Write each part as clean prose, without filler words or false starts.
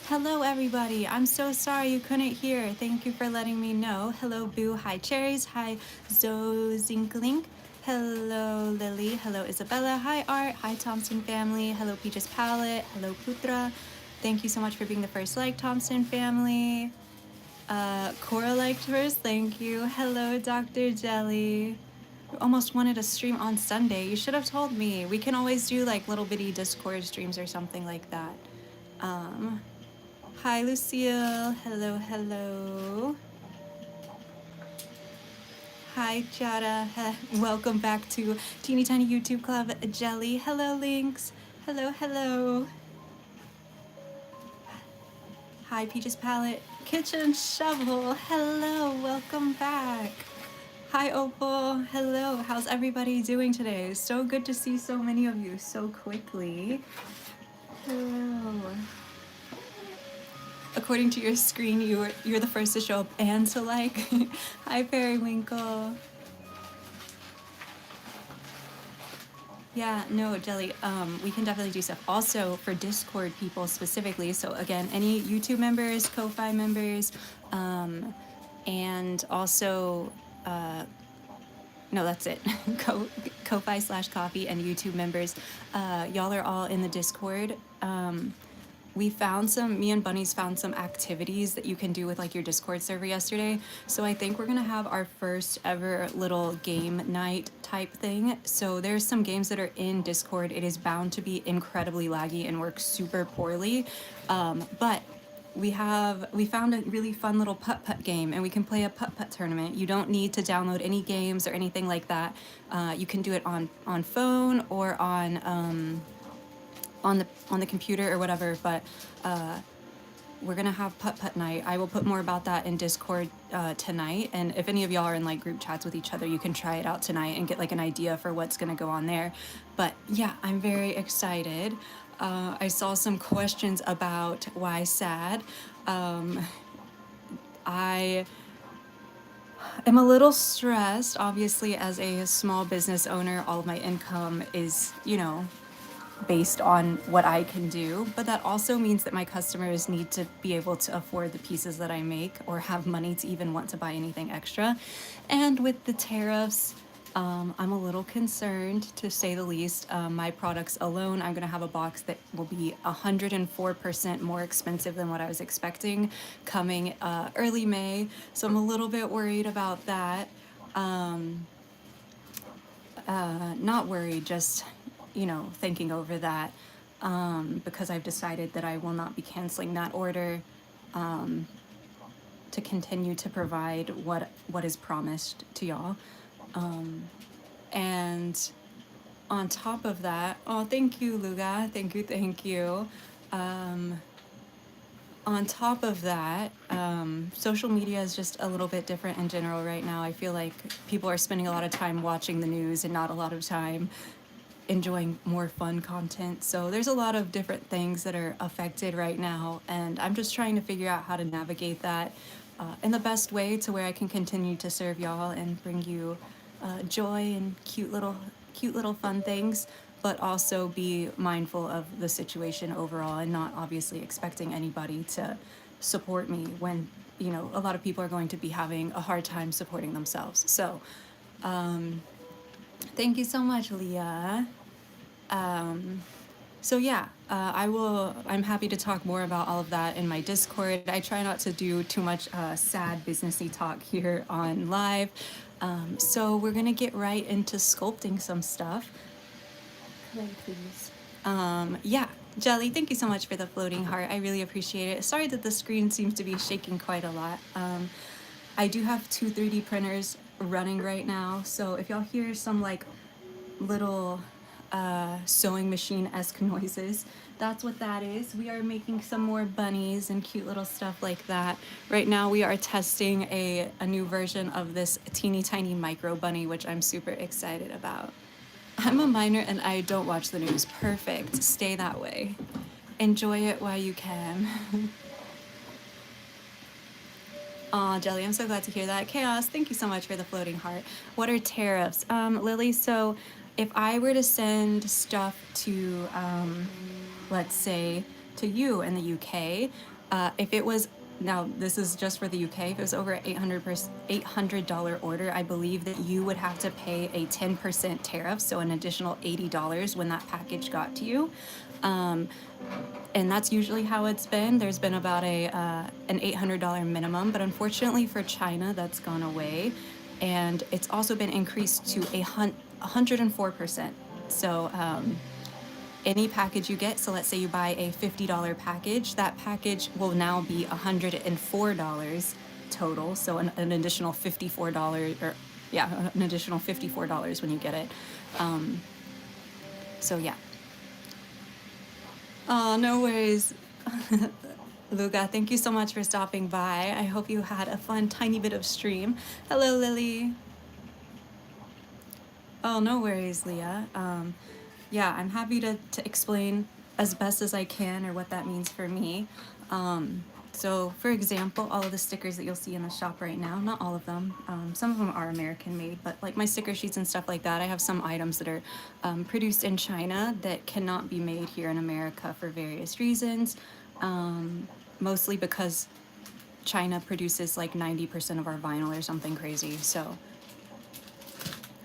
Hello, everybody. I'm so sorry you couldn't hear. Thank you for letting me know. Hello, Boo. Hi, Cherries. Hi, Zozinklink. Hello, Lily. Hello, Isabella. Hi, Art. Hi, Thompson family. Hello, Peaches Palette. Hello, Putra. Thank you so much for being the first like, Thompson family. Cora liked first. Thank you. Hello, Dr. Jelly. You almost wanted a stream on Sunday. You should have told me. We can always do like little bitty Discord streams or something like that. Um, Hi, Lucille. Hello, hello. Hi, Chara. Welcome back to Teeny Tiny YouTube Club Jelly. Hello, Lynx. Hello, hello. Hi, Peaches Palette. Kitchen Shovel. Hello, welcome back. Hi, Opal. Hello. How's everybody doing today? So good to see so many of you so quickly. Hello. According to your screen, you're the first to show up and to like. Hi, Periwinkle. Yeah, no, Jelly, we can definitely do stuff. Also, for Discord people specifically, so again, any YouTube members, Ko-Fi members, and also, no, that's it. Ko-Fi slash Coffee and YouTube members, y'all are all in the Discord. We found me and Bunnies found some activities that you can do with like your Discord server yesterday. So I think we're gonna have our first ever little game night type thing. So there's some games that are in Discord. It is bound to be incredibly laggy and work super poorly. But we found a really fun little putt-putt game, and we can play a putt-putt tournament. You don't need to download any games or anything like that. You can do it on phone or on the computer or whatever, but we're gonna have putt-putt night. I will put more about that in Discord tonight, and if any of y'all are in like group chats with each other, you can try it out tonight and get like an idea for what's gonna go on there. But yeah, I'm very excited. I saw some questions about why sad. I am a little stressed. Obviously, as a small business owner, all of my income is, based on what I can do, but that also means that my customers need to be able to afford the pieces that I make or have money to even want to buy anything extra. And with the tariffs, I'm a little concerned, to say the least. My products alone, I'm going to have a box that will be 104% more expensive than what I was expecting coming early May. So I'm a little bit worried about that. Not worried, just, thinking over that, because I've decided that I will not be canceling that order, to continue to provide what is promised to y'all. And on top of that, oh, thank you, Luga. Thank you, thank you. On top of that, social media is just a little bit different in general right now. I feel like people are spending a lot of time watching the news and not a lot of time enjoying more fun content. So there's a lot of different things that are affected right now, and I'm just trying to figure out how to navigate that in the best way to where I can continue to serve y'all and bring you joy and cute little fun things, but also be mindful of the situation overall and not obviously expecting anybody to support me when, a lot of people are going to be having a hard time supporting themselves. So thank you so much, Leah. So yeah, I'm happy to talk more about all of that in my Discord. I try not to do too much sad businessy talk here on live. So we're gonna get right into sculpting some stuff. Could I please? Yeah, Jelly, thank you so much for the floating heart. I really appreciate it. Sorry that the screen seems to be shaking quite a lot. I do have two 3D printers running right now, so if y'all hear some like little sewing machine-esque noises, that's what that is. We are making some more bunnies and cute little stuff like that. Right now we are testing a new version of this teeny tiny micro bunny, which I'm super excited about. I'm a minor and I don't watch the news. Perfect. Stay that way. Enjoy it while you can. Aw, Jelly, I'm so glad to hear that. Chaos, thank you so much for the floating heart. What are tariffs? Lily, so if I were to send stuff to, let's say, to you in the UK, If it was, now this is just for the UK, if it was over an $800 order, I believe that you would have to pay a 10% tariff, so an additional $80 when that package got to you. And that's usually how it's been. There's been about an $800 minimum, but unfortunately for China, that's gone away, and it's also been increased to 104%. So any package you get, so let's say you buy a $50 package, that package will now be $104 total. So an additional $54, or yeah, an additional $54 when you get it. So yeah. Oh, no worries. Luca, thank you so much for stopping by. I hope you had a fun tiny bit of stream. Hello, Lily. Oh, no worries, Leah. Yeah, I'm happy to explain as best as I can, or what that means for me. So for example, all of the stickers that you'll see in the shop right now, not all of them, some of them are American made, but like my sticker sheets and stuff like that, I have some items that are produced in China that cannot be made here in America for various reasons, mostly because China produces like 90% of our vinyl or something crazy. So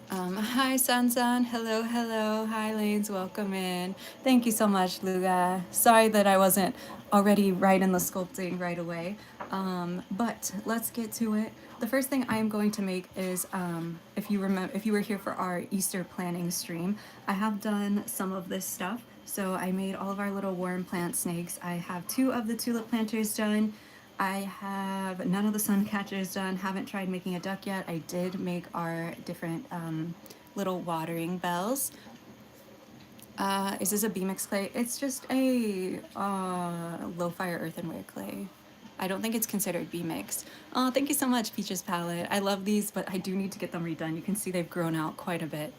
hi, Sansan. Hello, hello. Hi, Lanes. Welcome in. Thank you so much, Luga. Sorry that I wasn't already right in the sculpting right away. But let's get to it. The first thing I'm going to make is, if you remember, if you were here for our Easter planning stream, I have done some of this stuff. So I made all of our little worm plant snakes. I have 2 of the tulip planters done. I have none of the sun catchers done. Haven't tried making a duck yet. I did make our different little watering bells. Is this a B-mix clay? It's just a low fire earthenware clay. I don't think it's considered B-mix. Oh, thank you so much, Peaches Palette. I love these, but I do need to get them redone. You can see they've grown out quite a bit.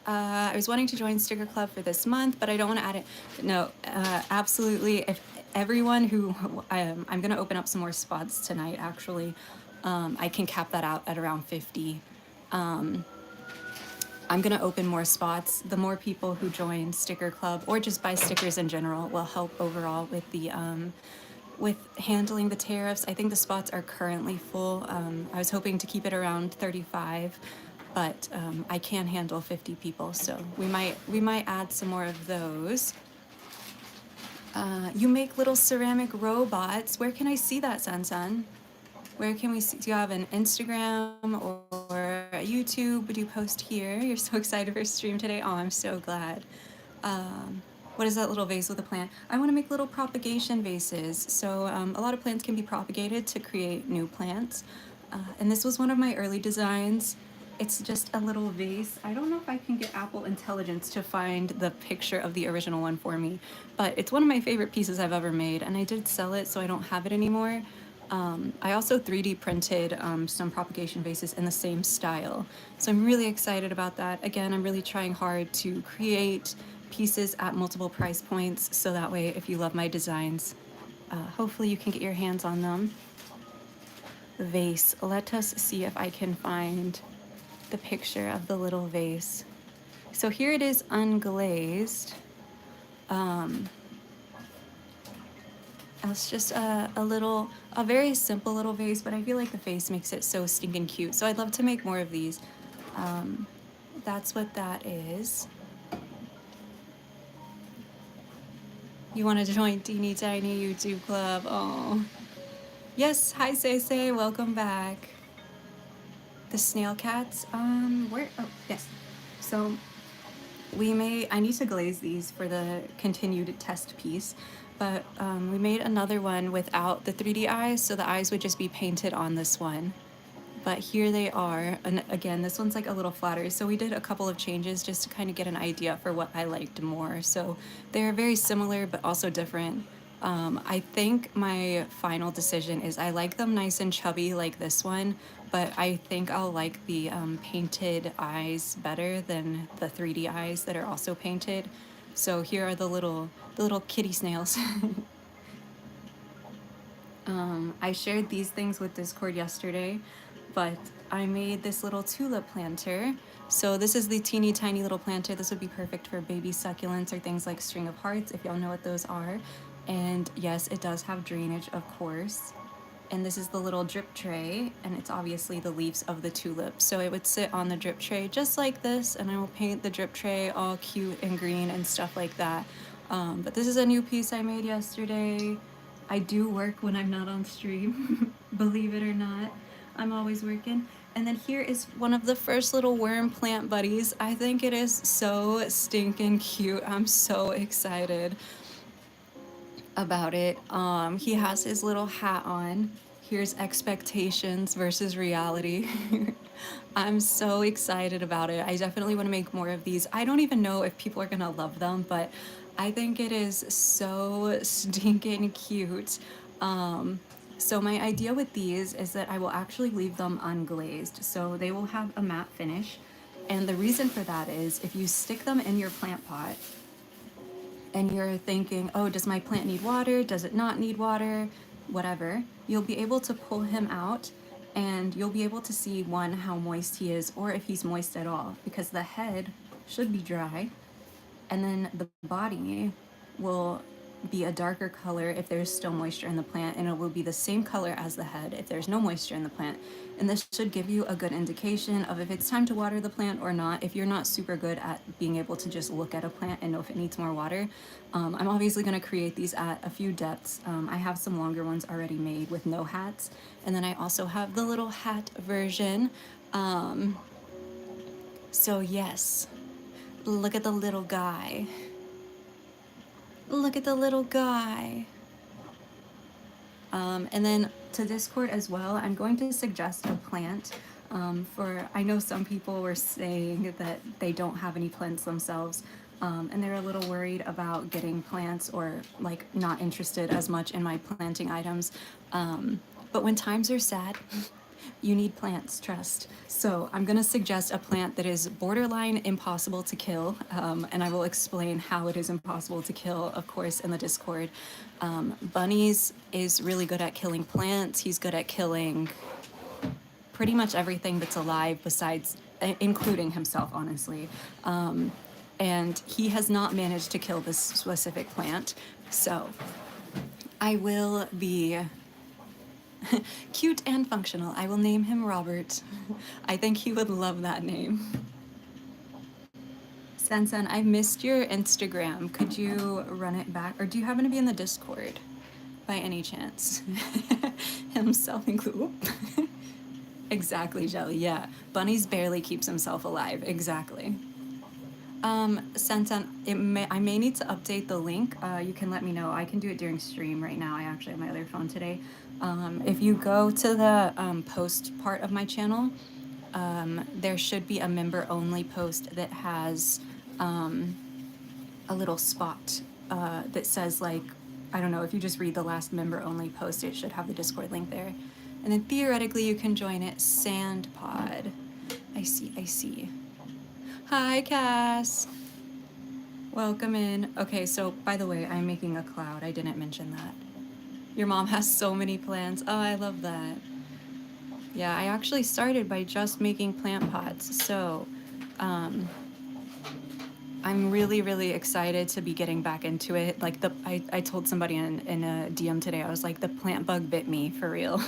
I was wanting to join Sticker Club for this month, but I don't want to add it. No, absolutely. If everyone who, I'm going to open up some more spots tonight, actually. I can cap that out at around 50. I'm going to open more spots. The more people who join Sticker Club, or just buy stickers in general, will help overall with the with handling the tariffs. I think the spots are currently full. I was hoping to keep it around 35, but I can handle 50 people, so we might add some more of those. You make little ceramic robots. Where can I see that, Sansan? Where can we see? Do you have an Instagram or a YouTube? Do you post here? You're so excited for stream today. Oh, I'm so glad. What is that little vase with a plant? I want to make little propagation vases. So a lot of plants can be propagated to create new plants. And this was one of my early designs. It's just a little vase. I don't know if I can get Apple Intelligence to find the picture of the original one for me, but it's one of my favorite pieces I've ever made, and I did sell it, so I don't have it anymore. I also 3D printed some propagation vases in the same style, so I'm really excited about that. Again, I'm really trying hard to create pieces at multiple price points, so that way if you love my designs, hopefully you can get your hands on them. The vase. Let us see if I can find the picture of the little vase. So here it is unglazed. It's just a very simple little vase, but I feel like the face makes it so stinking cute. So I'd love to make more of these. That's what that is. You want to join Teeny Tiny YouTube Club? Oh. Yes, hi Say, welcome back. The snail cats, where, oh, yes. So I need to glaze these for the continued test piece, but we made another one without the 3D eyes, so the eyes would just be painted on this one. But here they are, and again, this one's like a little flatter, so we did a couple of changes just to kind of get an idea for what I liked more. So they're very similar, but also different. I think my final decision is I like them nice and chubby like this one, but I think I'll like the painted eyes better than the 3D eyes that are also painted. So here are the little kitty snails. I shared these things with Discord yesterday, but I made this little tulip planter. So this is the teeny tiny little planter. This would be perfect for baby succulents or things like string of hearts, if y'all know what those are. And yes, it does have drainage, of course. And this is the little drip tray, and it's obviously the leaves of the tulip. So it would sit on the drip tray just like this, and I will paint the drip tray all cute and green and stuff like that. But this is a new piece I made yesterday. I do work when I'm not on stream, believe it or not. I'm always working. And then here is one of the first little worm plant buddies. I think it is so stinking cute. I'm so excited about it. He has his little hat on. Here's expectations versus reality. I'm so excited about it. I definitely want to make more of these. I don't even know if people are gonna love them, but I think it is so stinking cute. So my idea with these is that I will actually leave them unglazed. So they will have a matte finish. And the reason for that is if you stick them in your plant pot, and you're thinking, oh, does my plant need water? Does it not need water? Whatever. You'll be able to pull him out and you'll be able to see, one, how moist he is, or if he's moist at all, because the head should be dry, and then the body will be a darker color if there's still moisture in the plant, and it will be the same color as the head if there's no moisture in the plant. And this should give you a good indication of if it's time to water the plant or not, if you're not super good at being able to just look at a plant and know if it needs more water. I'm obviously going to create these at a few depths. I have some longer ones already made with no hats, and then I also have the little hat version. So yes, look at the little guy. Look at the little guy. And then to Discord as well, I'm going to suggest a plant I know some people were saying that they don't have any plants themselves, and they're a little worried about getting plants or like not interested as much in my planting items. But when times are sad, you need plants, trust. So I'm gonna suggest a plant that is borderline impossible to kill, and I will explain how it is impossible to kill, of course, in the Discord. Bunnies is really good at killing plants. He's good at killing pretty much everything that's alive besides, including himself, honestly. And he has not managed to kill this specific plant. So I will be cute and functional. I will name him Robert. I think he would love that name. Sen, I missed your Instagram. Could you run it back? Or do you happen to be in the Discord by any chance? Himself included. Exactly, Jelly. Yeah. Bunnies barely keeps himself alive. Exactly. Sen, I may need to update the link. You can let me know. I can do it during stream right now. I actually have my other phone today. If you go to the post part of my channel, there should be a member-only post that has a little spot that says, like, I don't know, if you just read the last member-only post, it should have the Discord link there. And then theoretically you can join it. Sandpod. I see. Hi, Cass. Welcome in. Okay, so by the way, I'm making a cloud. I didn't mention that. Your mom has so many plants. Oh, I love that. Yeah, I actually started by just making plant pots. So I'm really, really excited to be getting back into it. Like I told somebody in a DM today, I was like, the plant bug bit me for real.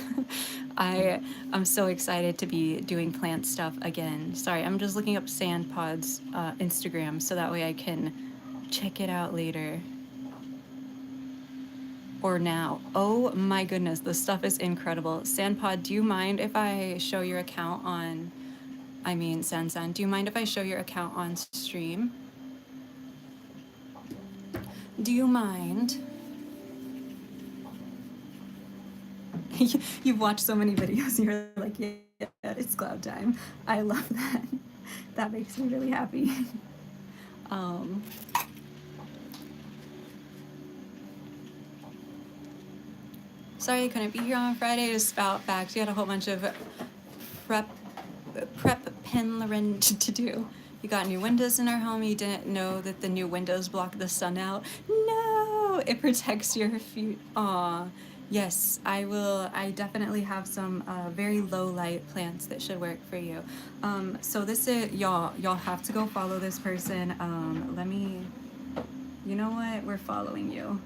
I'm so excited to be doing plant stuff again. Sorry, I'm just looking up Sandpod's Instagram so that way I can check it out later. Or now. Oh my goodness, the stuff is incredible. Sandpod, do you mind if I show your account on, San, do you mind if I show your account on stream? Do you mind? You've watched so many videos, you're like, yeah, it's cloud time. I love that. That makes me really happy. Sorry I couldn't be here on Friday to spout facts. You had a whole bunch of prep pen to do. You got new windows in our home. You didn't know that the new windows block the sun out. No, it protects your feet. Aw, Yes, I will. I definitely have some very low light plants that should work for you. So this is y'all have to go follow this person. Let me. You know what? We're following you.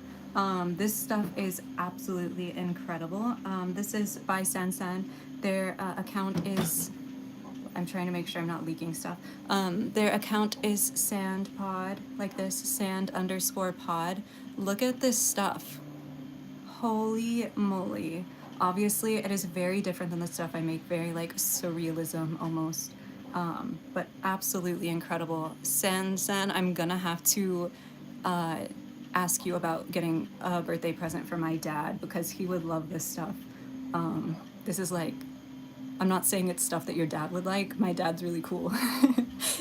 This stuff is absolutely incredible. This is by Sansan. Their account is. I'm trying to make sure I'm not leaking stuff. Their account is sandpod, like this, sand_pod. Look at this stuff. Holy moly. Obviously, it is very different than the stuff I make, very like surrealism almost. But absolutely incredible. San, I'm gonna have to uh, ask you about getting a birthday present for my dad because he would love this stuff. This is like, I'm not saying it's stuff that your dad would like. My dad's really cool.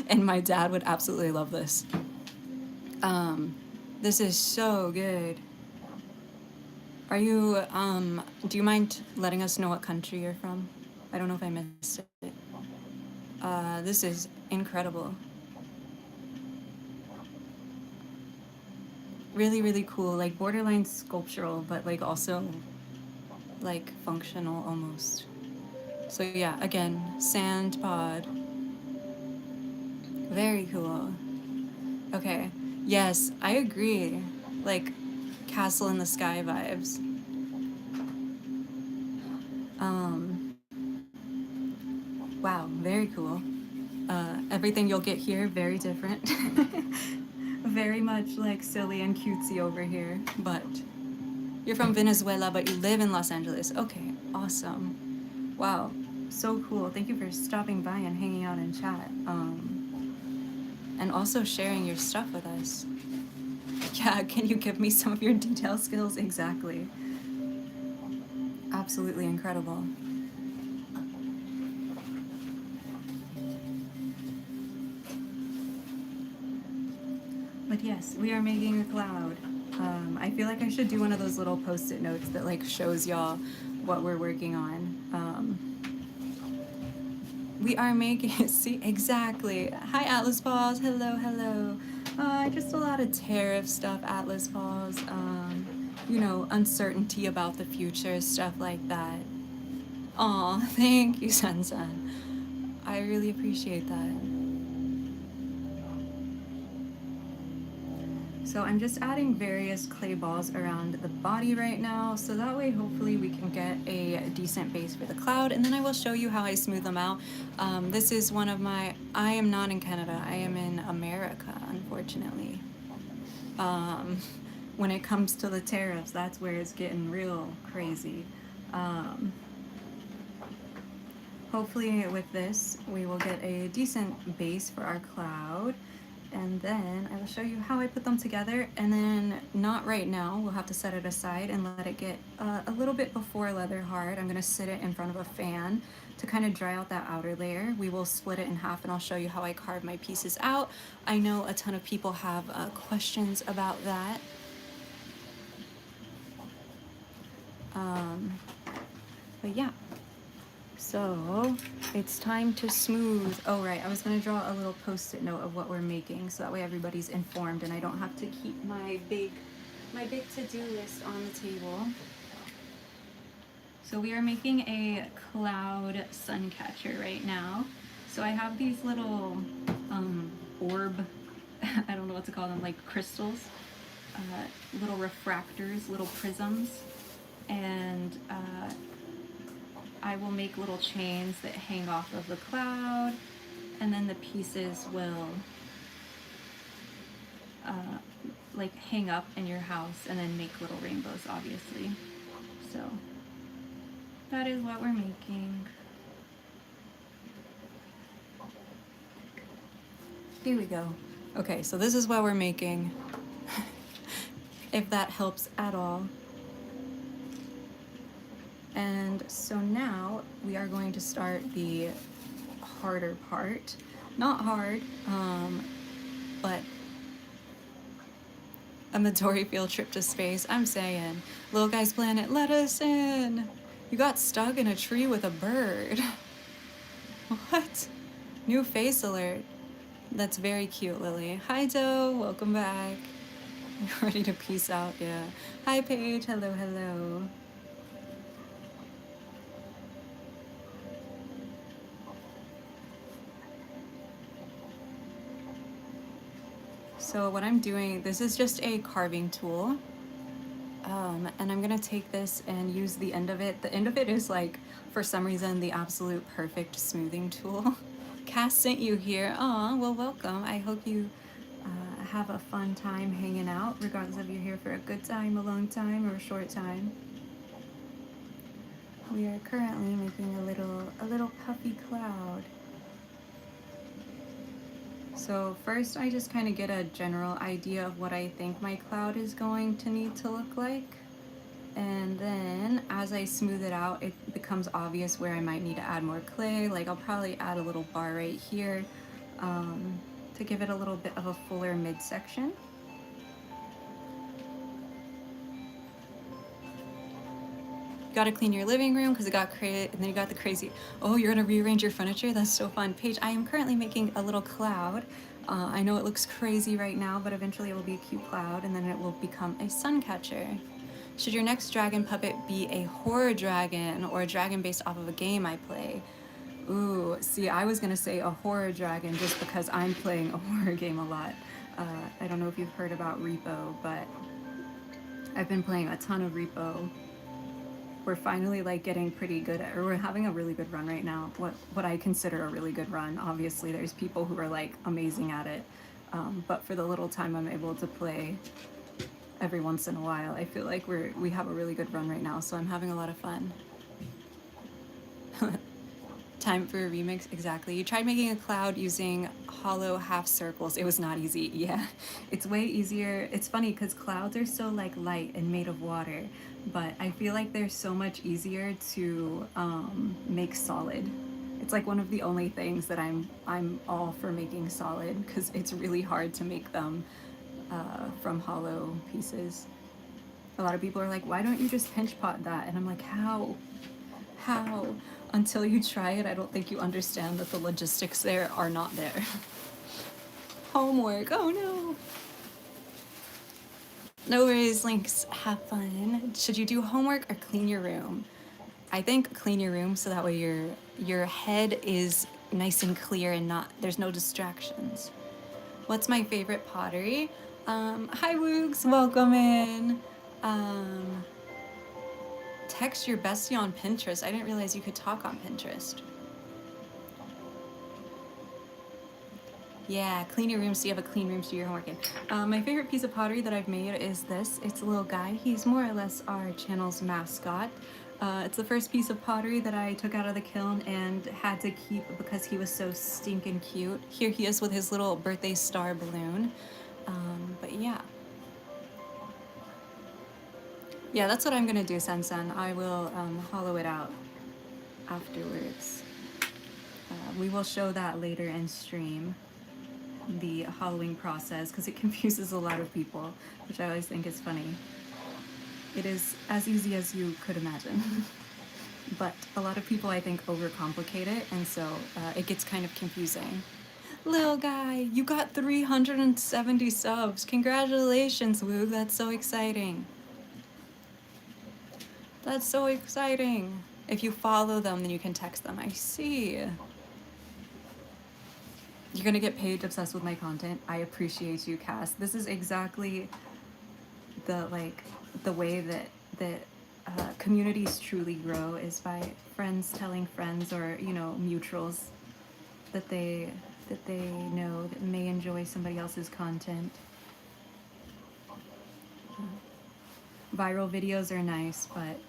And my dad would absolutely love this. This is so good. Are you, do you mind letting us know what country you're from? I don't know if I missed it. This is incredible. Really, really cool. Like borderline sculptural, but like also like functional almost. So yeah, again, sand pod. Very cool. Okay. Yes, I agree. Like castle in the sky vibes. Wow, very cool. Everything you'll get here, very different. Very much like silly and cutesy over here, but you're from Venezuela, but you live in Los Angeles. Okay, awesome. Wow, so cool. Thank you for stopping by and hanging out in chat. And also sharing your stuff with us. Yeah, can you give me some of your detail skills? Exactly. Absolutely incredible. But yes, we are making a cloud. I feel like I should do one of those little post-it notes that like shows y'all what we're working on. We are making, see, exactly. Hi, Atlas Paws. Hello, hello. Just a lot of tariff stuff, Atlas Paws. You know, uncertainty about the future, stuff like that. Aw, thank you, Sun Sun. I really appreciate that. So I'm just adding various clay balls around the body right now, so that way hopefully we can get a decent base for the cloud, and then I will show you how I smooth them out. This is one of my, I am not in Canada, I am in America, unfortunately. When it comes to the tariffs, that's where it's getting real crazy. Hopefully with this, we will get a decent base for our cloud. And then I will show you how I put them together, and then not right now, we'll have to set it aside and let it get a little bit before leather hard. I'm gonna sit it in front of a fan to kind of dry out that outer layer. We will split it in half and I'll show you how I carve my pieces out. I know a ton of people have questions about that. But yeah. So it's time to smooth. Oh right, I was gonna draw a little post-it note of what we're making so that way everybody's informed and I don't have to keep my big to-do list on the table. So we are making a cloud sun catcher right now. So I have these little orb, I don't know what to call them, like crystals, little refractors, little prisms, and I will make little chains that hang off of the cloud, and then the pieces will like hang up in your house and then make little rainbows, obviously. So that is what we're making. Here we go. Okay, so this is what we're making. If that helps at all. And so now we are going to start the harder part. Not hard, but a Midori field trip to space. I'm saying, Little Guy's Planet, let us in. You got stuck in a tree with a bird. What? New face alert. That's very cute, Lily. Hi, Doe. Welcome back. You're ready to peace out, yeah. Hi, Paige. Hello, hello. So what I'm doing, this is just a carving tool. And I'm gonna take this and use the end of it. The end of it is like, for some reason, the absolute perfect smoothing tool. Cass sent you here. Aw, well, welcome. I hope you have a fun time hanging out, regardless if you're here for a good time, a long time, or a short time. We are currently making a little puffy cloud. So first I just kind of get a general idea of what I think my cloud is going to need to look like. And then as I smooth it out, it becomes obvious where I might need to add more clay. Like I'll probably add a little bar right here to give it a little bit of a fuller midsection. You gotta clean your living room because it got created, and then you got the crazy, oh, you're gonna rearrange your furniture? That's so fun. Paige, I am currently making a little cloud. I know it looks crazy right now, but eventually it will be a cute cloud, and then it will become a suncatcher. Should your next dragon puppet be a horror dragon or a dragon based off of a game I play? Ooh, see, I was gonna say a horror dragon just because I'm playing a horror game a lot. I don't know if you've heard about Repo, but I've been playing a ton of Repo. We're finally like getting pretty good at, or we're having a really good run right now. What I consider a really good run. Obviously, there's people who are like amazing at it, but for the little time I'm able to play every once in a while, I feel like we have a really good run right now. So I'm having a lot of fun. Time for a remix, exactly. You tried making a cloud using hollow half circles. It was not easy. Yeah, it's way easier. It's funny because clouds are so like light and made of water, but I feel like they're so much easier to make solid. It's like one of the only things that I'm all for making solid because it's really hard to make them from hollow pieces. A lot of people are like, why don't you just pinch pot that? And I'm like, how? How? Until you try it, I don't think you understand that the logistics there are not there. Homework, oh no. No worries, Lynx, have fun. Should you do homework or clean your room? I think clean your room so that way your head is nice and clear and there's no distractions. What's my favorite pottery? Hi Woogs, welcome in. Text your bestie on Pinterest. I didn't realize you could talk on Pinterest. Yeah, clean your room so you have a clean room to do your homework in. My favorite piece of pottery that I've made is this. It's a little guy. He's more or less our channel's mascot. It's the first piece of pottery that I took out of the kiln and had to keep because he was so stinking cute. Here he is with his little birthday star balloon. But yeah. Yeah, that's what I'm gonna do, Sen. I will hollow it out afterwards. We will show that later in stream, the hollowing process, because it confuses a lot of people, which I always think is funny. It is as easy as you could imagine. But a lot of people, I think, overcomplicate it, and so it gets kind of confusing. Lil guy, you got 370 subs. Congratulations, Woog, that's so exciting. That's so exciting. If you follow them, then you can text them. I see. You're gonna get Paige obsessed with my content. I appreciate you, Cass. This is exactly the way that communities truly grow is by friends telling friends, or mutuals that they know that may enjoy somebody else's content. Viral videos are nice, but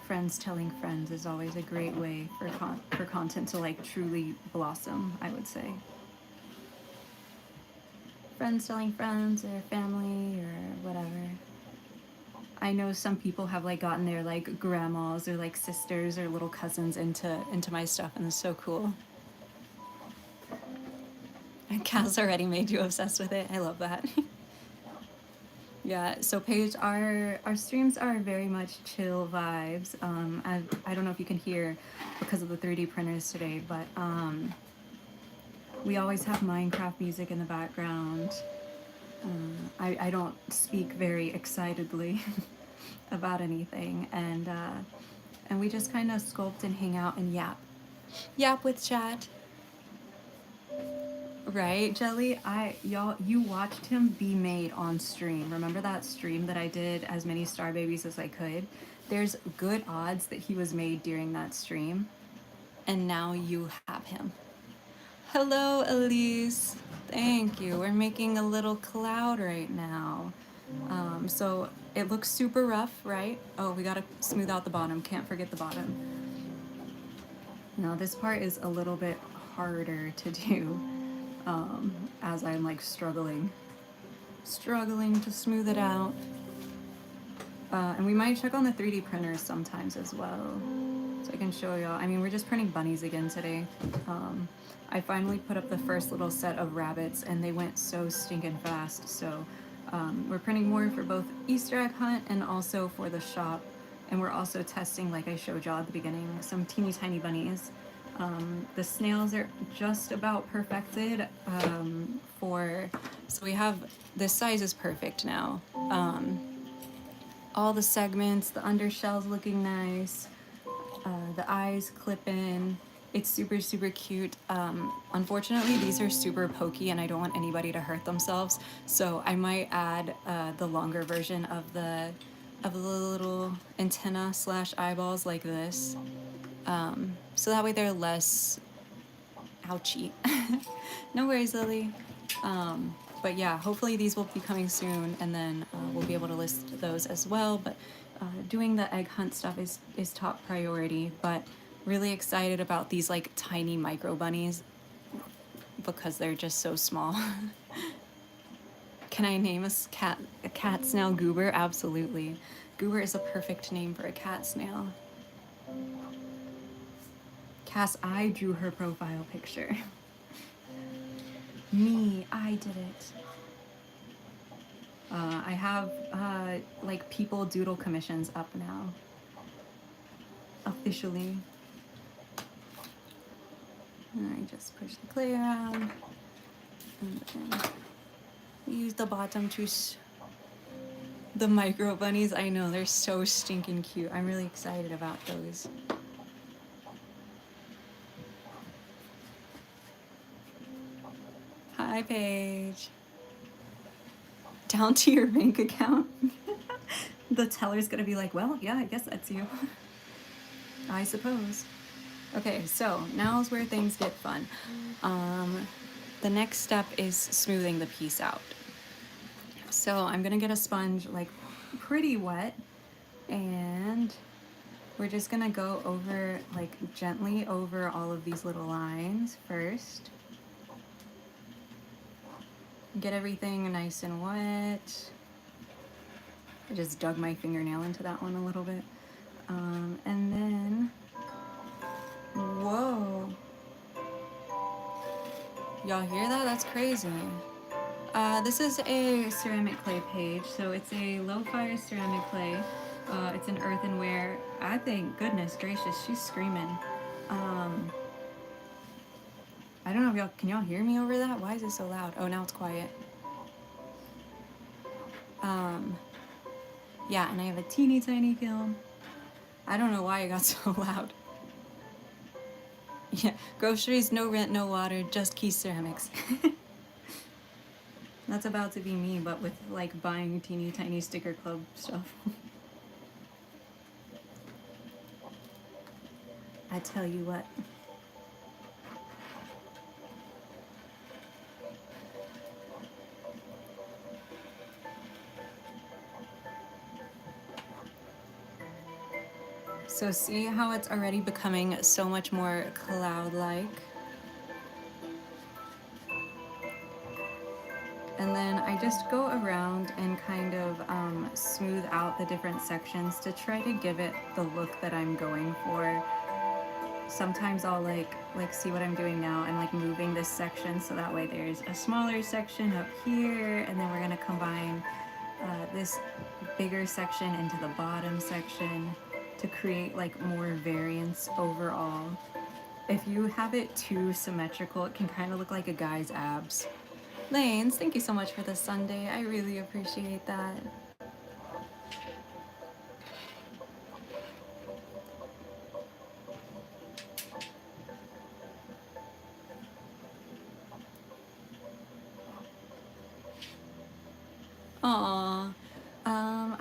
friends telling friends is always a great way for content to like truly blossom, I would say. Friends telling friends or family or whatever. I know some people have like gotten their like grandmas or like sisters or little cousins into my stuff, and it's so cool. And Cass already made you obsessed with it. I love that. Yeah, so Paige, our streams are very much chill vibes. I don't know if you can hear because of the 3D printers today, but we always have Minecraft music in the background. I don't speak very excitedly about anything, and we just kind of sculpt and hang out and yap with chat. Right, Jelly? You watched him be made on stream. Remember that stream that I did as many star babies as I could? There's good odds that he was made during that stream, and now you have him. Hello, Elise. Thank you. We're making a little cloud right now. So it looks super rough, right? Oh, we gotta smooth out the bottom. Can't forget the bottom. Now this part is a little bit harder to do, as I'm like struggling to smooth it out. And we might check on the 3D printers sometimes as well, so I can show y'all. I mean, we're just printing bunnies again today. I finally put up the first little set of rabbits and they went so stinking fast, so we're printing more for both Easter egg hunt and also for the shop. And we're also testing, like I showed y'all at the beginning, some teeny tiny bunnies. The snails are just about perfected so we have, this size is perfect now. All the segments, the undershells looking nice, the eyes clip in. It's super, super cute. Unfortunately, these are super pokey and I don't want anybody to hurt themselves. So I might add the longer version of the little antenna / eyeballs like this. So that way they're less ouchy. No worries, Lily. But yeah, hopefully these will be coming soon, and then we'll be able to list those as well. But doing the egg hunt stuff is top priority, but really excited about these like tiny micro bunnies because they're just so small. Can I name a cat snail Goober? Absolutely. Goober is a perfect name for a cat snail. Cass, I drew her profile picture. Me, I did it. I have like people doodle commissions up now. Officially. And I just push the clay around. And then use the bottom to the micro bunnies. I know, they're so stinking cute. I'm really excited about those. Hi, Paige. Down to your bank account. The teller's gonna be like, well, yeah, I guess that's you. I suppose. Okay, so now's where things get fun. The next step is smoothing the piece out. So I'm gonna get a sponge like pretty wet, and we're just gonna go over, like gently over all of these little lines first. Get everything nice and wet. I just dug my fingernail into that one a little bit. And then, whoa. Y'all hear that? That's crazy. This is a ceramic clay page, so it's a low-fire ceramic clay. It's an earthenware. I think, goodness gracious, she's screaming. I don't know if y'all, can y'all hear me over that? Why is it so loud? Oh, now it's quiet. Yeah, and I have a teeny tiny kiln. I don't know why it got so loud. Yeah, groceries, no rent, no water, just Key Ceramics. That's about to be me, but with like buying teeny tiny sticker club stuff. I tell you what. So see how it's already becoming so much more cloud-like? And then I just go around and kind of smooth out the different sections to try to give it the look that I'm going for. Sometimes I'll like see what I'm doing now. I'm like moving this section so that way there's a smaller section up here, and then we're gonna combine this bigger section into the bottom section to create like more variance overall. If you have it too symmetrical, it can kind of look like a guy's abs. Lanes, thank you so much for the Sunday. I really appreciate that.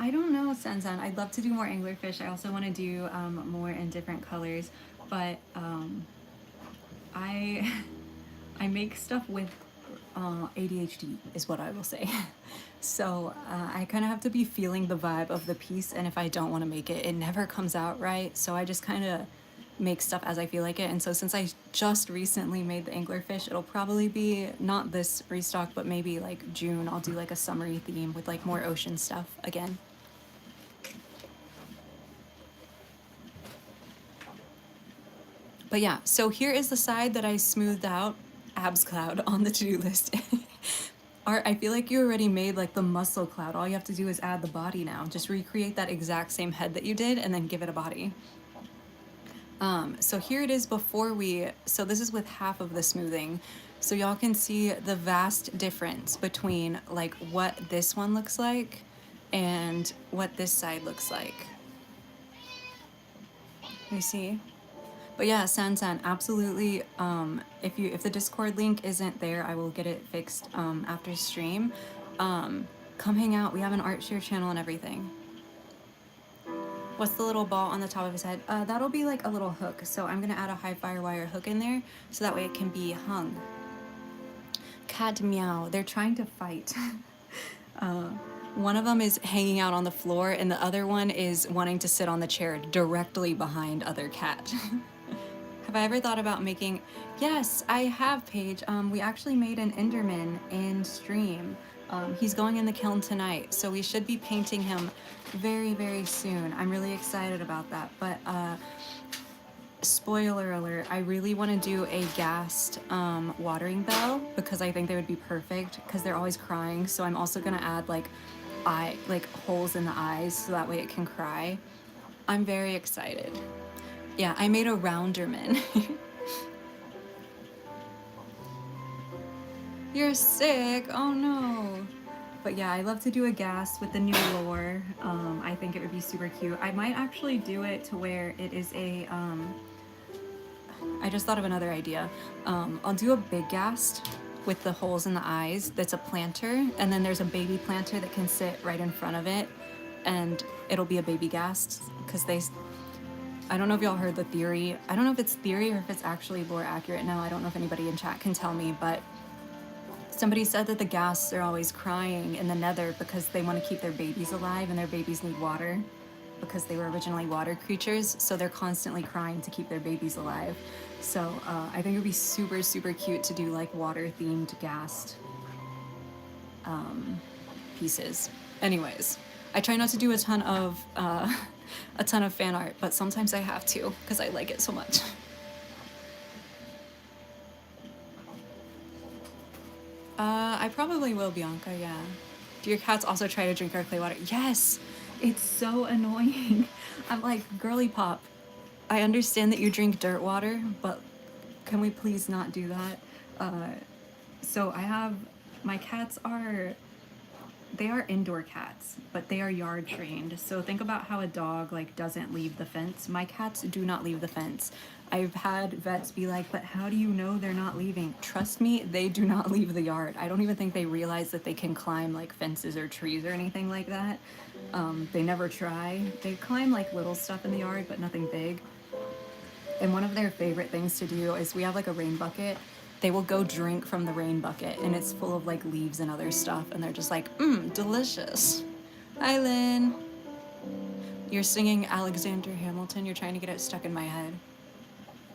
I don't know, Sansan. I'd love to do more anglerfish. I also want to do more in different colors, but I I make stuff with ADHD is what I will say. So I kind of have to be feeling the vibe of the piece, and if I don't want to make it, it never comes out right. So I just kind of make stuff as I feel like it. And so since I just recently made the anglerfish, it'll probably be not this restock, but maybe like June. I'll do like a summery theme with like more ocean stuff again. But yeah, so here is the side that I smoothed out, abs cloud on the to-do list. Art, I feel like you already made like the muscle cloud. All you have to do is add the body now. Just recreate that exact same head that you did and then give it a body. So here it is before so this is with half of the smoothing. So y'all can see the vast difference between like what this one looks like and what this side looks like. You see? But yeah, San, absolutely. If the Discord link isn't there, I will get it fixed after stream. Come hang out. We have an art share channel and everything. What's the little ball on the top of his head? That'll be like a little hook. So I'm gonna add a high firewire hook in there so that way it can be hung. Cat meow. They're trying to fight. One of them is hanging out on the floor and the other one is wanting to sit on the chair directly behind other cat. Have I ever thought about making... Yes, I have, Paige. We actually made an Enderman in stream. He's going in the kiln tonight, so we should be painting him very, very soon. I'm really excited about that. But spoiler alert, I really want to do a gassed watering bell because I think they would be perfect because they're always crying. So I'm also going to add like holes in the eyes so that way it can cry. I'm very excited. Yeah, I made a rounderman. You're sick. Oh no. But yeah, I love to do a gas with the new lore. I think it would be super cute. I might actually do it to where it is a I just thought of another idea. I'll do a big ghast with the holes in the eyes that's a planter, and then there's a baby planter that can sit right in front of it, and it'll be a baby ghast because I don't know if y'all heard the theory. I don't know if it's theory or if it's actually lore accurate now. I don't know if anybody in chat can tell me, but somebody said that the ghasts are always crying in the nether because they want to keep their babies alive and their babies need water because they were originally water creatures, so they're constantly crying to keep their babies alive. So I think it would be super, super cute to do like water-themed ghast pieces. Anyways, I try not to do a ton of fan art, but sometimes I have to because I like it so much. I probably will, Bianca, yeah. Do your cats also try to drink our clay water? Yes! It's so annoying. I'm like, girly pop, I understand that you drink dirt water, but can we please not do that? So my cats they are indoor cats, but they are yard trained. So think about how a dog like doesn't leave the fence. My cats do not leave the fence. I've had vets be like, but how do you know they're not leaving? Trust me, they do not leave the yard. I don't even think they realize that they can climb like fences or trees or anything like that. They never try. They climb like little stuff in the yard, but nothing big. And one of their favorite things to do is we have like a rain bucket. They will go drink from the rain bucket and it's full of like leaves and other stuff. And they're just like, delicious. Hi, Lynn. You're singing Alexander Hamilton. You're trying to get it stuck in my head.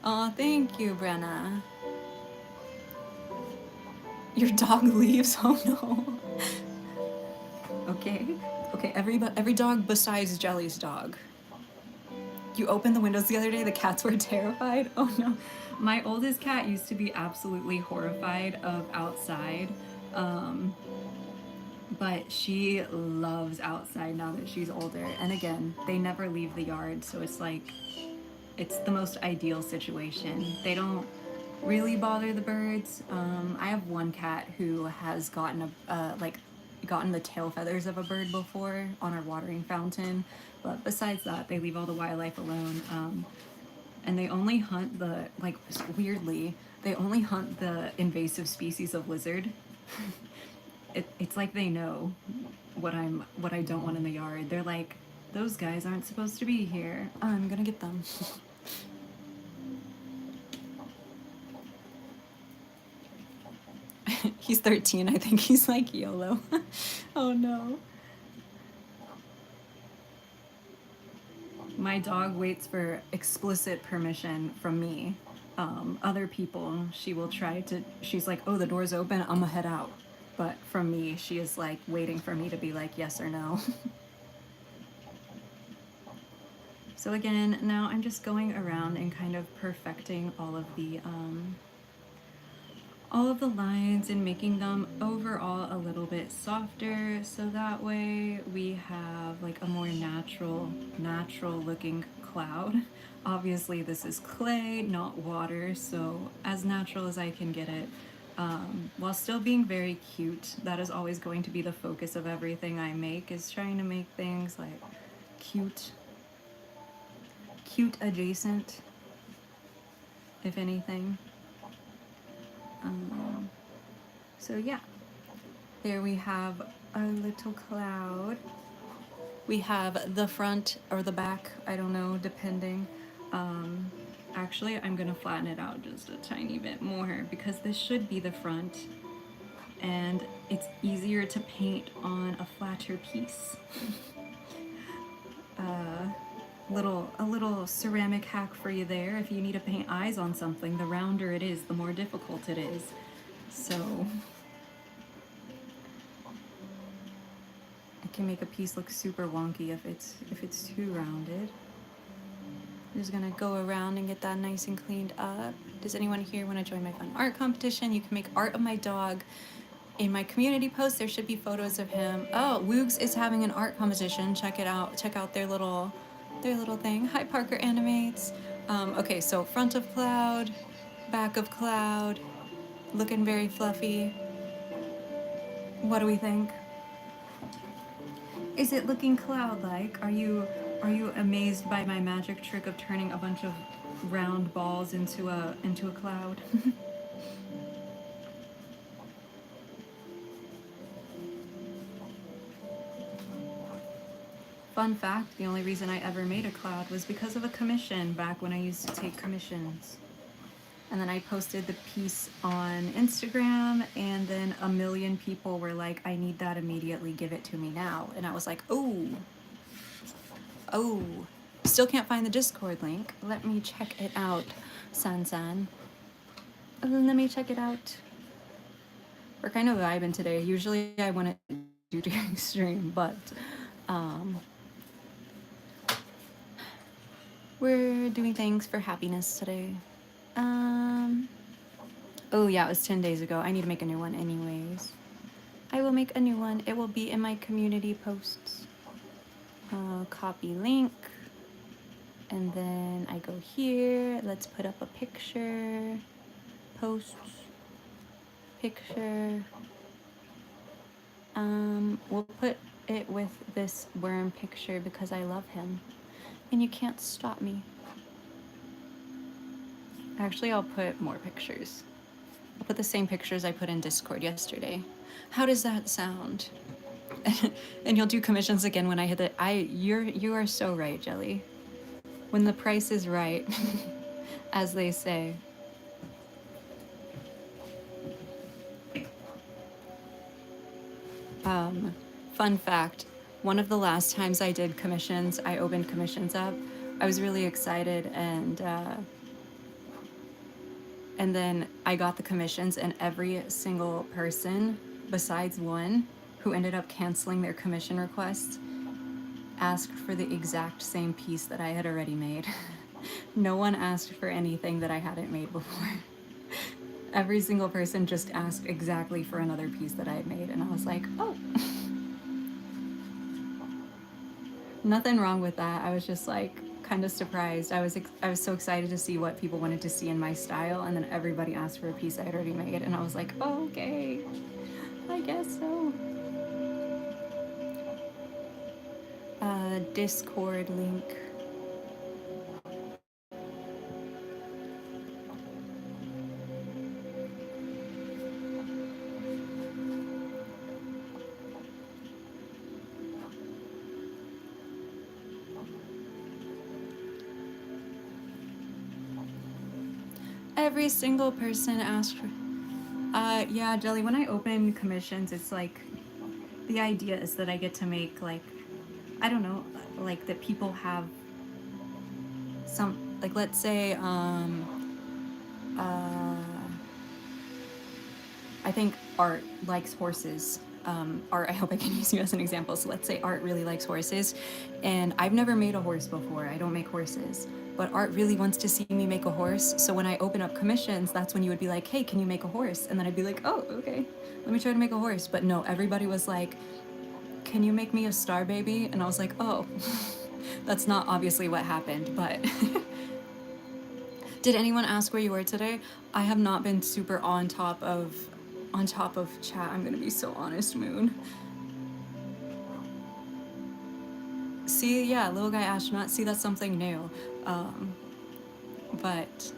Aw, thank you, Brenna. Your dog leaves? Oh no. Okay. Okay, every dog besides Jelly's dog. You opened the windows the other day, the cats were terrified? Oh no. My oldest cat used to be absolutely horrified of outside, but she loves outside now that she's older. And again, they never leave the yard, so it's like, it's the most ideal situation. They don't really bother the birds. I have one cat who has gotten gotten the tail feathers of a bird before on our watering fountain, but besides that, they leave all the wildlife alone. And they only hunt weirdly, they only hunt the invasive species of lizard. it's like they know what I don't want in the yard. They're like, those guys aren't supposed to be here. I'm gonna get them. He's 13. I think he's like YOLO. Oh no. My dog waits for explicit permission from me. Other people, she will try to, she's like, oh, the door's open, I'm gonna head out. But from me, she is like waiting for me to be like yes or no. So again, now I'm just going around and kind of perfecting all of the lines and making them overall a little bit softer, so that way we have like a more natural looking cloud. Obviously this is clay, not water, so as natural as I can get it, while still being very cute. That is always going to be the focus of everything I make, is trying to make things like cute adjacent, if anything. So yeah, there we have our little cloud. We have the front or the back, I don't know, depending. Actually, I'm gonna flatten it out just a tiny bit more because this should be the front and it's easier to paint on a flatter piece. A little ceramic hack for you there. If you need to paint eyes on something, the rounder it is, the more difficult it is. So it can make a piece look super wonky if it's too rounded. I'm just gonna go around and get that nice and cleaned up. Does anyone here want to join my fun art competition? You can make art of my dog. In my community post, there should be photos of him. Oh, Woogs is having an art competition. Check it out. Check out their little thing. Hi, Parker Animates. Okay, so front of cloud, back of cloud, looking very fluffy. What do we think? Is it looking cloud-like? Are you amazed by my magic trick of turning a bunch of round balls into a cloud? Fun fact, the only reason I ever made a cloud was because of a commission back when I used to take commissions. And then I posted the piece on Instagram, and then a million people were like, I need that immediately, give it to me now. And I was like, oh, still can't find the Discord link. Let me check it out, San. Let me check it out. We're kind of vibing today. Usually I want to do during stream, but we're doing things for happiness today. Oh yeah, it was 10 days ago. I need to make a new one anyways. I will make a new one. It will be in my community posts. Copy link. And then I go here. Let's put up a picture. Posts. Picture. We'll put it with this worm picture because I love him. And you can't stop me. Actually, I'll put more pictures. I'll put the same pictures I put in Discord yesterday. How does that sound? And you'll do commissions again when I hit it. You are so right, Jelly. When the price is right, as they say. Fun fact, one of the last times I did commissions, I opened commissions up. I was really excited, and then I got the commissions, and every single person besides one who ended up canceling their commission request asked for the exact same piece that I had already made. No one asked for anything that I hadn't made before. Every single person just asked exactly for another piece that I had made, and I was like, oh. Nothing wrong with that. I was just like kind of surprised. I was so excited to see what people wanted to see in my style, and then everybody asked for a piece I had already made, and I was like, oh, okay, I guess so. Discord link. Every single person asked for. Yeah, Jelly, when I open commissions, it's like the idea is that I get to make, like, I don't know, like that people have some, like, let's say, I think Art likes horses. Art, I hope I can use you as an example. So let's say Art really likes horses, and I've never made a horse before. I don't make horses. But Art really wants to see me make a horse. So when I open up commissions, that's when you would be like, hey, can you make a horse? And then I'd be like, oh, okay, let me try to make a horse. But no, everybody was like, can you make me a star baby? And I was like, oh, that's not obviously what happened, but. Did anyone ask where you were today? I have not been super on top of chat. I'm gonna be so honest, Moon. See, yeah, little guy astronaut. See, that's something new. But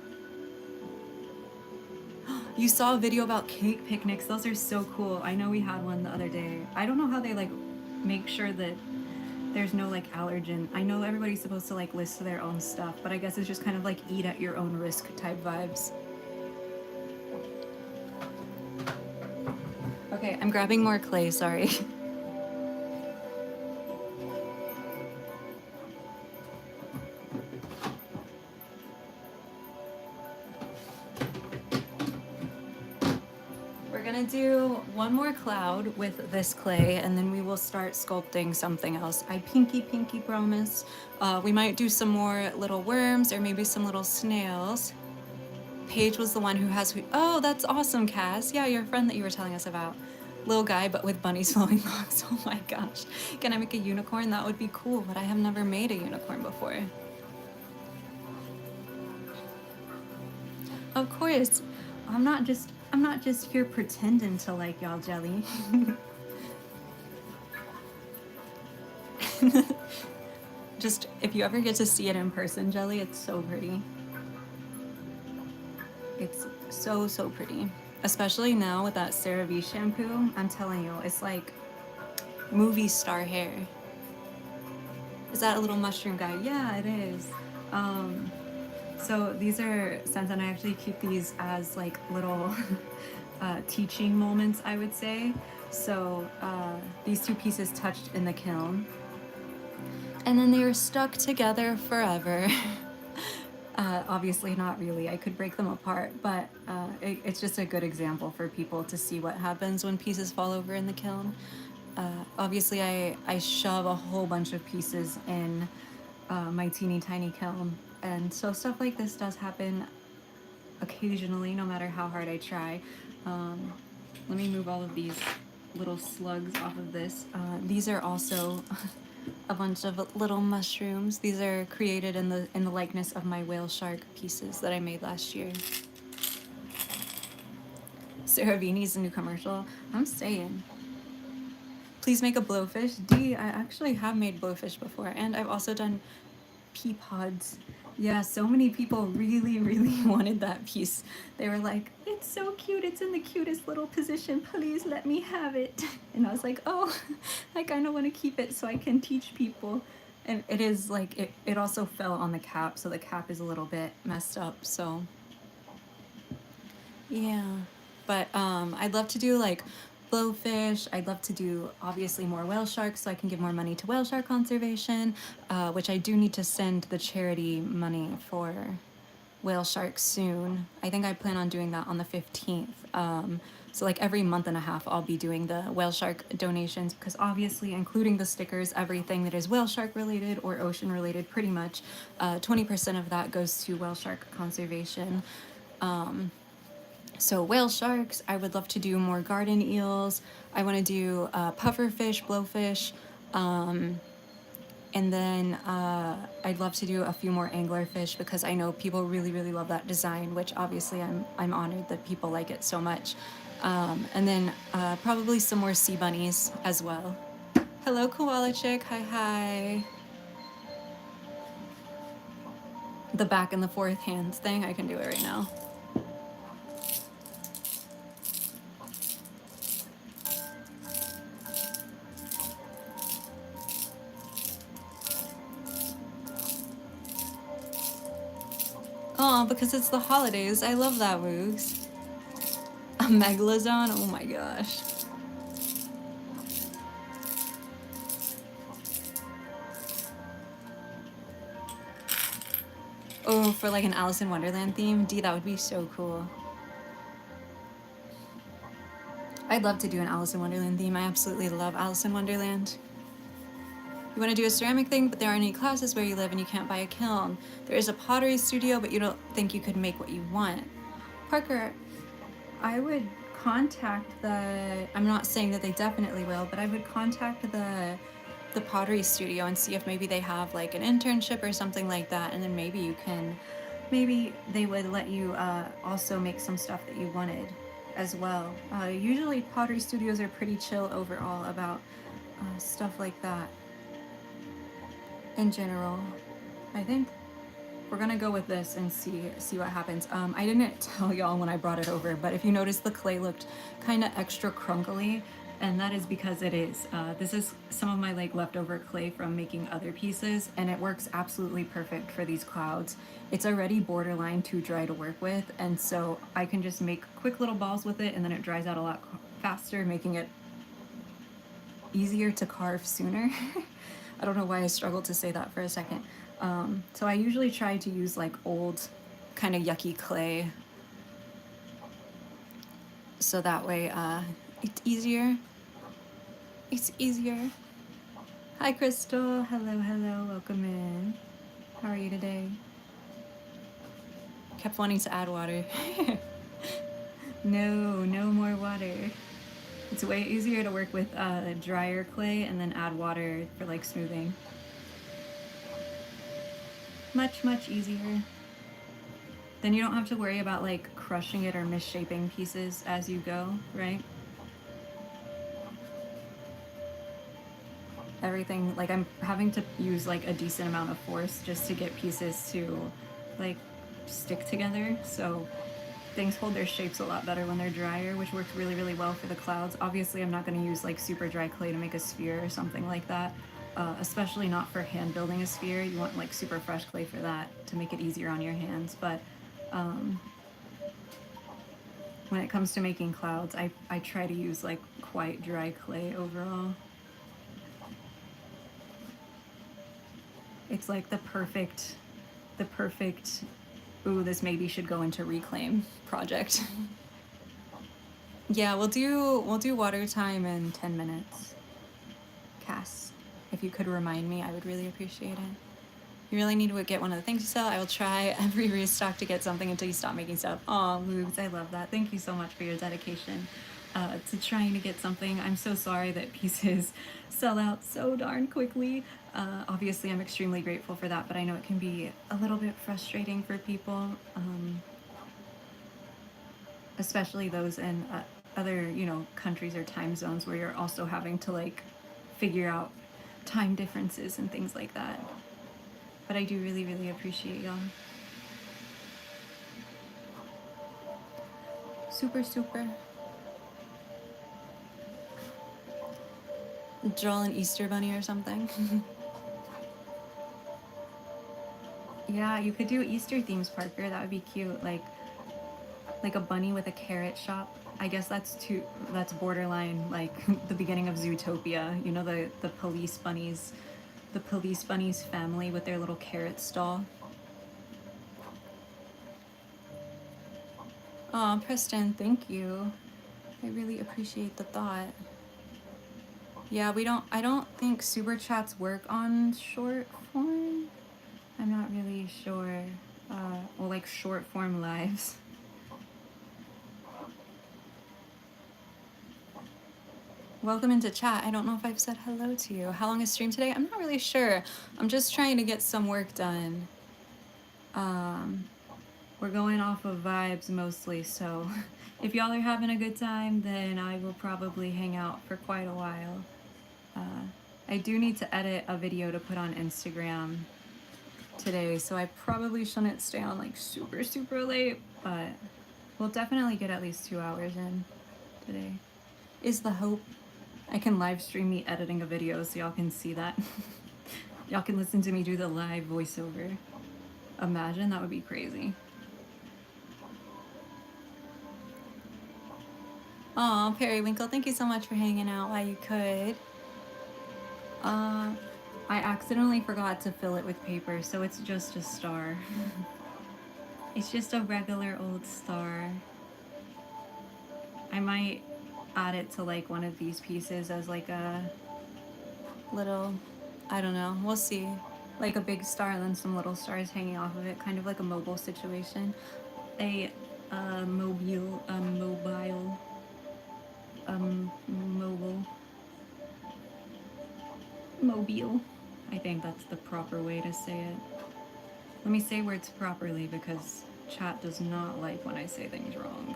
you saw a video about cake picnics. Those are so cool. I know we had one the other day. I don't know how they like make sure that there's no like allergen. I know everybody's supposed to like list their own stuff, but I guess it's just kind of like eat at your own risk type vibes. Okay, I'm grabbing more clay, sorry. We're gonna do one more cloud with this clay, and then we will start sculpting something else. I pinky promise. We might do some more little worms or maybe some little snails. Paige was the one who has, oh, that's awesome, Cass. Yeah, your friend that you were telling us about. Little guy, but with bunnies flowing locks. Oh my gosh. Can I make a unicorn? That would be cool, but I have never made a unicorn before. Of course. I'm not just here pretending to like y'all, Jelly. Just, if you ever get to see it in person, Jelly, it's so pretty. It's so, so pretty. Especially now with that CeraVe shampoo. I'm telling you, it's like movie star hair. Is that a little mushroom guy? Yeah, it is. So these are scents, and I actually keep these as like little teaching moments, I would say. So these two pieces touched in the kiln, and then they were stuck together forever. Obviously not really, I could break them apart, but it's just a good example for people to see what happens when pieces fall over in the kiln. Obviously I shove a whole bunch of pieces in my teeny tiny kiln, and so stuff like this does happen occasionally, no matter how hard I try. Let me move all of these little slugs off of this. These are also a bunch of little mushrooms. These are created in the likeness of my whale shark pieces that I made last year. CeraVe needs a new commercial. I'm saying. Please make a blowfish. D, I actually have made blowfish before, and I've also done pea pods. Yeah, so many people really, really wanted that piece. They were like, it's so cute, it's in the cutest little position, please let me have it. And I was like, oh, I kind of want to keep it so I can teach people. And it is like, it also fell on the cap, so the cap is a little bit messed up, so. Yeah, but I'd love to do like blowfish. I'd love to do obviously more whale sharks so I can give more money to whale shark conservation, which I do need to send the charity money for whale sharks soon. I think I plan on doing that on the 15th. So like every month and a half I'll be doing the whale shark donations, because obviously including the stickers, everything that is whale shark related or ocean related, pretty much 20% of that goes to whale shark conservation. So whale sharks, I would love to do more garden eels. I want to do pufferfish, blowfish, and then I'd love to do a few more anglerfish, because I know people really, really love that design, which obviously I'm honored that people like it so much. And then probably some more sea bunnies as well. Hello, koala chick. Hi, hi. The back and the forth hands thing, I can do it right now. Oh, because it's the holidays. I love that, Woogs. A megalazon? Oh my gosh. Oh, for like an Alice in Wonderland theme? D, that would be so cool. I'd love to do an Alice in Wonderland theme. I absolutely love Alice in Wonderland. You want to do a ceramic thing, but there aren't any classes where you live and you can't buy a kiln. There is a pottery studio, but you don't think you could make what you want. Parker, I would contact the, I'm not saying that they definitely will, but I would contact the pottery studio and see if maybe they have like an internship or something like that, and then maybe you can, maybe they would let you also make some stuff that you wanted as well. Usually pottery studios are pretty chill overall about stuff like that in general. I think we're gonna go with this and see what happens. I didn't tell y'all when I brought it over, but if you notice, the clay looked kind of extra crunkly, and that is because it is. This is some of my like leftover clay from making other pieces, and it works absolutely perfect for these clouds. It's already borderline too dry to work with, and so I can just make quick little balls with it, and then it dries out a lot faster, making it easier to carve sooner. I don't know why I struggled to say that for a second. So I usually try to use like old kind of yucky clay, so that way it's easier. It's easier. Hi Crystal, hello, hello, welcome in. How are you today? Kept wanting to add water. No more water. It's way easier to work with drier clay and then add water for like smoothing. Much easier. Then you don't have to worry about like crushing it or misshaping pieces as you go, right? Everything, like I'm having to use like a decent amount of force just to get pieces to like stick together, so things hold their shapes a lot better when they're drier, which works really well for the clouds. Obviously I'm not going to use like super dry clay to make a sphere or something like that, especially not for hand building a sphere. You want like super fresh clay for that to make it easier on your hands, but when it comes to making clouds, I try to use like quite dry clay overall. It's like the perfect, ooh, this maybe should go into reclaim project. Yeah, we'll do water time in 10 minutes. Cass, if you could remind me, I would really appreciate it. You really need to get one of the things you sell. I will try every restock to get something until you stop making stuff. Aw, Ludes, I love that. Thank you so much for your dedication to trying to get something. I'm so sorry that pieces sell out so darn quickly. Obviously, I'm extremely grateful for that, but I know it can be a little bit frustrating for people, especially those in other, you know, countries or time zones where you're also having to like figure out time differences and things like that. But I do really appreciate y'all. Super. Draw an Easter bunny or something. Yeah, you could do Easter themes, Parker. That would be cute. Like a bunny with a carrot shop. I guess that's borderline like the beginning of Zootopia. You know, the police bunnies, the police bunnies family with their little carrot stall. Aw, Preston, thank you. I really appreciate the thought. Yeah, I don't think super chats work on short form. I'm not really sure. Well, like short form lives. Welcome into chat. I don't know if I've said hello to you. How long is stream today? I'm not really sure. I'm just trying to get some work done. We're going off of vibes mostly, so if y'all are having a good time, then I will probably hang out for quite a while. I do need to edit a video to put on Instagram today, so I probably shouldn't stay on like super late, but we'll definitely get at least 2 hours in today. Is the hope. I can live stream me editing a video so y'all can see that. Y'all can listen to me do the live voiceover. Imagine, that would be crazy. Oh, Periwinkle, thank you so much for hanging out while you could. I accidentally forgot to fill it with paper, so it's just a star. It's just a regular old star. I might add it to like one of these pieces as like a little, I don't know, we'll see. Like a big star and then some little stars hanging off of it, kind of like a mobile situation. A mobile, mobile. I think that's the proper way to say it. Let me say words properly because chat does not like when I say things wrong.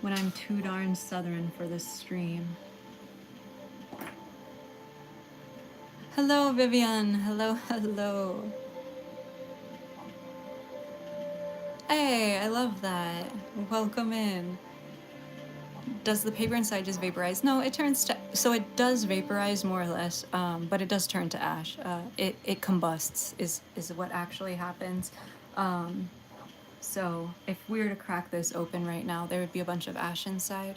When I'm too darn southern for this stream. Hello, Vivian. Hello, hello. Hey, I love that. Welcome in. Does the paper inside just vaporize? No, it turns to, so it does vaporize more or less, but it does turn to ash. It combusts is what actually happens. So if we were to crack this open right now, there would be a bunch of ash inside.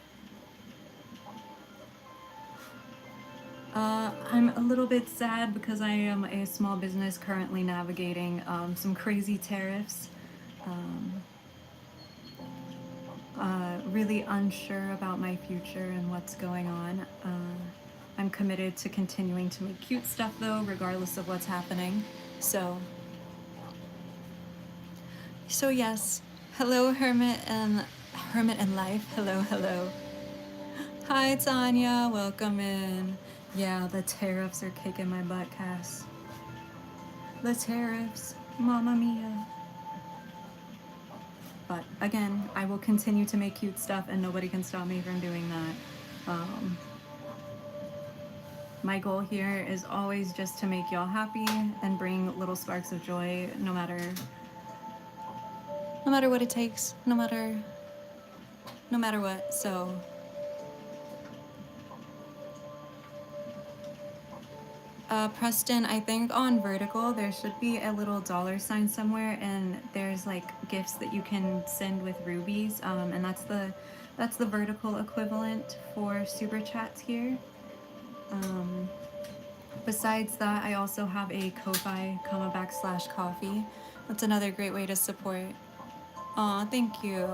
I'm a little bit sad because I am a small business currently navigating some crazy tariffs. Really unsure about my future and what's going on. I'm committed to continuing to make cute stuff though, regardless of what's happening. So yes. Hello, Hermit and Life. Hello, hello. Hi, Tanya. Welcome in. Yeah, the tariffs are kicking my butt, Cass. The tariffs. Mamma mia. But again, I will continue to make cute stuff and nobody can stop me from doing that. My goal here is always just to make y'all happy and bring little sparks of joy no matter what it takes, no matter what. So Preston, I think on vertical there should be a little $sign somewhere, and there's like gifts that you can send with rubies, and that's the vertical equivalent for super chats here. Besides that, I also have a Ko-Fi /coffee. That's another great way to support. Aw, thank you,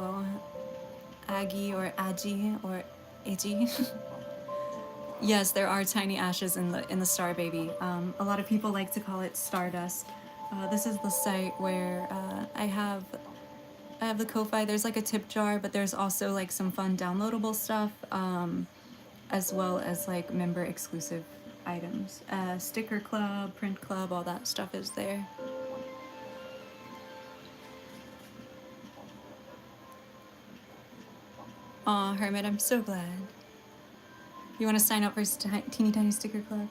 Aggie or Agi or Agi. Yes, there are tiny ashes in the star baby. A lot of people like to call it stardust. This is the site where I have the Ko-Fi. There's like a tip jar, but there's also like some fun downloadable stuff, as well as like member exclusive items. Sticker club, print club, all that stuff is there. Aw, Hermit, I'm so glad. You want to sign up for Teeny Tiny Sticker Club?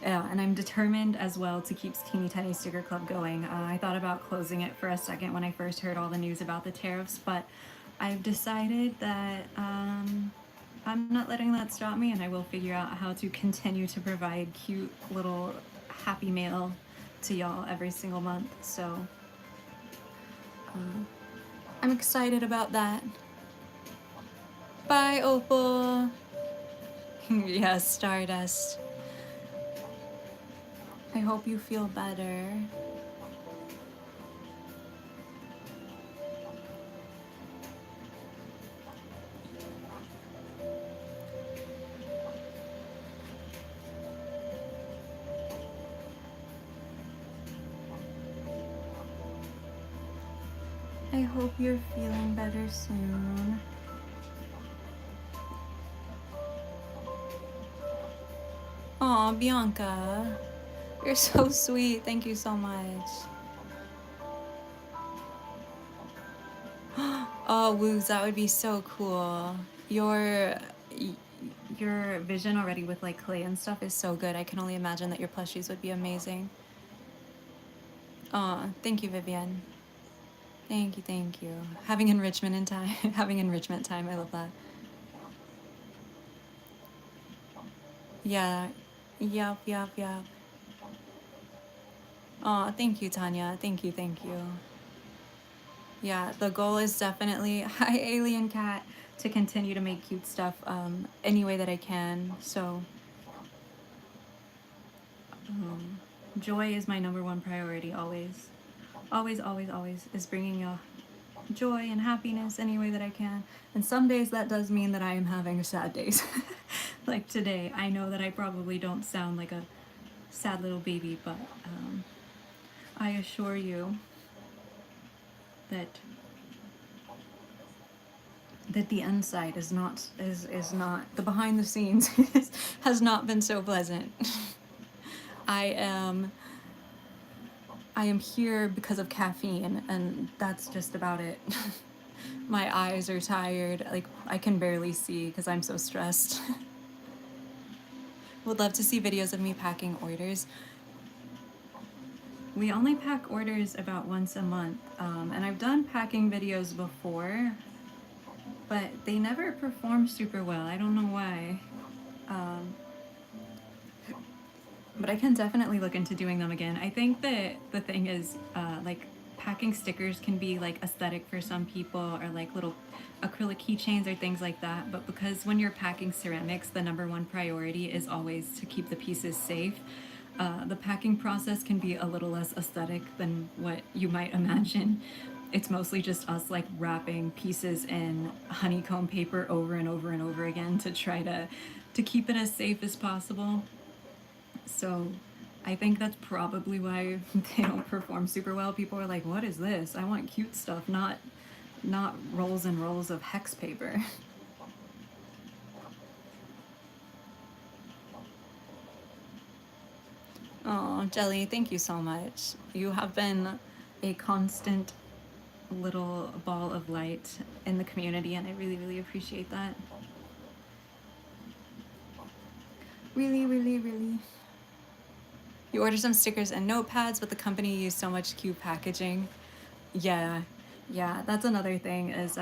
Yeah, and I'm determined as well to keep Teeny Tiny Sticker Club going. I thought about closing it for a second when I first heard all the news about the tariffs, but I've decided that I'm not letting that stop me, and I will figure out how to continue to provide cute little happy mail to y'all every single month. So I'm excited about that. Bye, Opal. Yes, Stardust. I hope you feel better. I hope you're feeling better soon. Aw, Bianca. You're so sweet. Thank you so much. Oh, Woos, that would be so cool. Your vision already with like clay and stuff is so good. I can only imagine that your plushies would be amazing. Aw, thank you, Vivian. Thank you, thank you. Having enrichment in time. Having enrichment time. I love that. Yeah. Yup, yup, yup. Aw, thank you, Tanya. Thank you, thank you. Yeah, the goal is definitely, hi Alien Cat, to continue to make cute stuff any way that I can. So joy is my number one priority always. Always, always, always is bringing joy and happiness any way that I can. And some days that does mean that I am having sad days. Like today, I know that I probably don't sound like a sad little baby, but I assure you that the inside is not the behind the scenes has not been so pleasant. I am I am here because of caffeine, and that's just about it. My eyes are tired, like I can barely see because I'm so stressed. Would love to see videos of me packing orders. We only pack orders about once a month, and I've done packing videos before, but they never perform super well. I don't know why. But I can definitely look into doing them again. I think that the thing is, like, packing stickers can be like aesthetic for some people, or like little acrylic keychains or things like that. But because when you're packing ceramics, the number one priority is always to keep the pieces safe. The packing process can be a little less aesthetic than what you might imagine. It's mostly just us like wrapping pieces in honeycomb paper over and over and over again to try to keep it as safe as possible. So I think that's probably why they don't perform super well. People are like, what is this? I want cute stuff, not rolls and rolls of hex paper. Oh, Jelly, thank you so much. You have been a constant little ball of light in the community, and I really, really appreciate that. Really, really, really. You order some stickers and notepads, but the company used so much cute packaging. Yeah, yeah, that's another thing is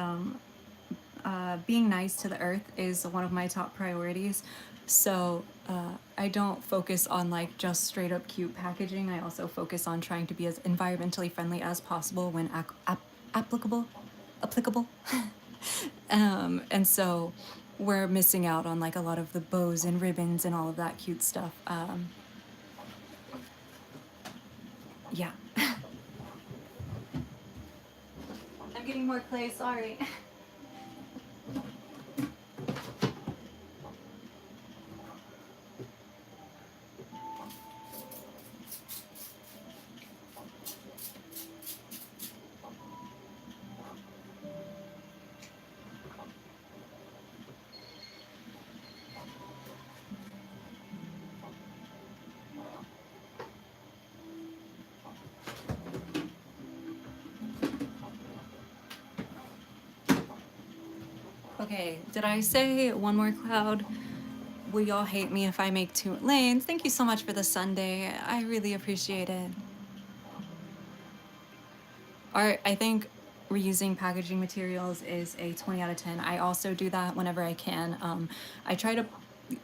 being nice to the earth is one of my top priorities. So I don't focus on like just straight up cute packaging. I also focus on trying to be as environmentally friendly as possible when applicable. Applicable. And so we're missing out on like a lot of the bows and ribbons and all of that cute stuff. Yeah. I'm getting more clay, sorry. Okay, did I say one more cloud? Will y'all hate me if I make two lanes? Thank you so much for the Sunday. I really appreciate it. Art, I think reusing packaging materials is a 20 out of 10. I also do that whenever I can. I try to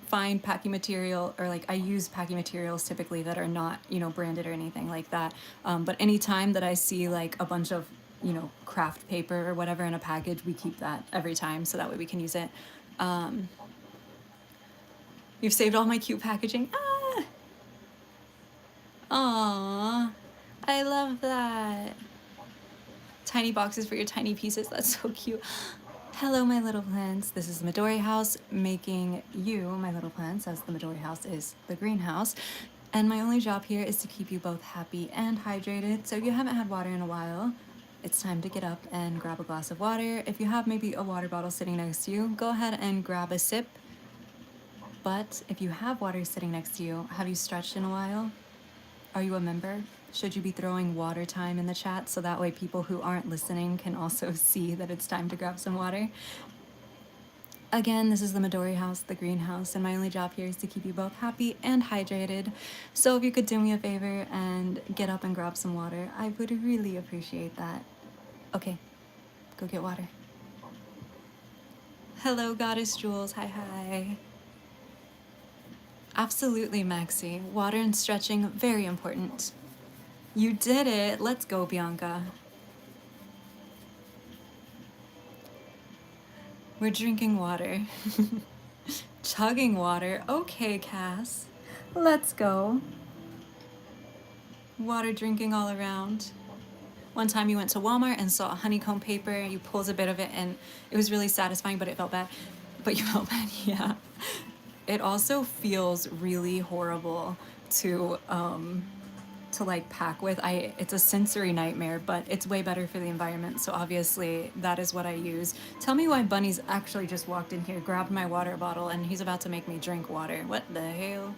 find packing material, or like I use packing materials typically that are not, branded or anything like that. But anytime that I see like a bunch of, craft paper or whatever in a package, we keep that every time so that way we can use it. You've saved all my cute packaging. Ah! Aww. I love that. Tiny boxes for your tiny pieces. That's so cute. Hello, my little plants. This is the Midori house making you, my little plants, as the Midori house is the greenhouse. And my only job here is to keep you both happy and hydrated. So if you haven't had water in a while, it's time to get up and grab a glass of water. If you have maybe a water bottle sitting next to you, go ahead and grab a sip. But if you have water sitting next to you, have you stretched in a while? Are you a member? Should you be throwing water time in the chat so that way people who aren't listening can also see that it's time to grab some water? Again, this is the Midori house, the greenhouse, and my only job here is to keep you both happy and hydrated. So if you could do me a favor and get up and grab some water, I would really appreciate that. Okay, go get water. Hello, Goddess Jules. Hi, hi. Absolutely, Maxie. Water and stretching, very important. You did it. Let's go, Bianca. We're drinking water. Chugging water. Okay, Cass. Let's go. Water drinking all around. One time you went to Walmart and saw a honeycomb paper, you pulled a bit of it and it was really satisfying, but it felt bad. But you felt bad, yeah. It also feels really horrible to like pack with. It's a sensory nightmare, but it's way better for the environment. So obviously that is what I use. Tell me why Bunny's actually just walked in here, grabbed my water bottle, and he's about to make me drink water. What the hell?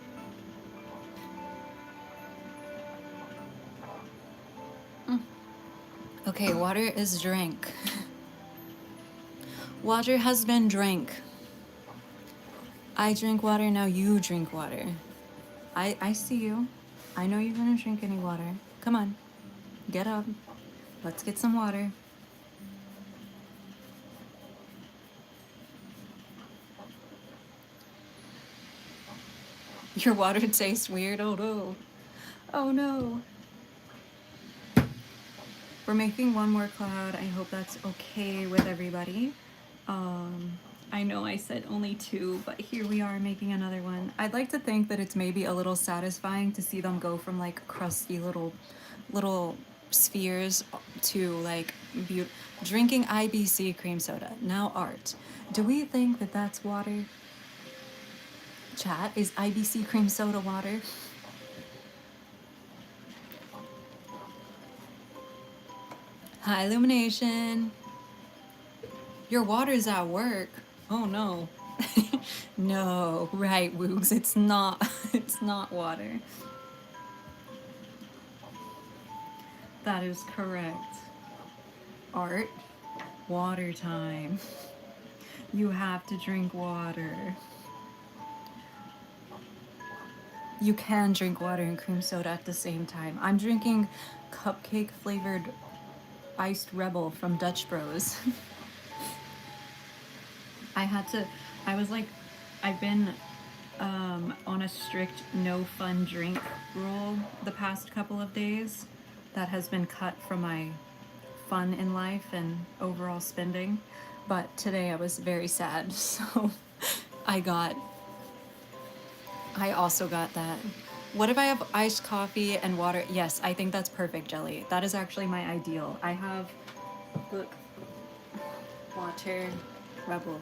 Okay, water is drank. Water has been drank. I drink water, now you drink water. I see you. I know you're gonna drink any water. Come on, get up. Let's get some water. Your water tastes weird, oh no. Oh no. We're making one more cloud. I hope that's okay with everybody. I know I said only two, but here we are making another one. I'd like to think that it's maybe a little satisfying to see them go from like crusty little spheres to like drinking IBC cream soda. Now art. Do we think that that's water? Chat, is IBC cream soda water? Hi, Illumination. Your water's at work. Oh no. No, right, Woogs, it's not it's not water. That is correct. Art, water time. You have to drink water. You can drink water and cream soda at the same time. I'm drinking cupcake flavored iced rebel from Dutch Bros. I've been on a strict no fun drink rule the past couple of days. That has been cut from my fun in life and overall spending. But today I was very sad, so I also got that. What if I have iced coffee and water? Yes, I think that's perfect, Jelly. That is actually my ideal. I have, look, water, rebel.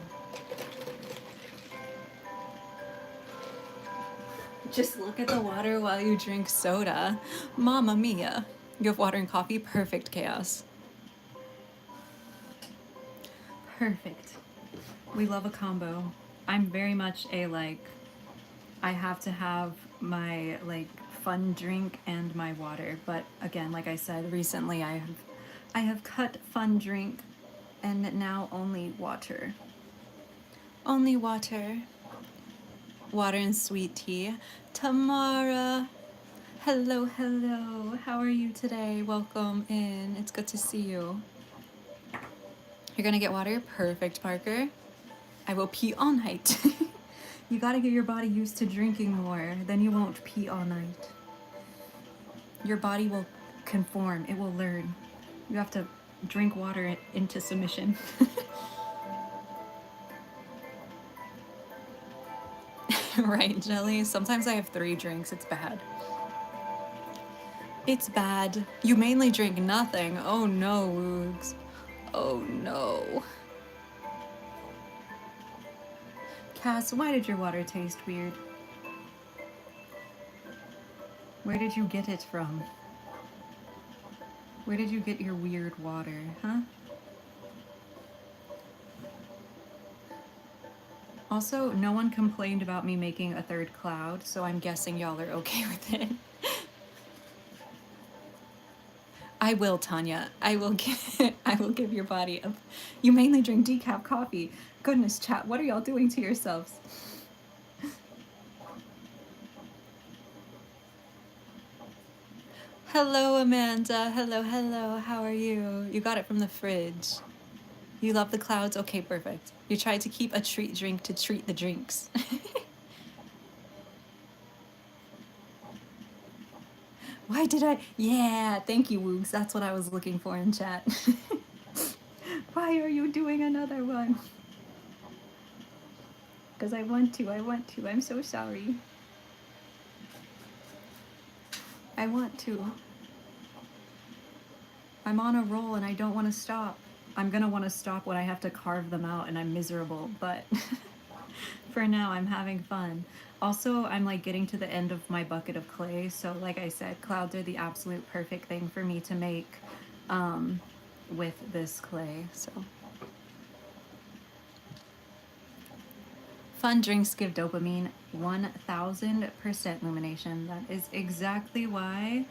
Just look at the water while you drink soda. Mamma mia. You have water and coffee? Perfect, Chaos. Perfect. We love a combo. I'm very much a I have to have my fun drink and my water. But again, like I said, recently I have cut fun drink and now only water. Only water. Water and sweet tea. Tamara. Hello, hello. How are you today? Welcome in. It's good to see you. You're gonna get water? Perfect, Parker. I will pee all night. You gotta get your body used to drinking more, then you won't pee all night. Your body will conform, it will learn. You have to drink water into submission. Right, Jelly? Sometimes I have 3 drinks, it's bad. It's bad. You mainly drink nothing. Oh no, Woogs. Oh no. Cass, why did your water taste weird? Where did you get it from? Where did you get your weird water, huh? Also, no one complained about me making a 3rd cloud, so I'm guessing y'all are okay with it. I will, Tanya. I will give your body a... You mainly drink decaf coffee. Goodness, chat, what are y'all doing to yourselves? Hello, Amanda. Hello, hello. How are you? You got it from the fridge. You love the clouds? Okay, perfect. You tried to keep a treat drink to treat the drinks. Why did I? Yeah, thank you, Woogs. That's what I was looking for in chat. Why are you doing another one? Because I want to. I'm so sorry. I want to. I'm on a roll and I don't want to stop. I'm gonna want to stop when I have to carve them out and I'm miserable, but for now I'm having fun. Also, I'm like getting to the end of my bucket of clay, so like I said, clouds are the absolute perfect thing for me to make with this clay. So fun drinks give dopamine 1000% lumination. That is exactly why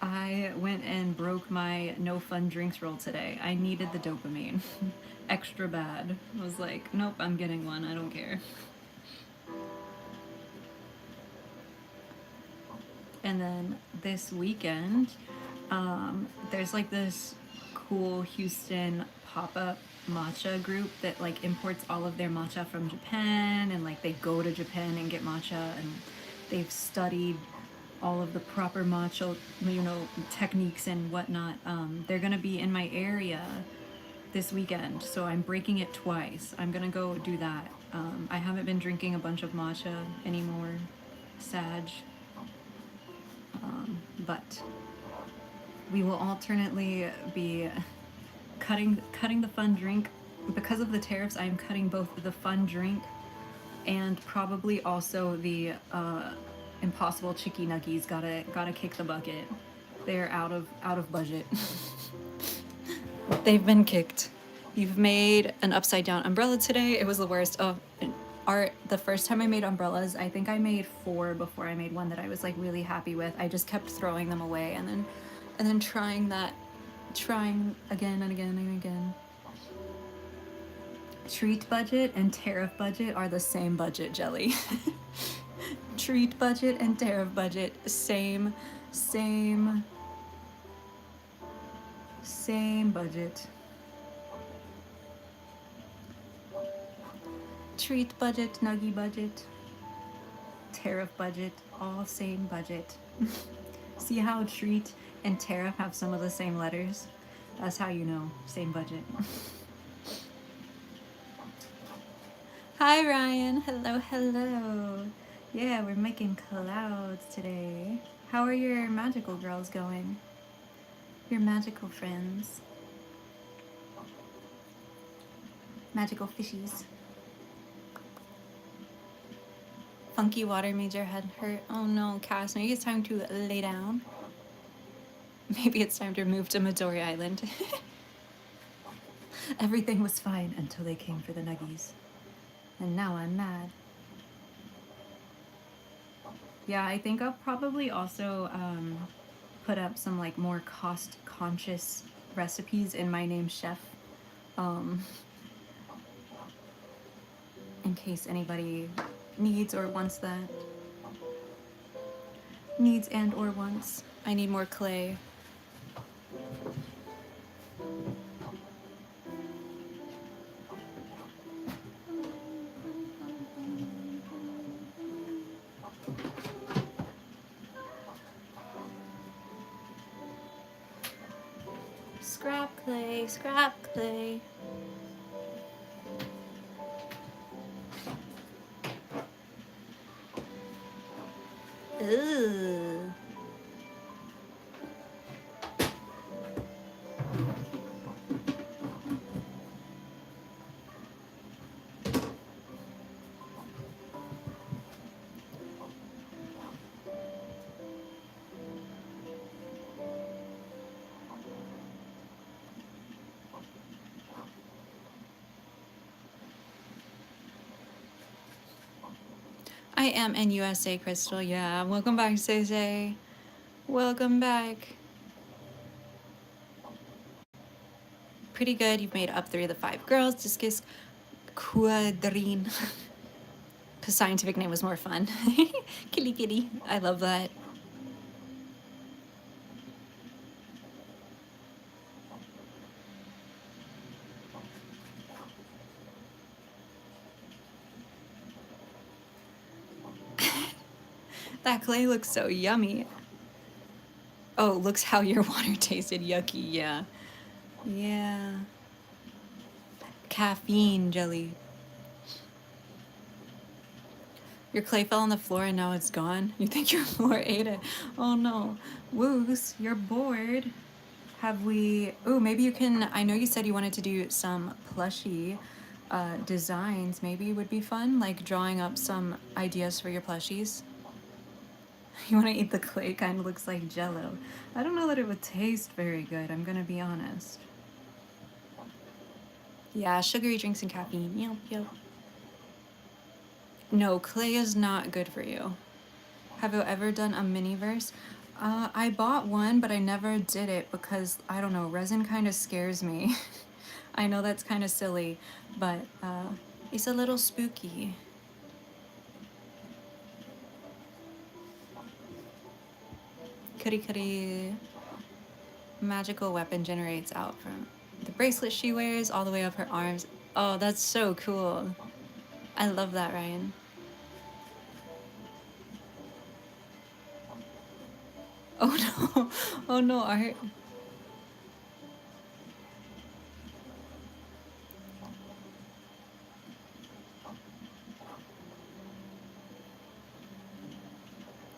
I went and broke my no fun drinks rule today. I needed the dopamine extra bad. I was like, nope, I'm getting one. I don't care. And then this weekend, there's like this cool Houston pop-up matcha group that like imports all of their matcha from Japan, and like they go to Japan and get matcha, and they've studied all of the proper matcha, techniques and whatnot. They're gonna be in my area this weekend, so I'm breaking it twice. I'm gonna go do that. I haven't been drinking a bunch of matcha anymore, Sag, but we will alternately be cutting the fun drink. Because of the tariffs, I'm cutting both the fun drink and probably also the impossible chicky nuggies. Gotta kick the bucket. They're out of budget. They've been kicked. You've made an upside down umbrella today. It was the worst. Oh, the first time I made umbrellas, I think I made 4 before I made one that I was like really happy with. I just kept throwing them away and then trying again and again and again. Treat budget and tariff budget are the same budget, Jelly. Treat budget and tariff budget, same budget. Treat budget, nuggy budget, tariff budget, all same budget. See how treat and tariff have some of the same letters? That's how you know, same budget. Hi Ryan, hello. Yeah, we're making clouds today. How are your magical girls going? Your magical friends? Magical fishies. Funky water made your head hurt. Oh no, Cass, maybe it's time to lay down. Maybe it's time to move to Midori Island. Everything was fine until they came for the nuggies. And now I'm mad. Yeah, I think I'll probably also put up some like more cost-conscious recipes in My Name Chef. In case anybody needs or wants that. Needs and or wants. I need more clay. Scrap clay. Ooh. I am in USA, Crystal. Yeah, welcome back, Zay. Welcome back. Pretty good. You've made up 3 of the 5 girls. Discus quadrine. The scientific name was more fun. Kitty kitty. I love that. That clay looks so yummy. Oh, looks how your water tasted. Yucky, yeah. Yeah. Caffeine jelly. Your clay fell on the floor and now it's gone. You think your floor ate it. Oh no. Woos, you're bored. Have we... Oh, maybe you can... I know you said you wanted to do some plushie designs. Maybe it would be fun, like drawing up some ideas for your plushies. You want to eat the clay? Kind of looks like jello. I don't know that it would taste very good, I'm gonna be honest. Yeah, sugary drinks and caffeine. Yep, yep. No, clay is not good for you. Have you ever done a mini verse? I bought one, but I never did it because, I don't know, resin kind of scares me. I know that's kind of silly, but it's a little spooky. Kuri magical weapon generates out from the bracelet she wears all the way up her arms. Oh, that's so cool. I love that, Ryan. Oh no. Oh no, Art.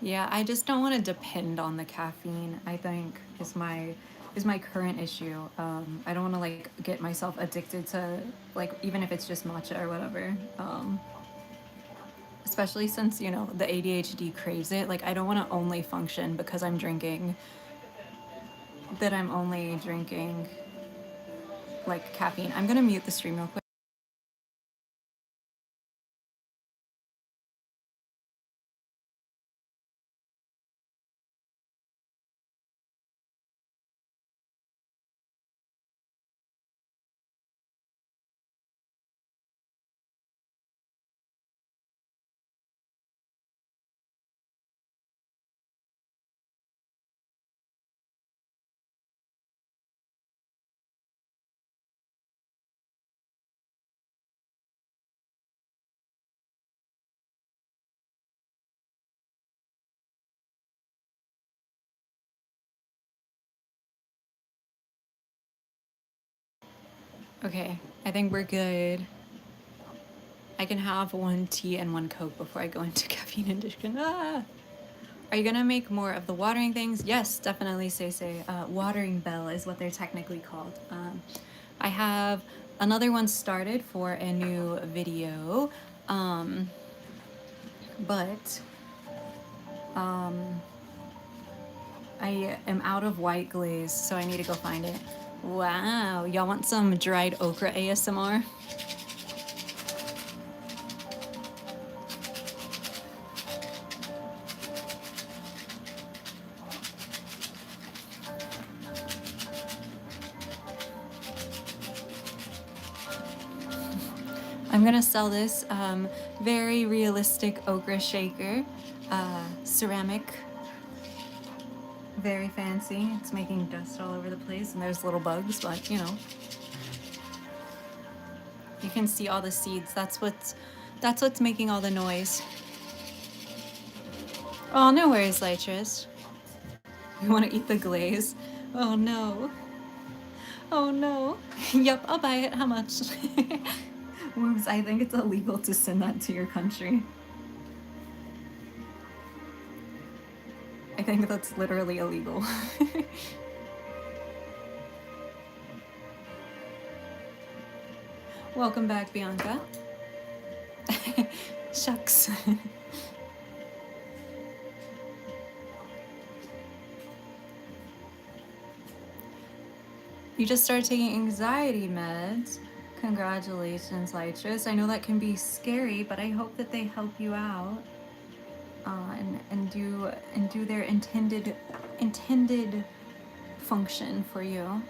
Yeah, I just don't want to depend on the caffeine, I think, is my current issue. I don't want to like get myself addicted to, like, even if it's just matcha or whatever. Especially since, you know, the ADHD craves it. Like, I don't want to only function because I'm drinking, that I'm only drinking like caffeine. I'm gonna mute the stream real quick. Okay, I think we're good. I can have one tea and one Coke before I go into caffeine addiction. Ah! Are you gonna make more of the watering things? Yes, definitely, Say. Watering bell is what they're technically called. I have another one started for a new video, but I am out of white glaze, so I need to go find it. Wow, y'all want some dried okra ASMR? I'm gonna sell this very realistic okra shaker, ceramic, very fancy. It's making dust all over the place and there's little bugs, but you know. You can see all the seeds. That's what's making all the noise. Oh, no worries, Lytris. You wanna eat the glaze? Oh no. Oh no. Yep, I'll buy it. How much? Whoops, I think it's illegal to send that to your country. I think that's literally illegal. Welcome back, Bianca. Shucks. You just started taking anxiety meds. Congratulations, Lytris. I know that can be scary, but I hope that they help you out and do their intended function for you.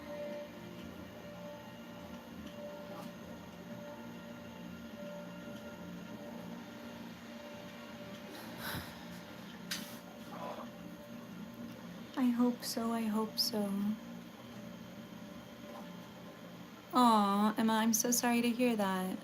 I hope so. I hope so. Aw, Emma, I'm so sorry to hear that.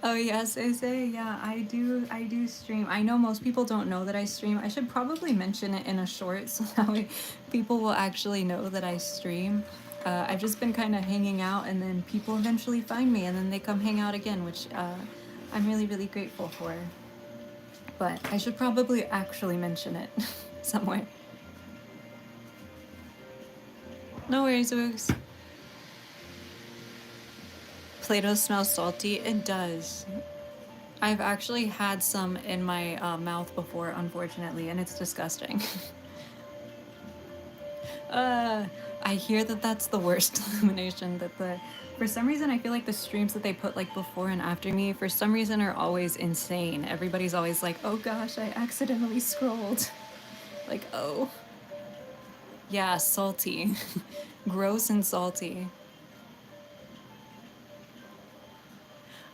Oh yes, I say, yeah, I do stream. I know most people don't know that I stream. I should probably mention it in a short so that way people will actually know that I stream. I've just been kind of hanging out, and then people eventually find me, and then they come hang out again, which I'm really, really grateful for. But I should probably actually mention it somewhere. No worries, Woogs. Play-Doh smells salty? It does. I've actually had some in my mouth before, unfortunately, and it's disgusting. uh, I hear that that's the worst illumination. For some reason, I feel like the streams that they put like before and after me, for some reason, are always insane. Everybody's always like, "Oh gosh, I accidentally scrolled." Like, oh, yeah, salty, gross and salty.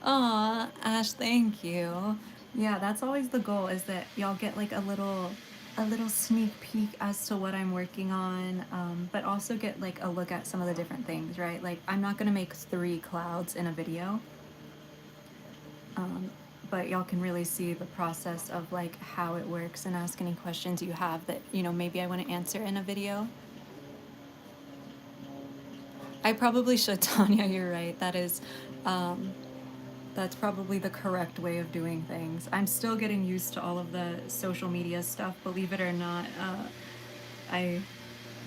Aw, Ash, thank you. Yeah, that's always the goal, is that y'all get like a little sneak peek as to what I'm working on, but also get like a look at some of the different things, right? Like I'm not gonna make 3 clouds in a video, but y'all can really see the process of like how it works and ask any questions you have that, maybe I want to answer in a video. I probably should, Tanya, you're right. That's probably the correct way of doing things. I'm still getting used to all of the social media stuff, believe it or not. I,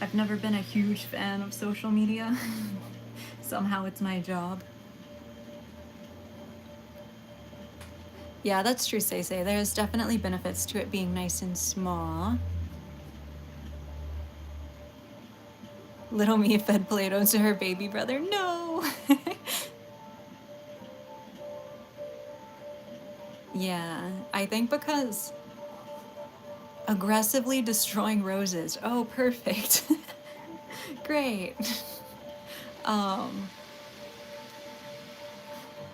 I've never been a huge fan of social media. Somehow it's my job. Yeah, that's true, Say. There's definitely benefits to it being nice and small. Little me fed Play-Doh to her baby brother. No! Yeah, I think because aggressively destroying roses. Oh, perfect. Great. Um,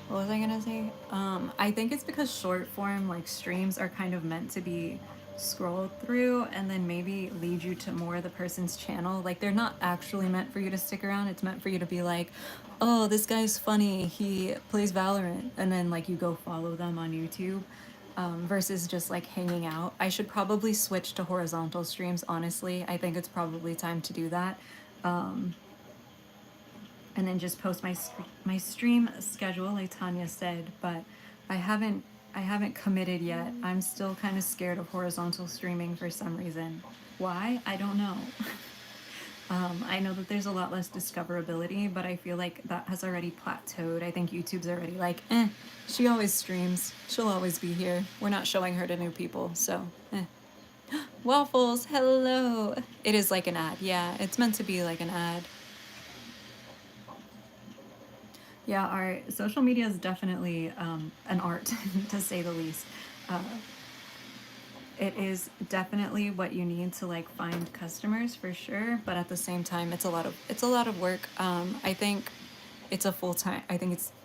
what was I gonna say? I think it's because short form like streams are kind of meant to be scrolled through and then maybe lead you to more of the person's channel. Like they're not actually meant for you to stick around. It's meant for you to be like, oh, this guy's funny. He plays Valorant, and then like you go follow them on YouTube. Versus just like hanging out. I should probably switch to horizontal streams, honestly. I think it's probably time to do that. And then just post my stream schedule, like Tanya said, but I haven't committed yet. I'm still kind of scared of horizontal streaming for some reason. Why? I don't know. I know that there's a lot less discoverability, but I feel like that has already plateaued. I think YouTube's already like, she always streams. She'll always be here. We're not showing her to new people, so Waffles, hello. It is like an ad. Yeah, it's meant to be like an ad. Yeah, our social media is definitely an art, to say the least. It is definitely what you need to like find customers for sure, but at the same time, it's a lot of work. I think it's a full time.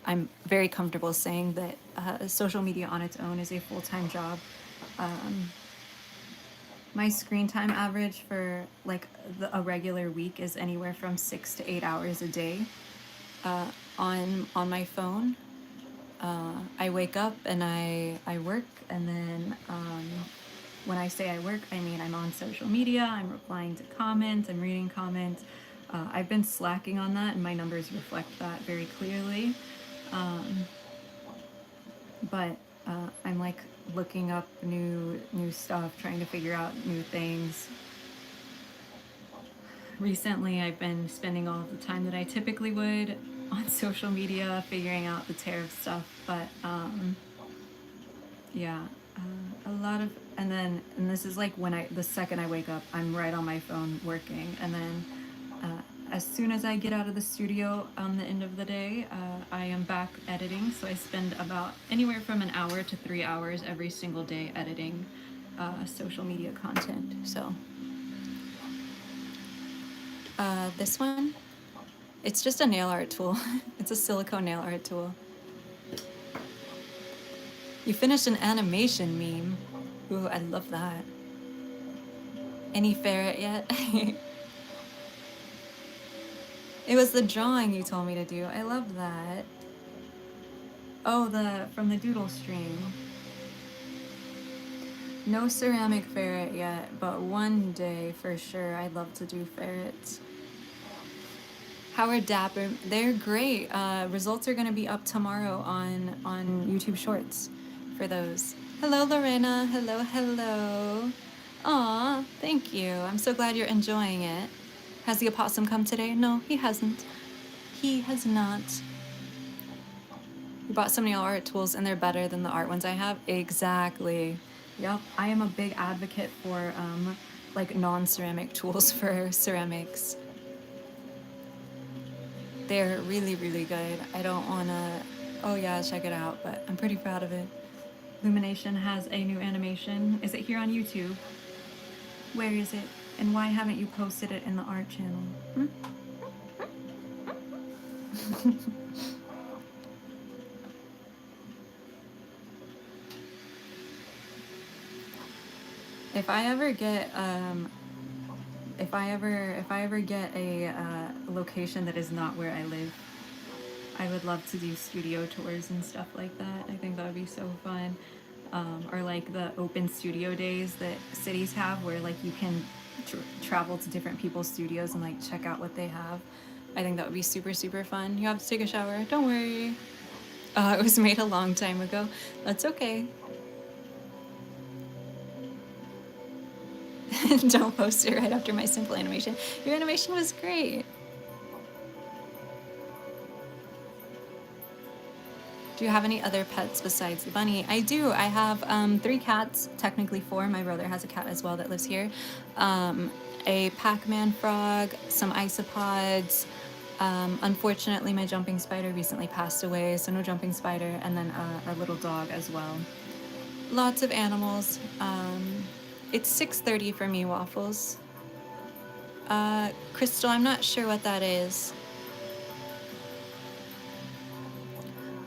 I'm very comfortable saying that social media on its own is a full-time job. My screen time average for like a regular week is anywhere from 6 to 8 hours a day on my phone. I wake up and I work, and then when I say I work, I mean I'm on social media, I'm replying to comments, I'm reading comments. I've been slacking on that, and my numbers reflect that very clearly. But I'm like looking up new stuff, trying to figure out new things. Recently, I've been spending all of the time that I typically would on social media figuring out the tariff stuff, but yeah, a lot of, and this is like the second I wake up, I'm right on my phone working, and then as soon as I get out of the studio on the end of the day, I am back editing. So I spend about anywhere from an hour to 3 hours every single day editing social media content. So this one, it's just a nail art tool. It's a silicone nail art tool. You finished an animation meme. Ooh, I love that. Any ferret yet? It was the drawing you told me to do. I love that. Oh, from the doodle stream. No ceramic ferret yet, but one day for sure I'd love to do ferrets. How are Dapper? They're great. Results are going to be up tomorrow on YouTube Shorts for those. Hello, Lorena. Hello, hello. Aw, thank you. I'm so glad you're enjoying it. Has the opossum come today? No, he hasn't. He has not. You bought some nail art tools and they're better than the art ones I have? Exactly. Yep. I am a big advocate for like non-ceramic tools for ceramics. They're really, really good. I don't want to... Oh yeah, check it out, but I'm pretty proud of it. Illumination has a new animation. Is it here on YouTube? Where is it? And why haven't you posted it in the art channel? Hmm? If I ever get if I ever get a location that is not where I live, I would love to do studio tours and stuff like that. I think that would be so fun. Or like the open studio days that cities have, where like you can travel to different people's studios and like check out what they have. I think that would be super, super fun. You have to take a shower. Don't worry. It was made a long time ago. That's okay. Don't post it right after my simple animation. Your animation was great. Do you have any other pets besides the bunny? I do. I have 3 cats, technically 4. My brother has a cat as well that lives here. A Pac-Man frog, some isopods. Unfortunately, my jumping spider recently passed away, so no jumping spider, and then our little dog as well. Lots of animals. It's 6:30 for me, Waffles. Crystal, I'm not sure what that is.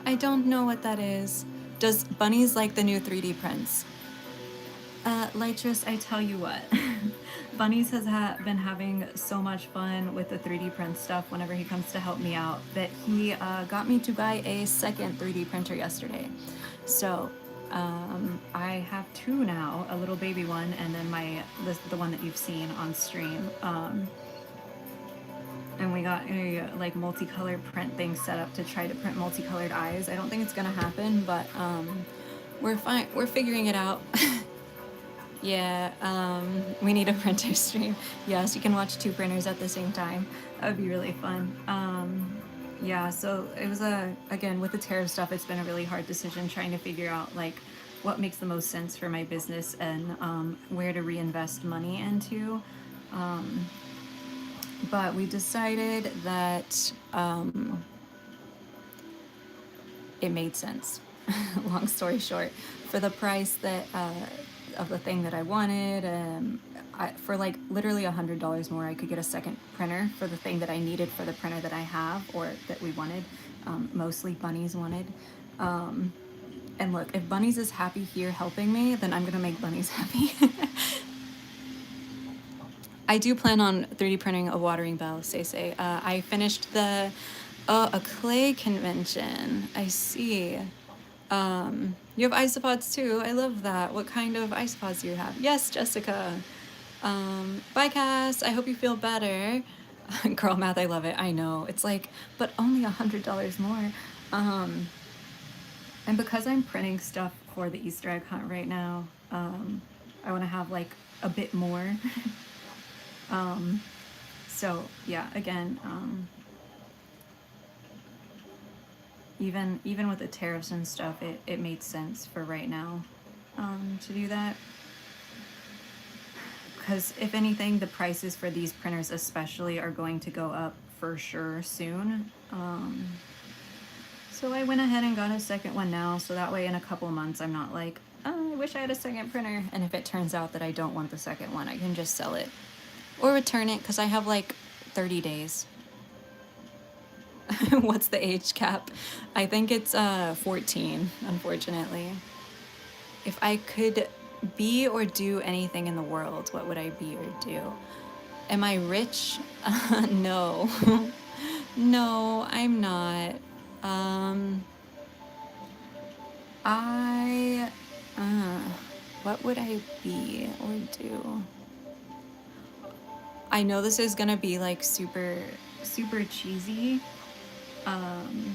I don't know what that is. Does bunnies like the new 3D prints? Lytrus, I tell you what. Bunnies has been having so much fun with the 3D print stuff whenever he comes to help me out that he got me to buy a second 3D printer yesterday. So I have 2 now, a little baby one and then the one that you've seen on stream. And we got a like multicolored print thing set up to try to print multicolored eyes. I don't think it's gonna happen, but we're fine. We're figuring it out. Yeah, we need a printer stream. Yes, you can watch 2 printers at the same time. That would be really fun. Yeah, so it was again, with the tariff stuff, it's been a really hard decision trying to figure out like what makes the most sense for my business and where to reinvest money into. But we decided that it made sense. Long story short, for the price that of the thing that I wanted, for like literally $100 more, I could get a second printer for the thing that I needed for the printer that I have or that we wanted. Mostly Bunnies wanted. And look, if Bunnies is happy here helping me, then I'm gonna make Bunnies happy. I do plan on 3D printing a watering bell, Say. I finished a clay convention. I see. You have isopods too. I love that. What kind of isopods do you have? Yes, Jessica. Bye, Cass. I hope you feel better. Girl math, I love it. I know. It's like, but only $100 more. And because I'm printing stuff for the Easter egg hunt right now, I want to have like a bit more. So yeah, again, even with the tariffs and stuff, it made sense for right now, to do that. Because if anything, the prices for these printers especially are going to go up for sure soon. So I went ahead and got a second one now, so that way in a couple months I'm not like, oh, I wish I had a second printer. And if it turns out that I don't want the second one, I can just sell it. Or return it, because I have like 30 days. What's the age cap? I think it's 14, unfortunately. If I could be or do anything in the world, what would I be or do? Am I rich? No. No, I'm not. I, uh, what would I be or do? I know this is gonna be like super cheesy, um,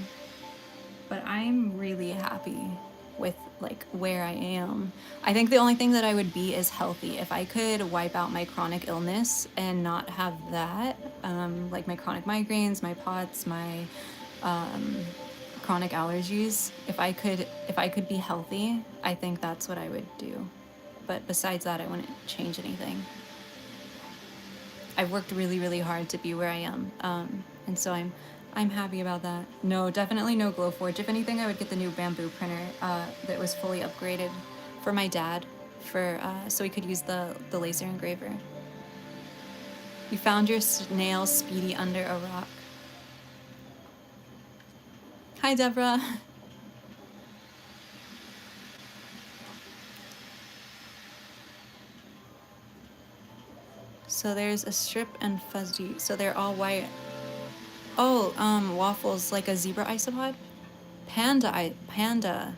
but I'm really happy with like where I am. I think the only thing that I would be is healthy. If I could wipe out my chronic illness and not have that, like my chronic migraines, my POTS, my chronic allergies, if I could be healthy, I think that's what I would do. But besides that, I wouldn't change anything. I've worked really hard to be where I am, and so I'm happy about that. No, definitely no Glowforge. If anything, I would get the new bamboo printer that was fully upgraded for my dad, for so he could use the laser engraver. You found your snail Speedy under a rock. Hi, Deborah. So there's a strip and fuzzy. So they're all white. Oh, waffles like a zebra isopod. Panda.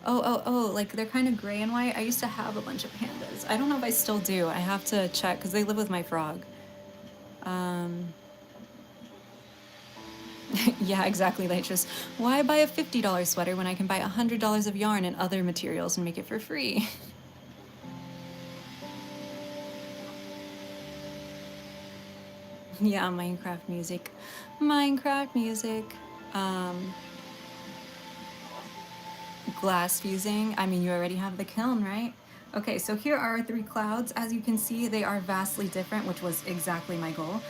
Oh, like they're kind of gray and white. I used to have a bunch of pandas. I don't know if I still do. I have to check because they live with my frog. Yeah, exactly. Like, just why buy a $50 sweater when I can buy $100 of yarn and other materials and make it for free? Yeah, Minecraft music. Minecraft music. Um, Glass fusing. I mean, you already have the kiln, right? Okay, so here are our three clouds. As you can see, they are vastly different, which was exactly my goal,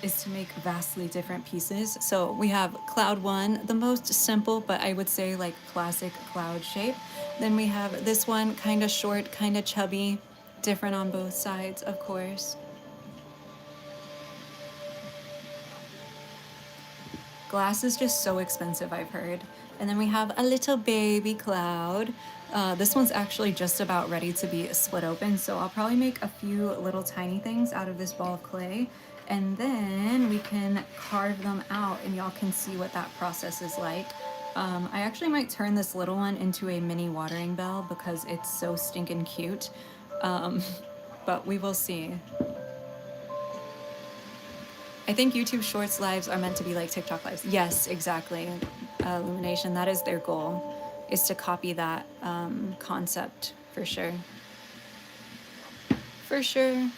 is to make vastly different pieces. So we have cloud one, the most simple, but I would say like classic cloud shape. Then we have this one, kind of short, kind of chubby, different on both sides, of course. Glass is just so expensive, I've heard. And then we have a little baby cloud. This one's actually just about ready to be split open, so I'll probably make a few little tiny things out of this ball of clay, and then we can carve them out and y'all can see what that process is like. I actually might turn this little one into a mini watering bell because it's so stinking cute, but we will see. I think YouTube Shorts lives are meant to be like TikTok lives. Yes, exactly. Illumination, that is their goal, is to copy that concept for sure. For sure.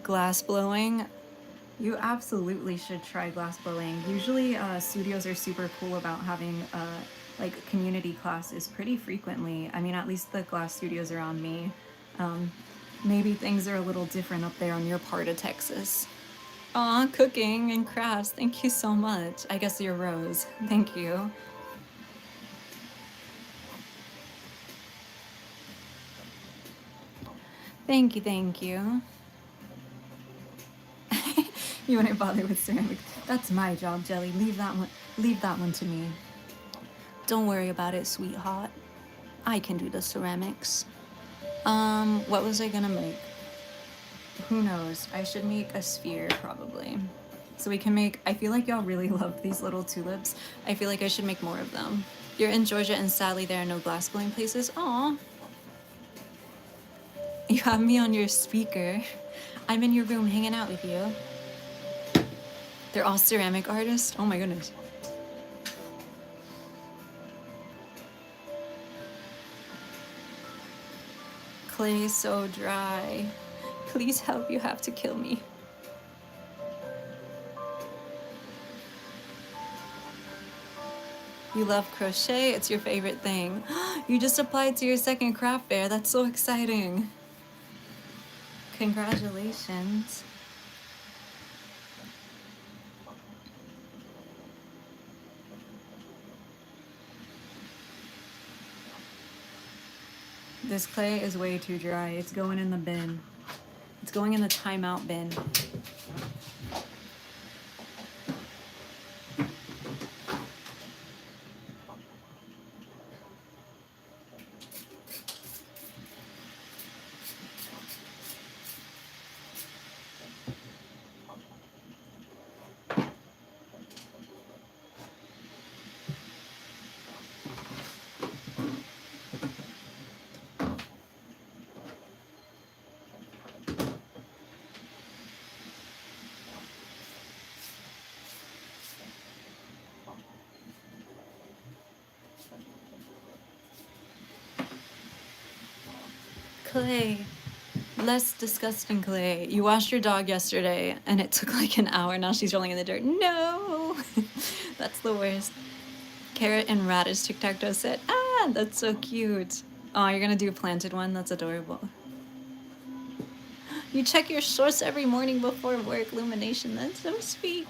Glass blowing. You absolutely should try glass blowing. Usually studios are super cool about having like community classes pretty frequently. I mean, at least the glass studios around me. Maybe things are a little different up there on your part of Texas. Aw, cooking and crafts. Thank you so much. I guess you're Rose. Thank you. Thank you, thank you. You wouldn't bother with ceramic. That's my job, Jelly. Leave that one to me. Don't worry about it, sweetheart. I can do the ceramics. What was I gonna make? Who knows? I should make a sphere, probably. So we can make, I feel like y'all really love these little tulips. I feel like I should make more of them. You're in Georgia and sadly there are no glass blowing places. Aw. You have me on your speaker. I'm in your room hanging out with you. They're all ceramic artists? Oh my goodness. Clay is so dry. Please help, you have to kill me. You love crochet, it's your favorite thing. You just applied to your second craft fair, that's so exciting. Congratulations. This clay is way too dry. It's going in the bin. It's going in the timeout bin. clay. Less disgusting clay. You washed your dog yesterday and it took like an hour. Now she's rolling in the dirt. No! That's the worst. Carrot and radish tic-tac-toe set. Ah, that's so cute. Oh, you're gonna do a planted one? That's adorable. You check your source every morning before work, Illumination. That's so sweet.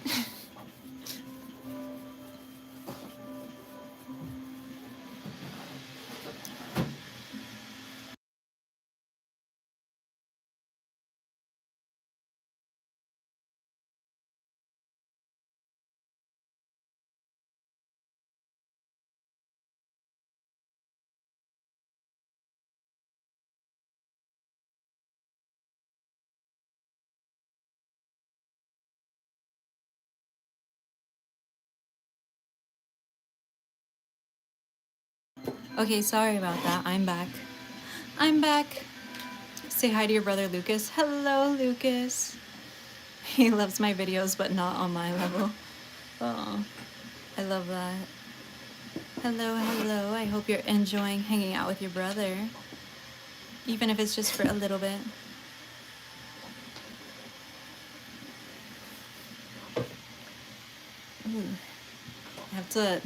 Okay, sorry about that. I'm back. I'm back. Say hi to your brother Lucas. Hello, Lucas. He loves my videos, but not on my level. Oh, I love that. Hello, hello. I hope you're enjoying hanging out with your brother, even if it's just for a little bit. Ooh. I have to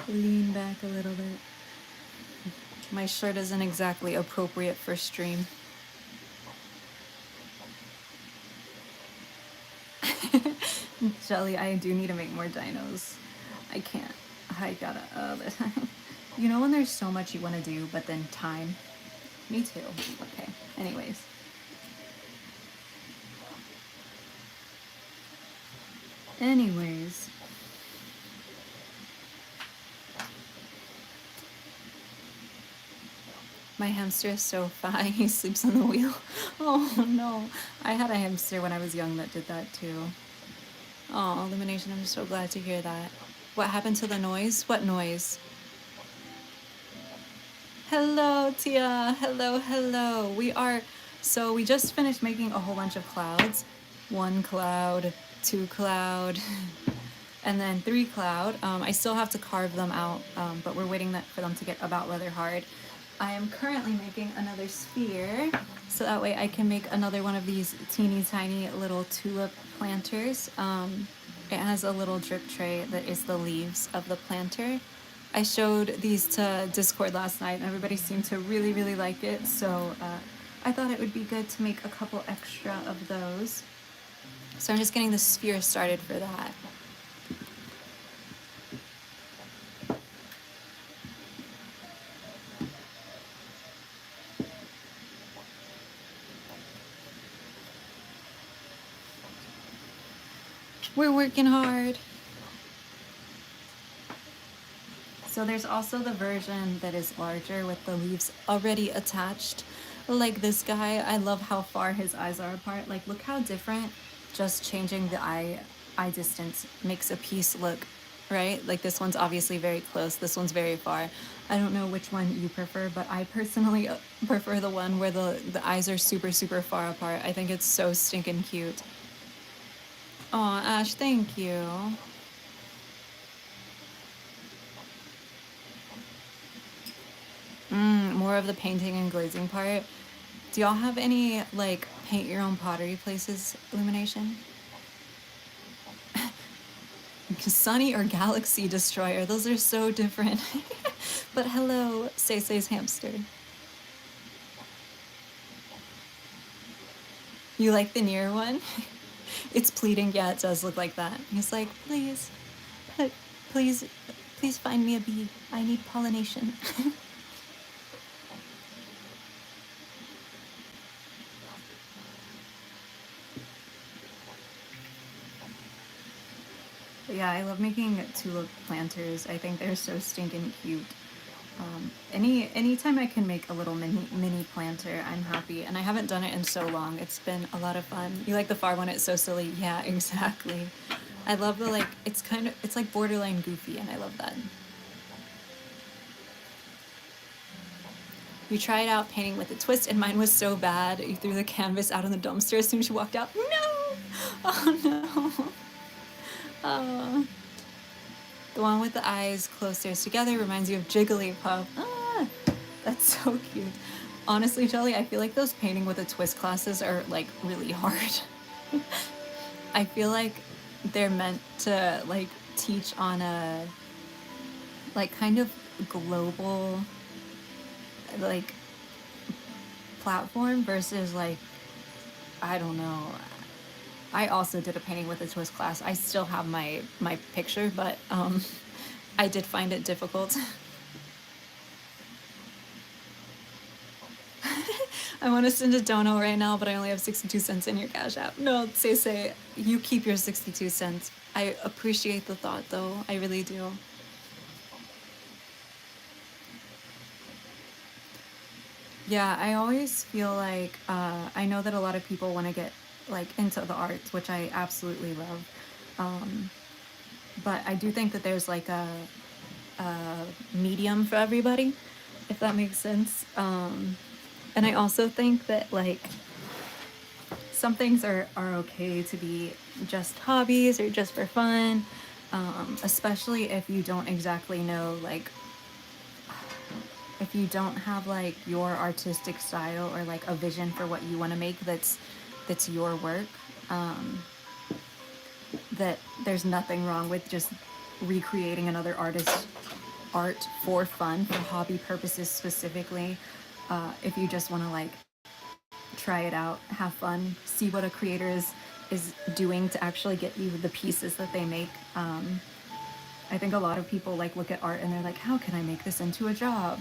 lean back a little bit. My shirt isn't exactly appropriate for stream. Jelly, I do need to make more dinos. I can't. I gotta. You know when there's so much you want to do, but then time? Me too. Okay. Anyways. My hamster is so fat, he sleeps on the wheel. Oh no. I had a hamster when I was young that did that too. Oh, Illumination, I'm so glad to hear that. What happened to the noise? What noise? Hello, Tia. Hello, hello. We just finished making a whole bunch of clouds. 1 cloud, 2 cloud, and then 3 cloud. I still have to carve them out, but we're waiting for them to get about leather hard. I am currently making another sphere, so that way I can make another one of these teeny tiny little tulip planters. It has a little drip tray that is the leaves of the planter. I showed these to Discord last night and everybody seemed to really, really like it, so I thought it would be good to make a couple extra of those. So I'm just getting the sphere started for that. We're working hard. So there's also the version that is larger with the leaves already attached. Like this guy, I love how far his eyes are apart. Like, look how different just changing the eye distance makes a piece look, right? Like this one's obviously very close, this one's very far. I don't know which one you prefer, but I personally prefer the one where the eyes are super, super far apart. I think it's so stinking cute. Aw, Ash, thank you. More of the painting and glazing part. Do y'all have any, like, paint your own pottery places, Illumination? Sunny or Galaxy Destroyer, those are so different. But hello, Say's hamster. You like the near one? It's pleading, yeah, it does look like that. He's like, please, please, please find me a bee. I need pollination. But yeah, I love making tulip planters. I think they're so stinking cute. Anytime I can make a little mini planter, I'm happy. And I haven't done it in so long. It's been a lot of fun. You like the far one? It's so silly. Yeah, exactly. I love the, like, it's like borderline goofy, and I love that. You tried out painting with a twist, and mine was so bad. You threw the canvas out in the dumpster as soon as you walked out. No! Oh no. Oh. The one with the eyes closest together reminds you of Jigglypuff. Ah! That's so cute. Honestly, Jelly, I feel like those painting with a twist classes are like really hard. I feel like they're meant to like teach on a like kind of global like platform versus like I don't know. I also did a painting with a twist class. I still have my picture, but I did find it difficult. I want to send a dono right now, but I only have 62 cents in your Cash App. No, say, you keep your 62 cents. I appreciate the thought, though. I really do. Yeah, I always feel like I know that a lot of people want to get like into the arts, which I absolutely love. Um, but I do think that there's like a medium for everybody, if that makes sense. And I also think that like some things are okay to be just hobbies or just for fun, especially if you don't exactly know like if you don't have like your artistic style or like a vision for what you want to make that's your work. That there's nothing wrong with just recreating another artist's art for fun, for hobby purposes specifically. If you just want to like try it out, have fun, see what a creator is doing to actually get you the pieces that they make. I think a lot of people like look at art and they're like, how can I make this into a job?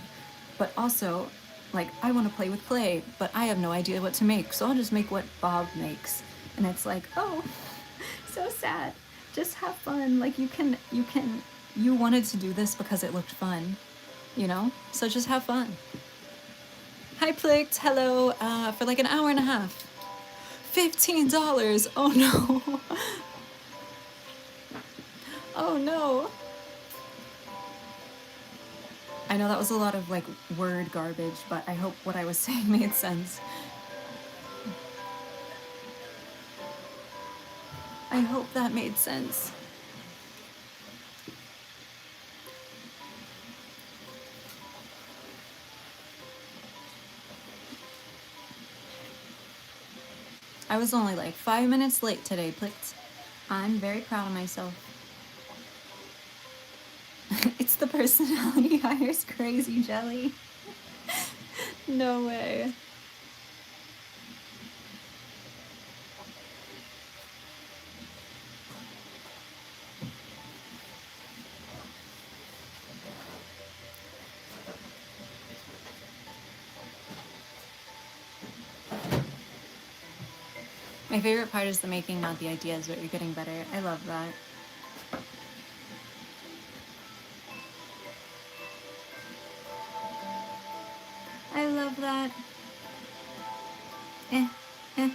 But also, like, I want to play with clay, but I have no idea what to make, so I'll just make what Bob makes. And it's like, oh, so sad. Just have fun. Like you wanted to do this because it looked fun, you know? So just have fun. Hi Plix, hello, for like an hour and a half. $15. Oh no. Oh no. I know that was a lot of like word garbage, but I hope what I was saying made sense. I hope that made sense. I was only like 5 minutes late today, Plix. I'm very proud of myself. It's the personality hires crazy jelly. No way. My favorite part is the making, not the ideas, but you're getting better. I love that. I love that. Eh, eh.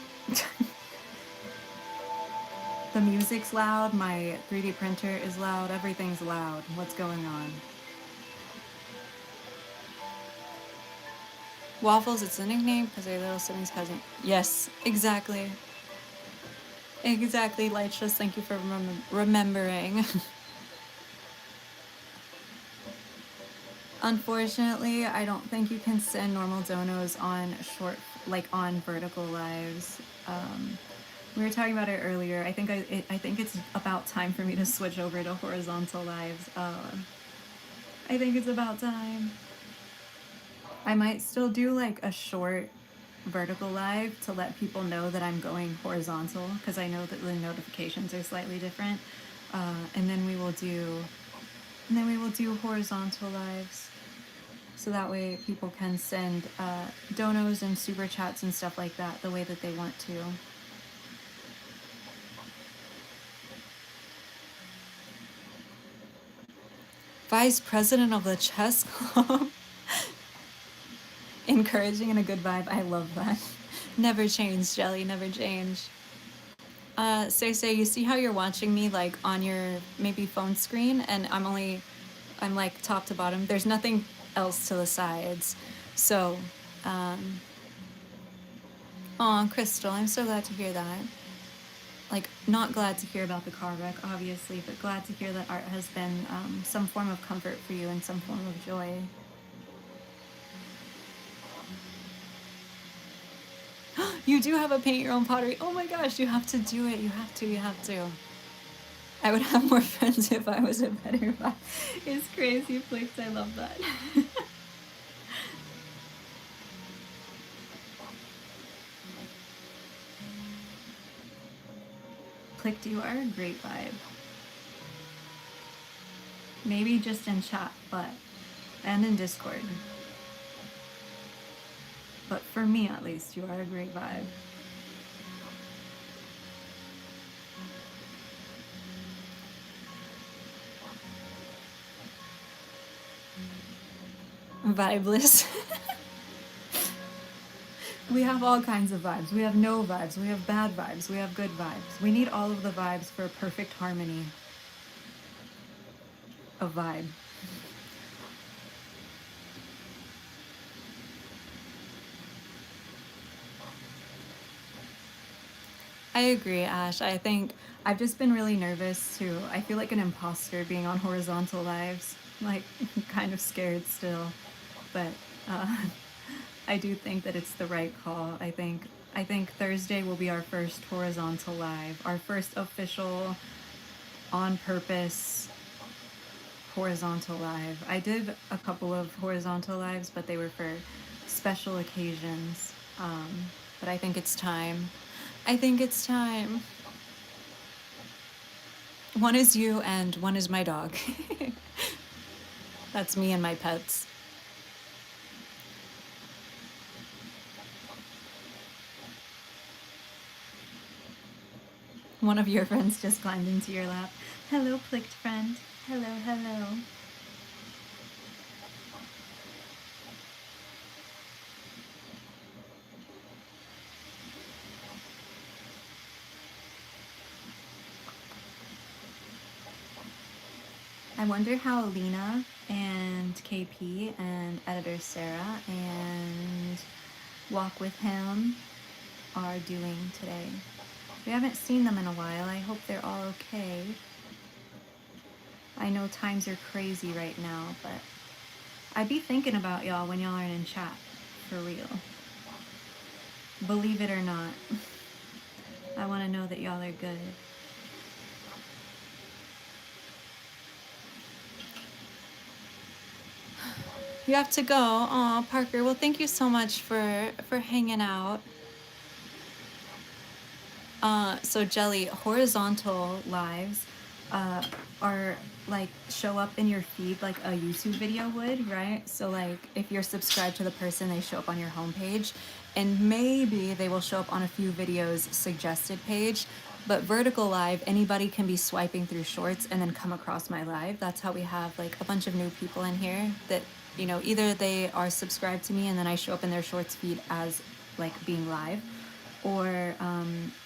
The music's loud, my 3D printer is loud, everything's loud. What's going on? Waffles, it's a nickname because they're little sibling's cousin. Yes, exactly. Exactly, Lightshows, thank you for remembering. Unfortunately, I don't think you can send normal donos on short, like on vertical lives. We were talking about it earlier. I think it's about time for me to switch over to horizontal lives. I think it's about time. I might still do like a short vertical live to let people know that I'm going horizontal because I know that the notifications are slightly different. And then we will do horizontal lives. So that way people can send donos and super chats and stuff like that the way that they want to. Vice president of the chess club. Encouraging and a good vibe. I love that. Never change, Jelly. Never change. Say, you see how you're watching me like on your maybe phone screen, and I'm like top to bottom. There's nothing else to the sides. So, aw, Crystal, I'm so glad to hear that. Like, not glad to hear about the car wreck, obviously, but glad to hear that art has been some form of comfort for you and some form of joy. You do have a paint your own pottery. Oh my gosh, you have to do it. You have to, you have to. I would have more friends if I was a better vibe. It's crazy, Flix. I love that. Clicked, you are a great vibe. Maybe just in chat, but and in Discord. But for me at least, you are a great vibe. Vibeless. We have all kinds of vibes. We have no vibes. We have bad vibes. We have good vibes. We need all of the vibes for a perfect harmony of vibe. I agree, Ash. I think I've just been really nervous too. I feel like an imposter being on horizontal lives. Like, kind of scared still. But I do think that it's the right call. I think Thursday will be our first horizontal live, our first official on purpose horizontal live. I did a couple of horizontal lives, but they were for special occasions. But I think it's time. I think it's time. One is you and one is my dog. That's me and my pets. One of your friends just climbed into your lap. Hello, Plicked friend. Hello, hello. I wonder how Lena and KP and editor Sarah and Walk With Him are doing today. We haven't seen them in a while. I hope they're all okay. I know times are crazy right now, but I'd be thinking about y'all when y'all aren't in chat, for real. Believe it or not. I want to know that y'all are good. You have to go. Aw, Parker. Well, thank you so much for hanging out. So Jelly, horizontal lives are like show up in your feed like a YouTube video would, right? So like if you're subscribed to the person, they show up on your homepage, and maybe they will show up on a few videos suggested page. But vertical live, anybody can be swiping through shorts and then come across my live. That's how we have like a bunch of new people in here that, you know, either they are subscribed to me and then I show up in their shorts feed as like being live, or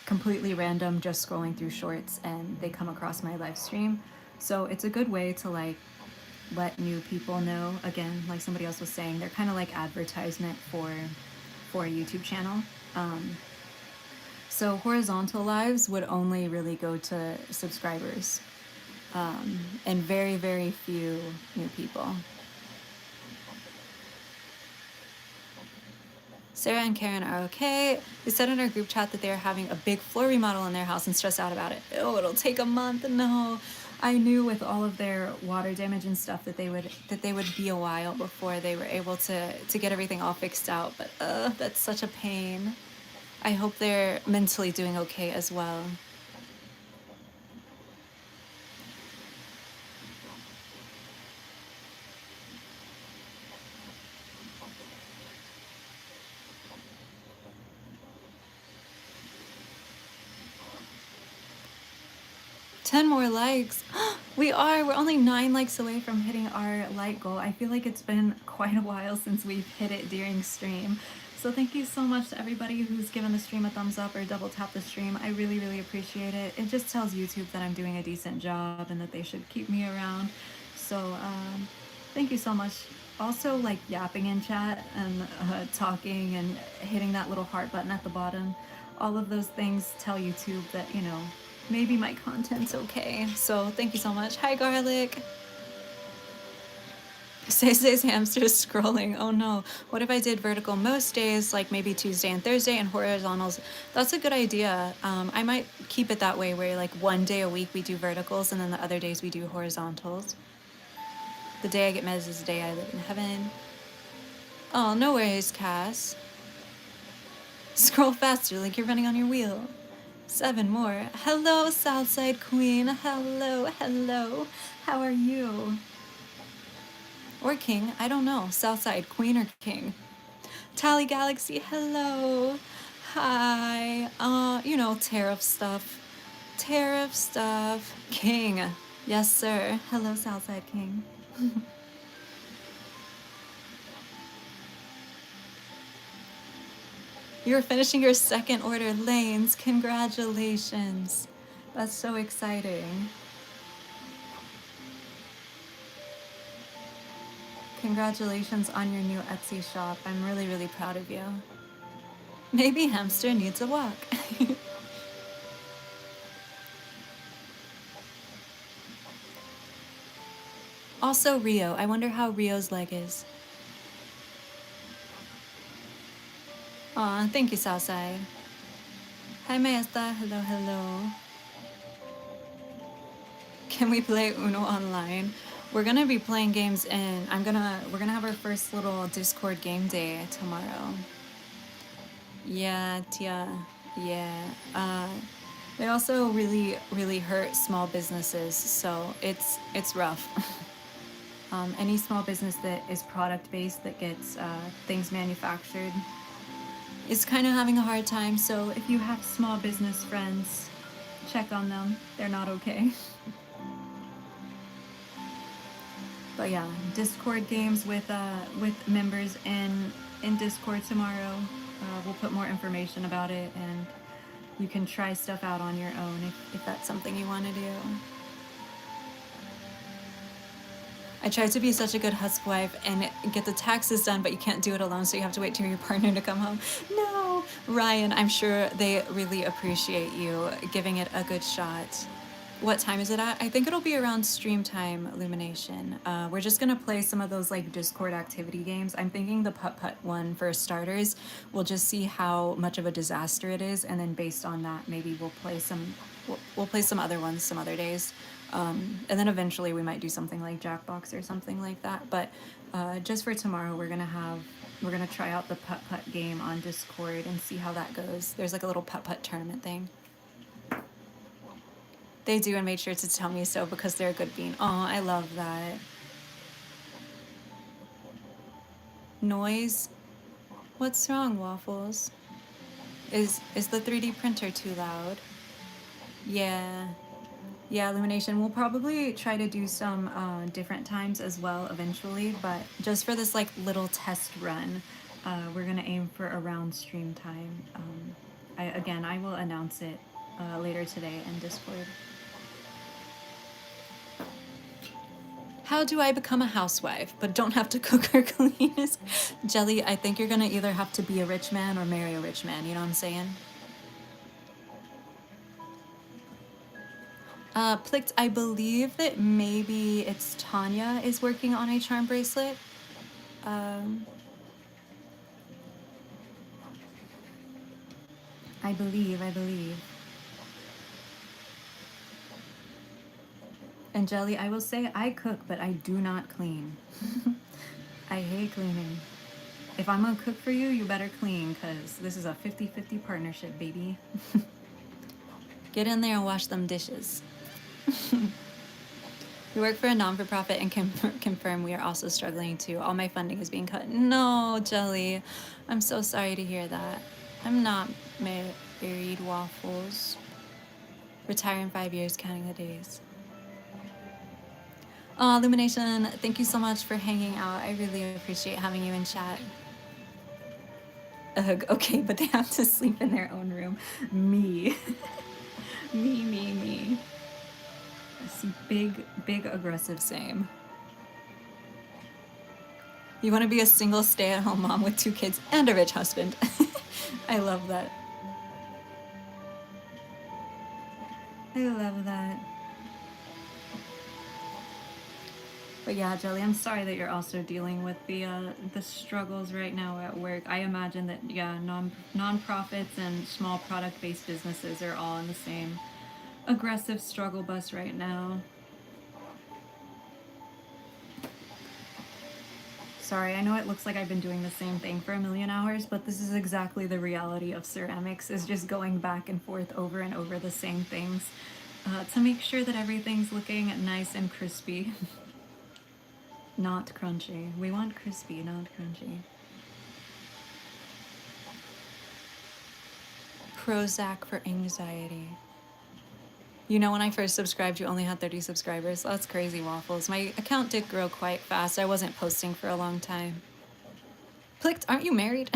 completely random, just scrolling through shorts and they come across my live stream. So it's a good way to like let new people know. Again, like somebody else was saying, they're kind of like advertisement for a YouTube channel. So horizontal lives would only really go to subscribers, and very, very few new people. Sarah and Karen are okay. They said in our group chat that they're having a big floor remodel in their house and stressed out about it. Oh, it'll take a month. No, I knew with all of their water damage and stuff that they would be a while before they were able to get everything all fixed out. But that's such a pain. I hope they're mentally doing okay as well. Ten more likes. We are. We're only 9 likes away from hitting our like goal. I feel like it's been quite a while since we've hit it during stream. So thank you so much to everybody who's given the stream a thumbs up or double tap the stream. I really, really appreciate it. It just tells YouTube that I'm doing a decent job and that they should keep me around. So thank you so much. Also, like yapping in chat and talking and hitting that little heart button at the bottom. All of those things tell YouTube that, you know, maybe my content's okay. So thank you so much. Hi, Garlic. Say's hamster is scrolling. Oh no. What if I did vertical most days, like maybe Tuesday and Thursday, and horizontals? That's a good idea. I might keep it that way, where like one day a week we do verticals, and then the other days we do horizontals. The day I get mez is the day I live in heaven. Oh, no worries, Cass. Scroll faster, like you're running on your wheel. 7 more. Hello, Southside Queen. Hello, hello. How are you? Or King, I don't know. Southside Queen or King. Tally Galaxy, hello. Hi. You know, tariff stuff. Tariff stuff. King. Yes, sir. Hello, Southside King. You're finishing your second order lanes. Congratulations. That's so exciting. Congratulations on your new Etsy shop. I'm really, really proud of you. Maybe hamster needs a walk. Also Rio. I wonder how Rio's leg is. Aw, thank you, Southside. Hi, Maesta. Hello, hello. Can we play Uno online? We're gonna be playing games and we're gonna have our first little Discord game day tomorrow. Yeah, Tia. Yeah. They also really, really hurt small businesses, so it's rough. Any small business that is product based that gets things manufactured is kind of having a hard time. So if you have small business friends, check on them. They're not okay. But yeah, Discord games with members in Discord tomorrow. We'll put more information about it, and you can try stuff out on your own if that's something you want to do. I tried to be such a good housewife and get the taxes done, but you can't do it alone, so you have to wait till your partner to come home. No, Ryan, I'm sure they really appreciate you giving it a good shot. What time is it at? I think it'll be around stream time, Illumination. We're just gonna play some of those like Discord activity games. I'm thinking the putt-putt one for starters. We'll just see how much of a disaster it is, and then based on that, maybe we'll play some other ones some other days. And then eventually we might do something like Jackbox or something like that. But just for tomorrow, we're gonna try out the putt-putt game on Discord and see how that goes. There's like a little putt-putt tournament thing. They do, and made sure to tell me so because they're a good bean. Oh, I love that. Noise? What's wrong, Waffles? Is the 3D printer too loud? Yeah. Yeah, Illumination. We'll probably try to do some different times as well eventually, but just for this like little test run, we're gonna aim for around stream time. I will announce it later today in Discord. How do I become a housewife but don't have to cook or clean? Jelly, I think you're gonna either have to be a rich man or marry a rich man, you know what I'm saying? Plicked, I believe that maybe it's Tanya is working on a charm bracelet. I believe. And Jelly, I will say I cook, but I do not clean. I hate cleaning. If I'm gonna cook for you, you better clean, because this is a 50-50 partnership, baby. Get in there and wash them dishes. We work for a non-for-profit and confirm we are also struggling too. All my funding is being cut. No, Jelly. I'm so sorry to hear that. I'm not married, Waffles. Retire in 5 years, counting the days. Oh, Illumination, thank you so much for hanging out. I really appreciate having you in chat. Ugh, okay, but they have to sleep in their own room. Me. me. I see big aggressive same. You want to be a single stay-at-home mom with 2 kids and a rich husband. I love that. I love that. But yeah, Jelly, I'm sorry that you're also dealing with the struggles right now at work. I imagine that yeah, nonprofits and small product-based businesses are all in the same aggressive struggle bus right now. Sorry, I know it looks like I've been doing the same thing for a million hours, but this is exactly the reality of ceramics, is just going back and forth over and over the same things to make sure that everything's looking nice and crispy. Not crunchy. We want crispy, not crunchy. Prozac for anxiety. You know, when I first subscribed, you only had 30 subscribers. That's crazy, Waffles. My account did grow quite fast. I wasn't posting for a long time. Plicked, aren't you married?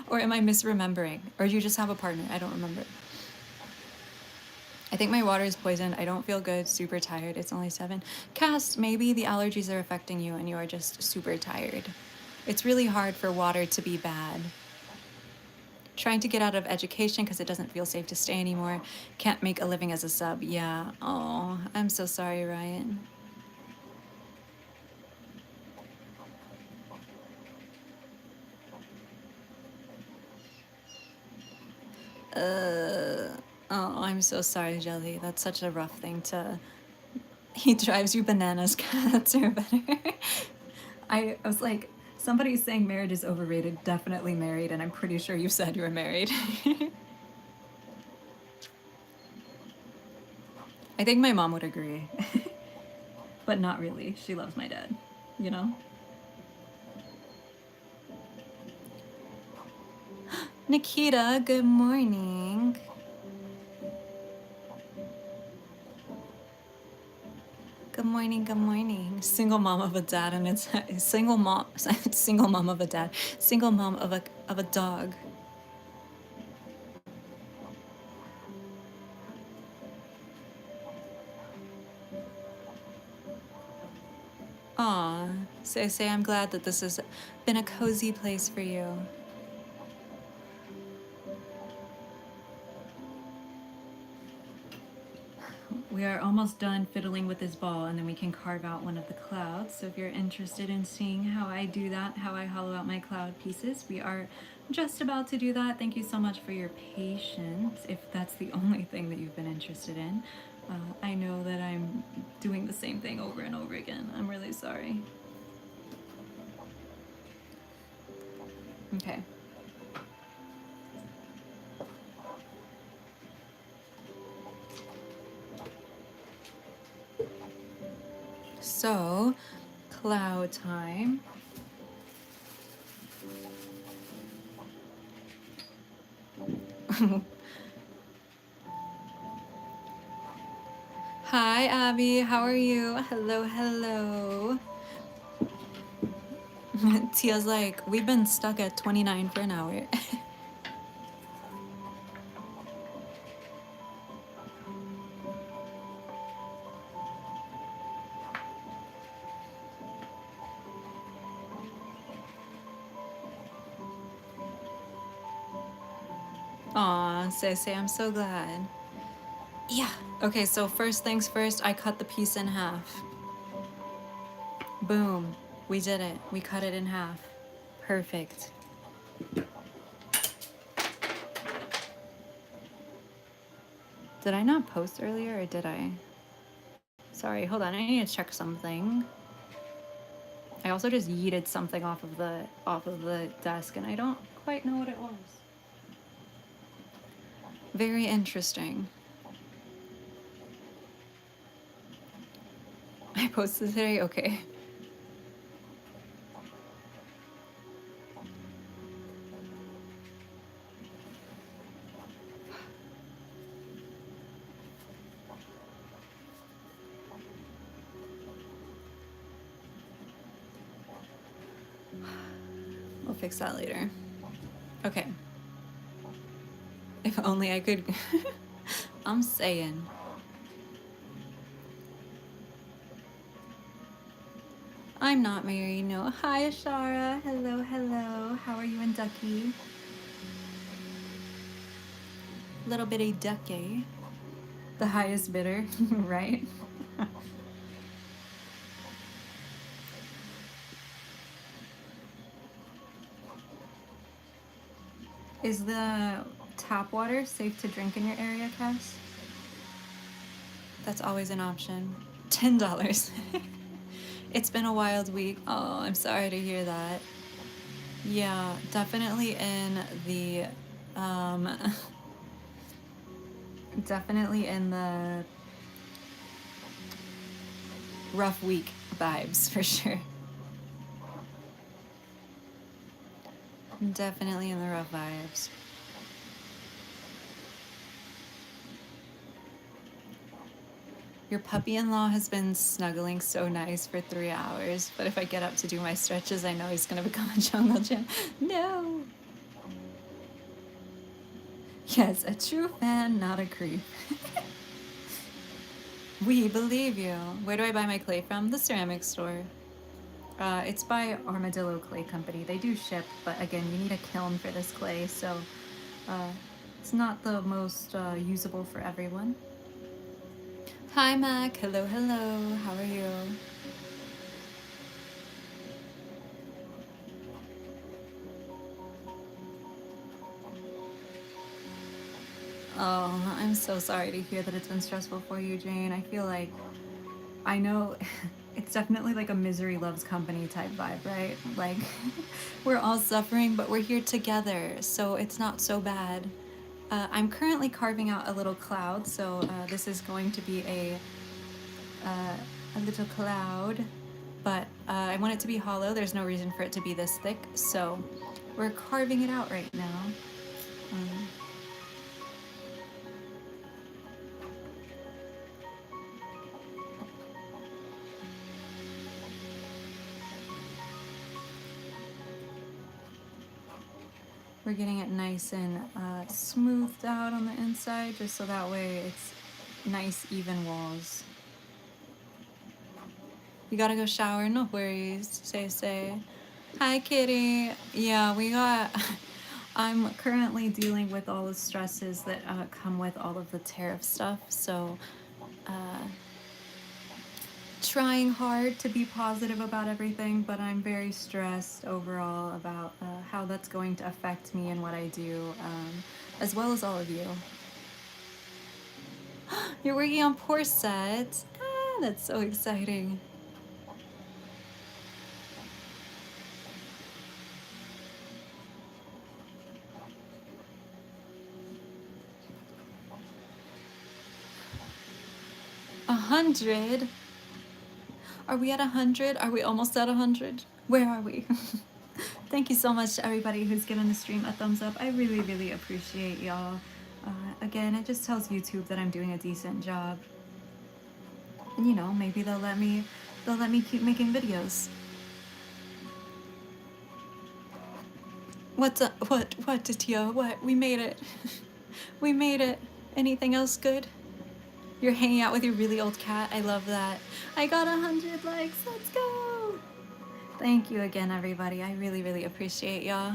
Or am I misremembering? Or do you just have a partner? I don't remember. I think my water is poisoned. I don't feel good. Super tired. It's only 7. Cast, maybe the allergies are affecting you and you are just super tired. It's really hard for water to be bad. Trying to get out of education because it doesn't feel safe to stay anymore. Can't make a living as a sub. Yeah. Oh, I'm so sorry, Ryan. Oh, I'm so sorry, Jelly. That's such a rough thing to... He drives you bananas, cats are better. I was like, somebody's saying marriage is overrated. Definitely married, and I'm pretty sure you said you were married. I think my mom would agree. But not really. She loves my dad, you know? Nikita, good morning. Good morning, good morning. Single mom of a dad, and it's single mom, single mom of a dad, single mom of a dog. Aw, say I'm glad that this has been a cozy place for you. We are almost done fiddling with this ball, and then we can carve out one of the clouds. So if you're interested in seeing how I do that, how I hollow out my cloud pieces, we are just about to do that. Thank you so much for your patience, if that's the only thing that you've been interested in. I know that I'm doing the same thing over and over again. I'm really sorry. Okay. So, cloud time. Hi, Abby. How are you? Hello, hello. Tia's like, we've been stuck at 29 for an hour. Aw, Sese, I'm so glad. Yeah. Okay, so first things first, I cut the piece in half. Boom. We did it. We cut it in half. Perfect. Did I not post earlier or did I? Sorry, hold on. I need to check something. I also just yeeted something off of the desk and I don't quite know what it was. Very interesting. I posted today? Okay. We'll fix that later. Okay. If only I could... I'm saying. I'm not married, no. Hi, Ashara. Hello, hello. How are you and Ducky? Little bitty Ducky. The highest bidder, right? Is the tap water safe to drink in your area, Cass? That's always an option. $10. It's been a wild week. Oh, I'm sorry to hear that. Yeah, definitely in the um definitely in the rough week vibes for sure. Definitely in the rough vibes. Your puppy-in-law has been snuggling so nice for 3 hours, but if I get up to do my stretches, I know he's gonna become a jungle gym. No! Yes, a true fan, not a creep. We believe you. Where do I buy my clay from? The ceramic store. It's by Armadillo Clay Company. They do ship, but again, you need a kiln for this clay, so it's not the most usable for everyone. Hi, Mac. Hello, hello. How are you? Oh, I'm so sorry to hear that it's been stressful for you, Jane. I feel like I know it's definitely like a misery loves company type vibe, right? Like we're all suffering, but we're here together, so it's not so bad. I'm currently carving out a little cloud, so this is going to be a little cloud, but I want it to be hollow. There's no reason for it to be this thick, so we're carving it out right now. Um, We're getting it nice and smoothed out on the inside, just so that way it's nice, even walls. You gotta go shower, no worries, say. Hi, kitty. Yeah, we got. I'm currently dealing with all the stresses that come with all of the tariff stuff, so trying hard to be positive about everything, but I'm very stressed overall about how that's going to affect me and what I do, as well as all of you. You're working on pour sets? Ah, that's so exciting. $100? Are we at 100? Are we almost at 100? Where are we? Thank you so much to everybody who's given the stream a thumbs up. I really, really appreciate y'all. Again, it just tells YouTube that I'm doing a decent job. And you know, maybe they'll let me keep making videos. What's up? What, Tio? What? We made it. We made it. Anything else good? You're hanging out with your really old cat. I love that. I got 100 likes. Let's go. Thank you again, everybody. I really, really appreciate y'all.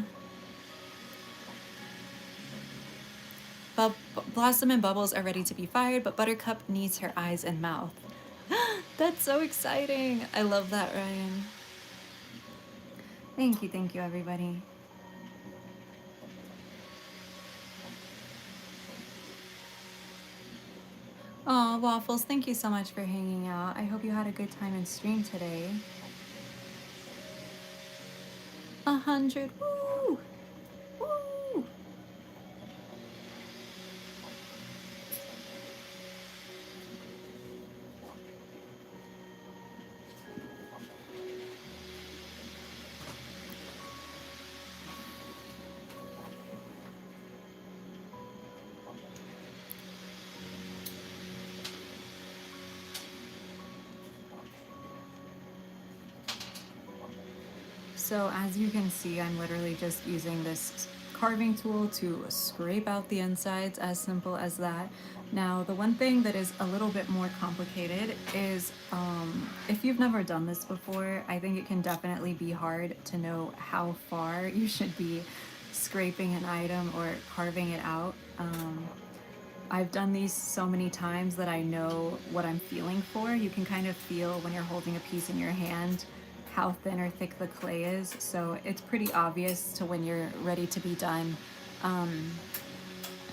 Blossom and Bubbles are ready to be fired, but Buttercup needs her eyes and mouth. That's so exciting. I love that, Ryan. Thank you, everybody. Oh, Waffles, thank you so much for hanging out. I hope you had a good time in stream today. 100, woo! Woo! So as you can see, I'm literally just using this carving tool to scrape out the insides, as simple as that. Now, the one thing that is a little bit more complicated is if you've never done this before, I think it can definitely be hard to know how far you should be scraping an item or carving it out. I've done these so many times that I know what I'm feeling for. You can kind of feel when you're holding a piece in your hand how thin or thick the clay is, so it's pretty obvious to when you're ready to be done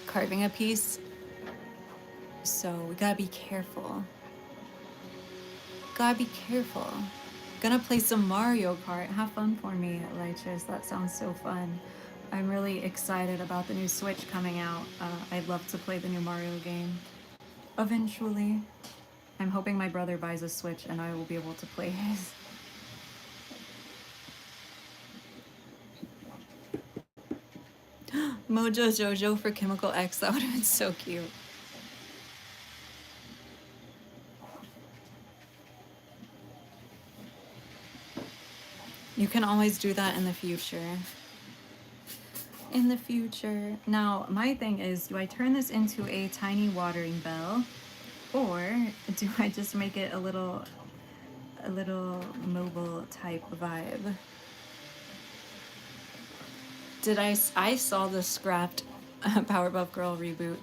carving a piece. So we gotta be careful. Gotta be careful. Gonna play some Mario Kart. Have fun for me, Lychis. That sounds so fun. I'm really excited about the new Switch coming out. I'd love to play the new Mario game. Eventually. I'm hoping my brother buys a Switch and I will be able to play his. Mojo Jojo for Chemical X. That would have been so cute. You can always do that in the future. In the future. Now, my thing is, do I turn this into a tiny watering bell? Or do I just make it a little mobile type vibe? I saw the scrapped Powerpuff Girl reboot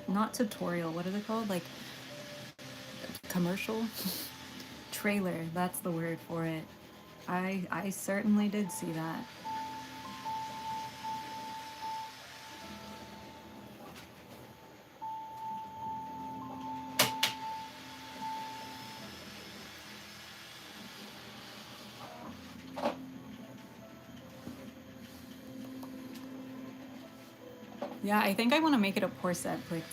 not tutorial, what are they called? Like commercial? Trailer, that's the word for it. I certainly did see that. Yeah, I think I want to make it a pour set, but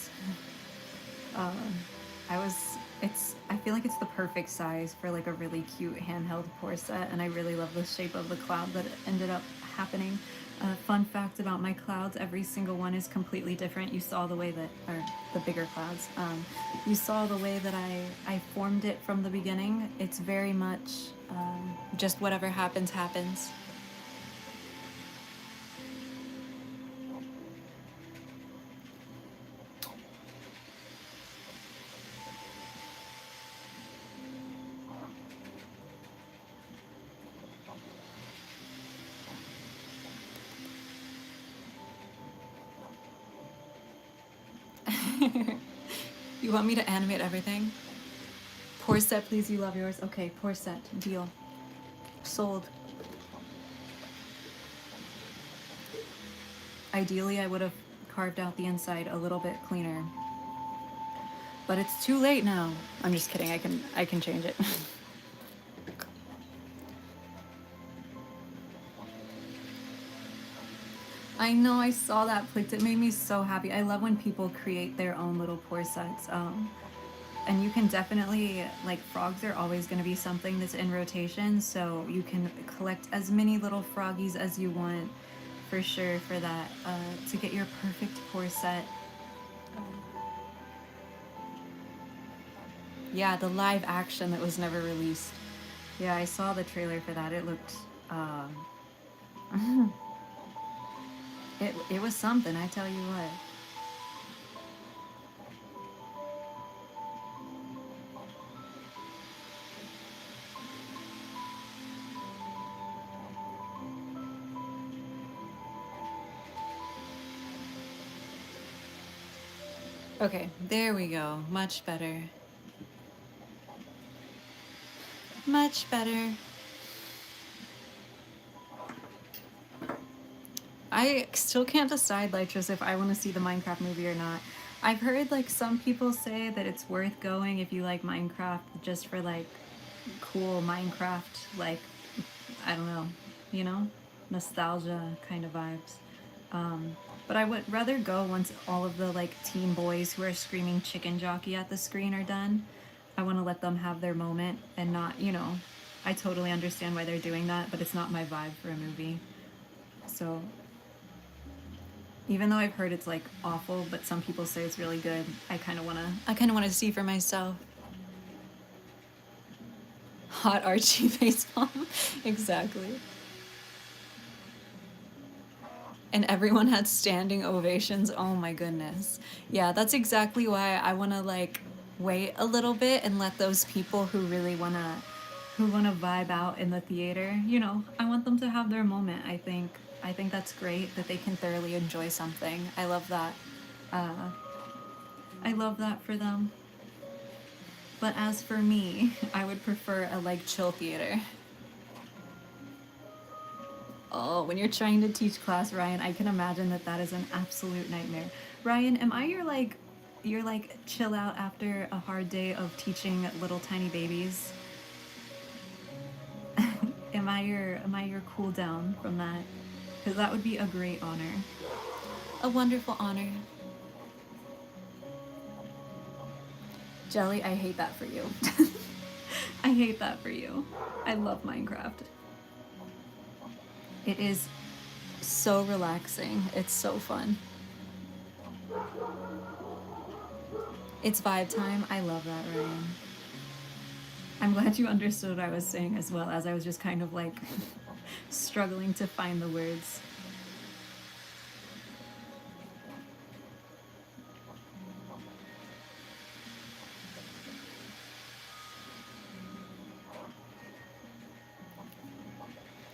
I feel like it's the perfect size for like a really cute handheld pour set, and I really love the shape of the cloud that ended up happening. Fun fact about my clouds, every single one is completely different. You saw the way that, or the bigger clouds, you saw the way that I formed it from the beginning. It's very much just whatever happens, happens. You want me to animate everything? Pour set, please, you love yours. Okay, pour set, deal. Sold. Ideally, I would have carved out the inside a little bit cleaner. But it's too late now. I'm just kidding, I can change it. I know, I saw that clicked. It made me so happy. I love when people create their own little pour sets. And you can definitely, like, frogs are always going to be something that's in rotation, so you can collect as many little froggies as you want, for sure, for that, to get your perfect pour set. Yeah, the live action that was never released. Yeah, I saw the trailer for that. It looked, it was something, I tell you what. Okay, there we go. Much better. Much better. I still can't decide, Lytris, if I want to see the Minecraft movie or not. I've heard, like, some people say that it's worth going if you like Minecraft, just for, like, cool Minecraft, like, I don't know, you know? Nostalgia kind of vibes. But I would rather go once all of the, like, teen boys who are screaming chicken jockey at the screen are done. I want to let them have their moment and not, you know, I totally understand why they're doing that, but it's not my vibe for a movie. So even though I've heard it's like awful, but some people say it's really good, I kind of want to see for myself. Hot Archie facepalm. Exactly. And everyone had standing ovations. Oh my goodness. Yeah, that's exactly why I want to, like, wait a little bit and let those people who really want to vibe out in the theater, you know, I want them to have their moment. I think that's great that they can thoroughly enjoy something. I love that. I love that for them. But as for me, I would prefer a, like, chill theater. Oh, when you're trying to teach class, Ryan, I can imagine that that is an absolute nightmare. Ryan, am I your like chill out after a hard day of teaching little tiny babies? Am I your cool down from that? Because that would be a great honor. A wonderful honor. Jelly, I hate that for you. I hate that for you. I love Minecraft. It is so relaxing. It's so fun. It's vibe time. I love that, Ryan. I'm glad you understood what I was saying as well, as I was just kind of like struggling to find the words.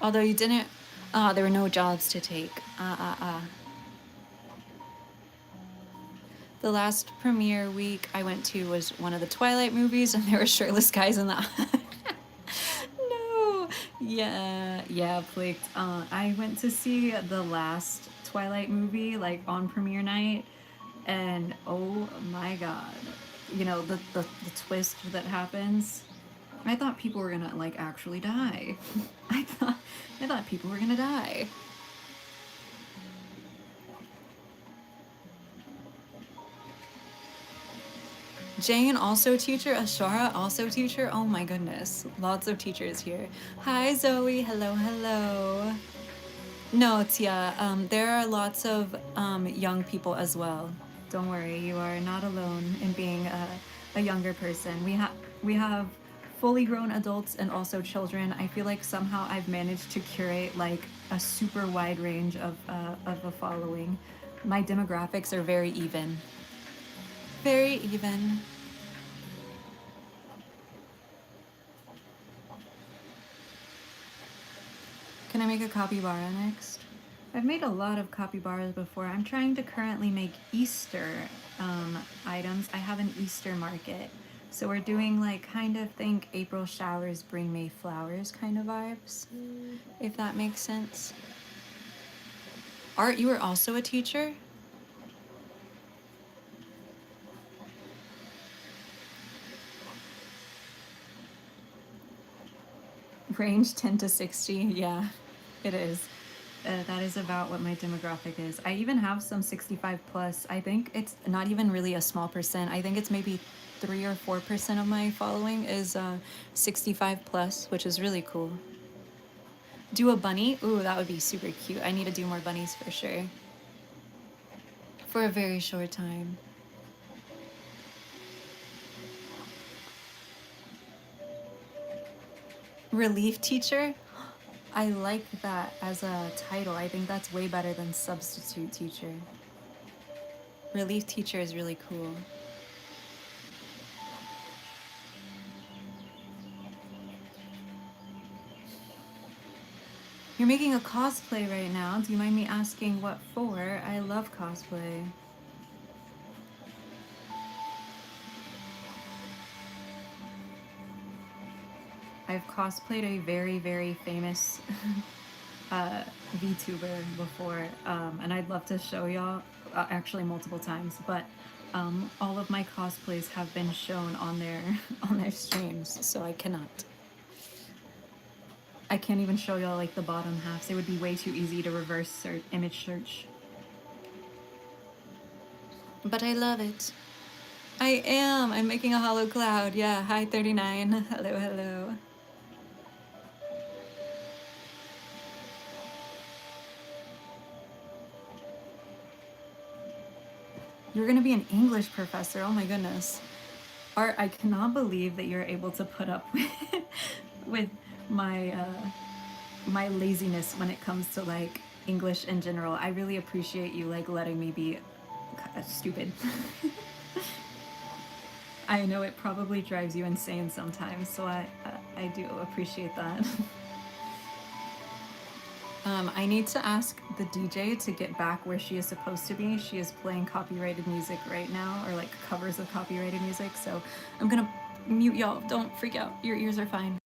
Although you didn't, there were no jobs to take. The last premiere week I went to was one of the Twilight movies, and there were shirtless guys in that. No. Yeah, Plicked. I went to see the last Twilight movie, like on premiere night, and oh my god. You know, the twist that happens. I thought people were gonna like actually die. I thought people were gonna die. Jane, also teacher. Ashara, also teacher. Oh my goodness. Lots of teachers here. Hi, Zoe. Hello, hello. No, Tia. There are lots of young people as well. Don't worry, you are not alone in being a younger person. We have fully grown adults and also children. I feel like somehow I've managed to curate like a super wide range of a following. My demographics are very even. Very even. Can I make a capybara next? I've made a lot of capybaras before. I'm trying to currently make Easter items. I have an Easter market. So we're doing like kind of think April showers bring May flowers kind of vibes, if that makes sense. Art, you were also a teacher? Range 10 to 60, yeah, it is. That is about what my demographic is. I even have some 65 plus. I think it's not even really a small percent. I think it's maybe 3 or 4% of my following is 65 plus, which is really cool. Do a bunny? Ooh, that would be super cute. I need to do more bunnies for sure. For a very short time. Relief teacher? I like that as a title. I think that's way better than substitute teacher. Relief teacher is really cool. You're making a cosplay right now. Do you mind me asking what for? I love cosplay. I've cosplayed a very, very famous VTuber before, and I'd love to show y'all, actually multiple times, but all of my cosplays have been shown on their on their streams, so I cannot. I can't even show y'all like the bottom halves. It would be way too easy to reverse search, image search. But I love it. I am. I'm making a hollow cloud. Yeah. Hi, 39. Hello, hello. You're gonna be an English professor. Oh my goodness. Art, I cannot believe that you're able to put up with my my laziness when it comes to like English in general. I really appreciate you like letting me be stupid. I know it probably drives you insane sometimes, so I do appreciate that. I need to ask the DJ to get back where she is supposed to be. She is playing copyrighted music right now, or like covers of copyrighted music, so I'm gonna mute y'all. Don't freak out. Your ears are fine.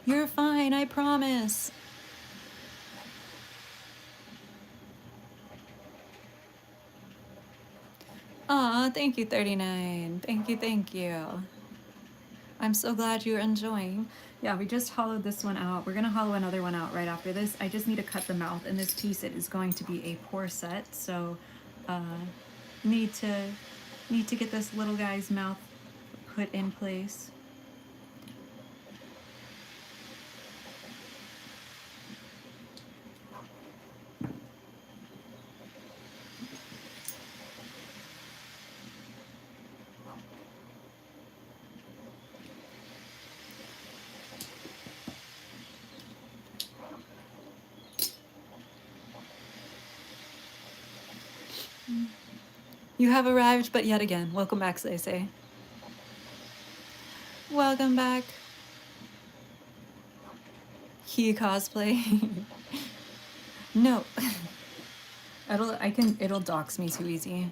You're fine, I promise. Aw, thank you, 39. Thank you, thank you. I'm so glad you're enjoying. Yeah, we just hollowed this one out. We're gonna hollow another one out right after this. I just need to cut the mouth in this piece. It is going to be a pour set, so need to get this little guy's mouth put in place. You have arrived, but yet again, welcome back, Say. Welcome back. He cosplay. No. It'll dox me too easy.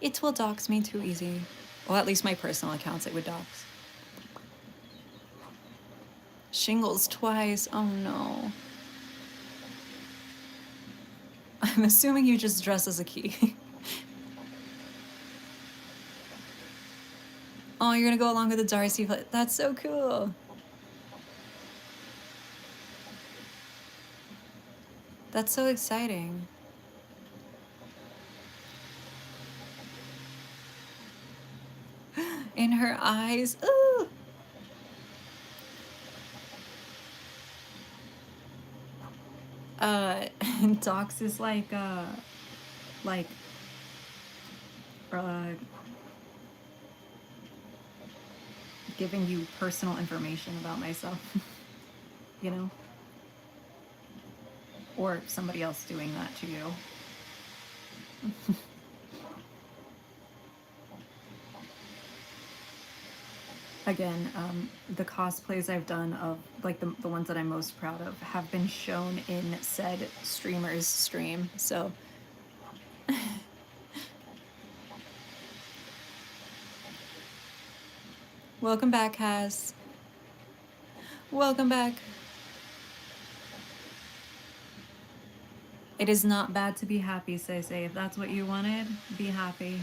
It will dox me too easy. Well, at least my personal accounts it would dox. Shingles twice, oh no. I'm assuming you just dress as a key. Oh, you're gonna go along with the Darcy play. That's so cool. That's so exciting. In her eyes. Ooh. Dox is like uh giving you personal information about myself. You know? Or somebody else doing that to you. Again, the cosplays I've done of like the ones that I'm most proud of have been shown in said streamer's stream. So welcome back, Cass. Welcome back. It is not bad to be happy, say. If that's what you wanted, be happy.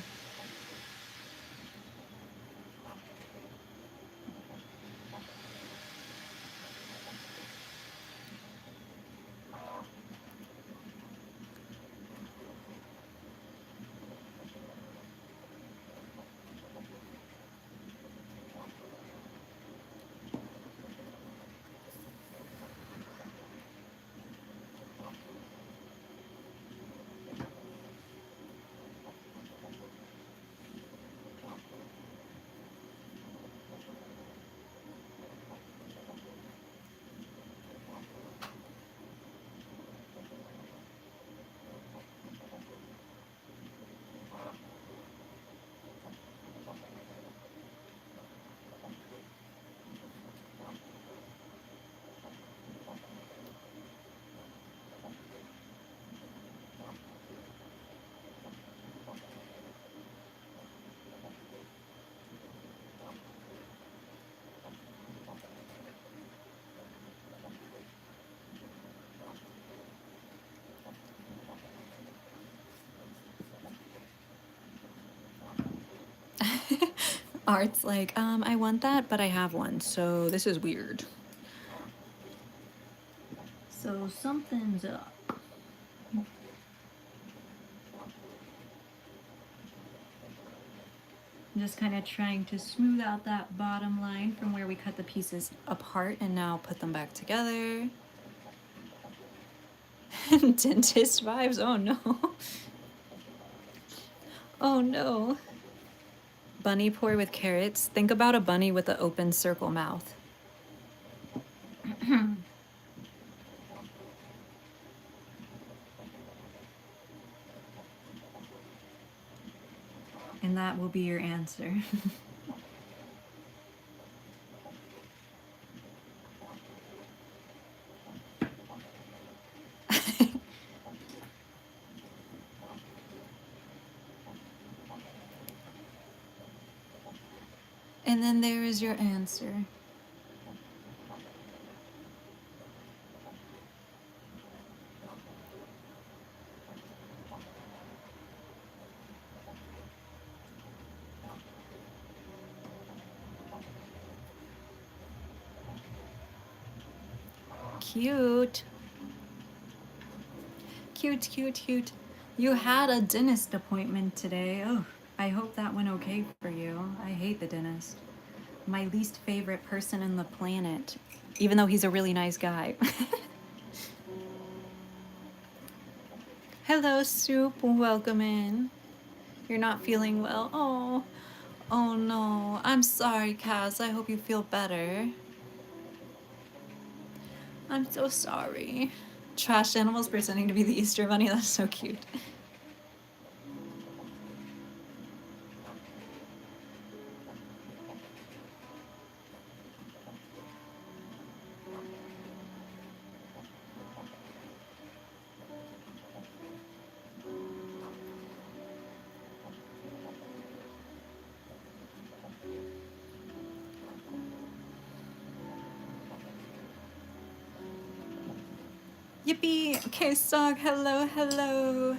Art's like, I want that, but I have one, so this is weird. So something's up. I'm just kind of trying to smooth out that bottom line from where we cut the pieces apart and now put them back together. Dentist vibes, oh no. Oh no. Bunny pour with carrots. Think about a bunny with an open circle mouth. And that will be your answer. And then there is your answer. Cute. Cute, cute, cute. You had a dentist appointment today. Oh, I hope that went okay for you. I hate the dentist. My least favorite person in the planet, even though he's a really nice guy. Hello, Soup. Welcome in. You're not feeling well. Oh no. I'm sorry, Kaz. I hope you feel better. I'm so sorry. Trash animals pretending to be the Easter Bunny. That's so cute. Yippee! Okay, Sog, hello, hello.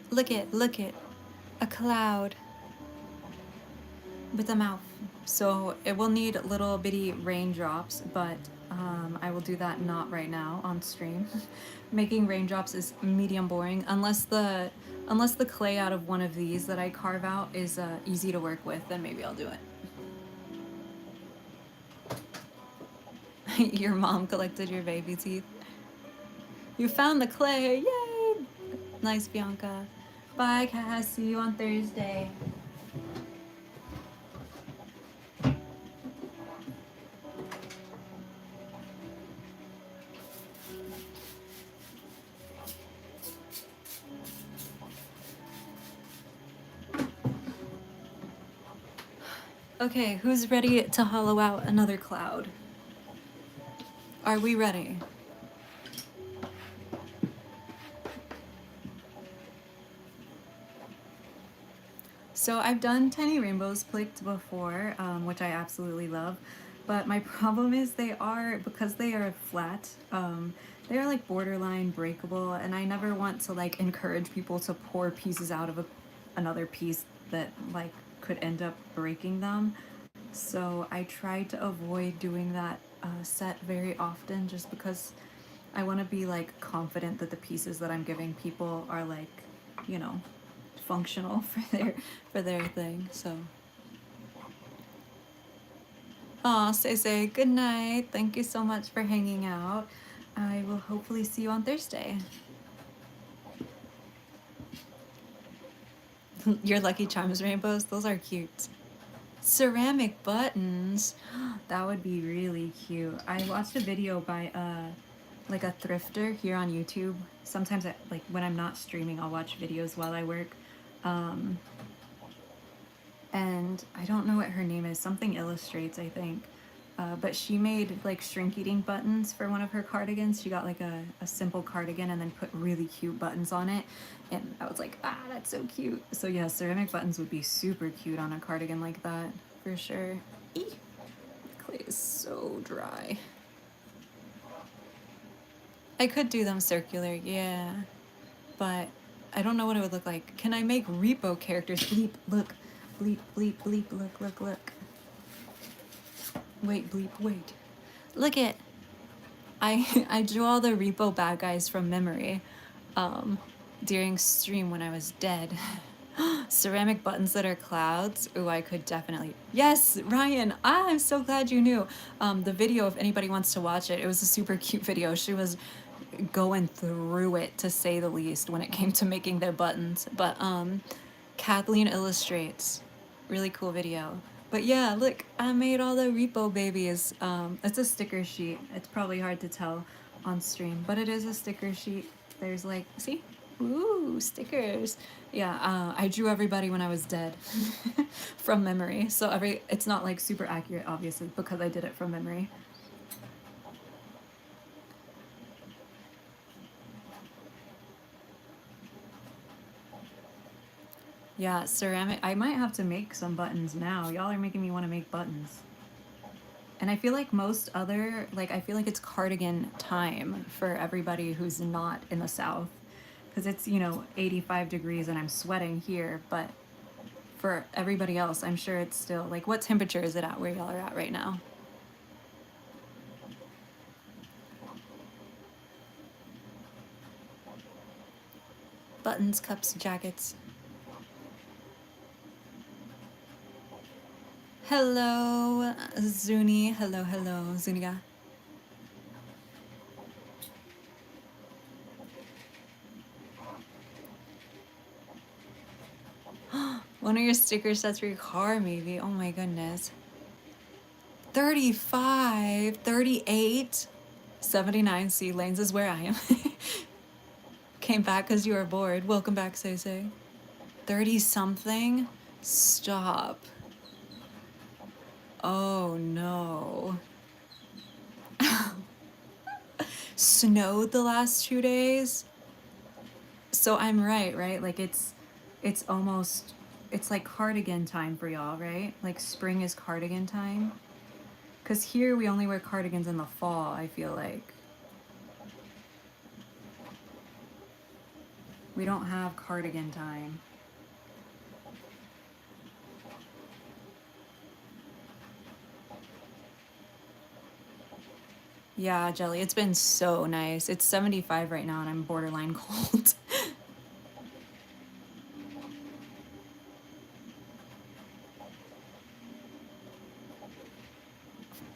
Look it. A cloud with a mouth. So it will need little bitty raindrops, but I will do that not right now on stream. Making raindrops is medium boring unless the clay out of one of these that I carve out is easy to work with, then maybe I'll do it. Your mom collected your baby teeth. You found the clay, yay! Nice, Bianca. Bye, Cass. See you on Thursday. Okay, who's ready to hollow out another cloud? Are we ready? So I've done tiny rainbows plicked before, which I absolutely love, but my problem is because they are flat, they are like borderline breakable, and I never want to like encourage people to pour pieces out of another piece that like could end up breaking them. So I try to avoid doing that set very often, just because I want to be like confident that the pieces that I'm giving people are like, you know, functional for their thing. So say good night. Thank you so much for hanging out. I will hopefully see you on Thursday. Your Lucky Charms rainbows, those are cute. Ceramic buttons, that would be really cute. I watched a video by like a thrifter here on YouTube. Sometimes like when I'm not streaming, I'll watch videos while I work. And I don't know what her name is, something Illustrates, I think. But she made like shrink eating buttons for one of her cardigans. She got like a simple cardigan and then put really cute buttons on it. And I was like, that's so cute. So yeah, ceramic buttons would be super cute on a cardigan like that, for sure. Eek. The clay is so dry. I could do them circular, yeah. But I don't know what it would look like. Can I make repo characters? Bleep, look. Bleep, bleep, bleep, look. Wait, bleep, wait. Look it. I drew all the repo bad guys from memory during stream when I was dead. Ceramic buttons that are clouds. Ooh, I could definitely. Yes, Ryan, I'm so glad you knew. The video, if anybody wants to watch it, it was a super cute video. She was going through it, to say the least, when it came to making their buttons. But Kathleen Illustrates. Really cool video. But yeah, look, I made all the repo babies. It's a sticker sheet. It's probably hard to tell on stream, but it is a sticker sheet. There's like, see? Ooh, stickers. Yeah, I drew everybody when I was dead from memory. So it's not like super accurate, obviously, because I did it from memory. Yeah, ceramic. I might have to make some buttons now. Y'all are making me want to make buttons. And I feel like most other, like, I feel like it's cardigan time for everybody who's not in the South. Because it's, 85 degrees and I'm sweating here. But for everybody else, I'm sure it's still, like, what temperature is it at where y'all are at right now? Buttons, cups, jackets. Hello, Zuni. Hello, hello, Zuniga. One of your sticker sets for your car, maybe. Oh my goodness. 35, 38, 79 sea lanes is where I am. Came back because you were bored. Welcome back, Say. 30 something? Stop. Oh no. Snowed the last 2 days? So I'm right? Like it's almost it's like cardigan time for y'all, right? Like spring is cardigan time. Cause here we only wear cardigans in the fall, I feel like. We don't have cardigan time. Yeah, Jelly, it's been so nice. It's 75 right now and I'm borderline cold.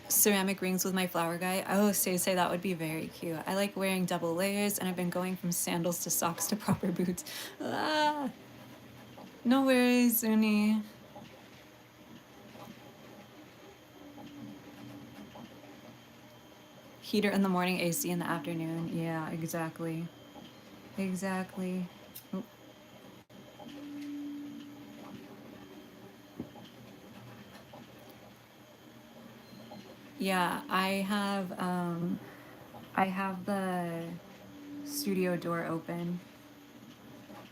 Ceramic rings with my flower guy. Oh, say that would be very cute. I like wearing double layers and I've been going from sandals to socks to proper boots. Ah, no worries, Zuni. Heater in the morning, AC in the afternoon. Yeah, exactly. Exactly. Oh. Yeah, I have the studio door open.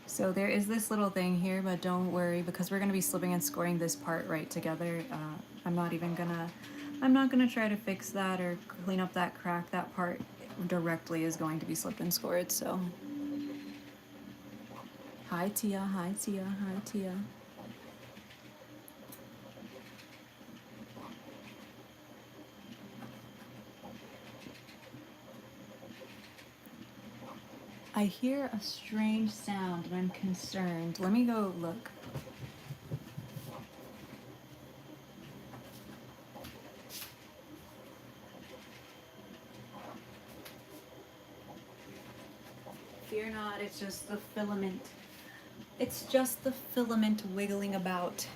So there is this little thing here, but don't worry because we're gonna be slipping and scoring this part right together. I'm not even gonna, I'm not gonna try to fix that or clean up that crack. That part directly is going to be slipped and scored. So, hi Tia, hi Tia, hi Tia. I hear a strange sound and I'm concerned. Let me go look. Fear not, it's just the filament. It's just the filament wiggling about.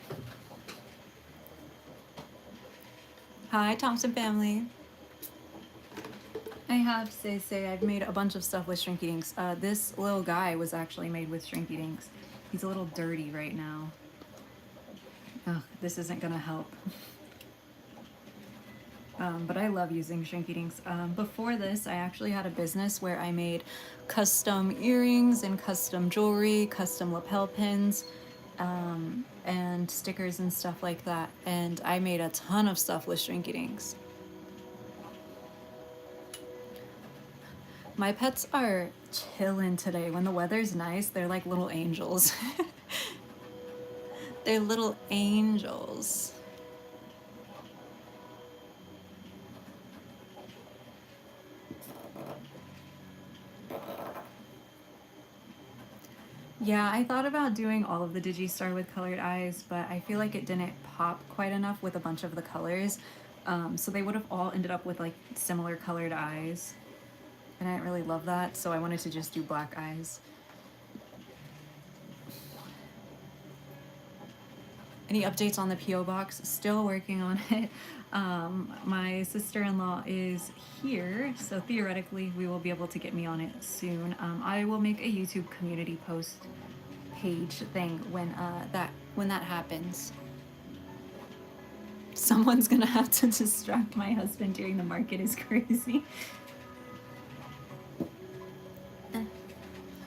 Hi, Thompson family. I have say I've made a bunch of stuff with Shrinky Dinks. This little guy was actually made with Shrinky Dinks. He's a little dirty right now. Ugh, this isn't gonna help. But I love using Shrinky Dinks. Before this, I actually had a business where I made custom earrings and custom jewelry, custom lapel pins, and stickers and stuff like that. And I made a ton of stuff with Shrinky Dinks. My pets are chilling today. When the weather's nice, they're like little angels. They're little angels. Yeah, I thought about doing all of the Digistar with colored eyes, but I feel like it didn't pop quite enough with a bunch of the colors. So they would have all ended up with like similar colored eyes. And I didn't really love that, so I wanted to just do black eyes. Any updates on the P.O. box? Still working on it. My sister-in-law is here, so theoretically we will be able to get me on it soon. I will make a YouTube community post page thing when that happens. Someone's gonna have to distract my husband during the market is crazy.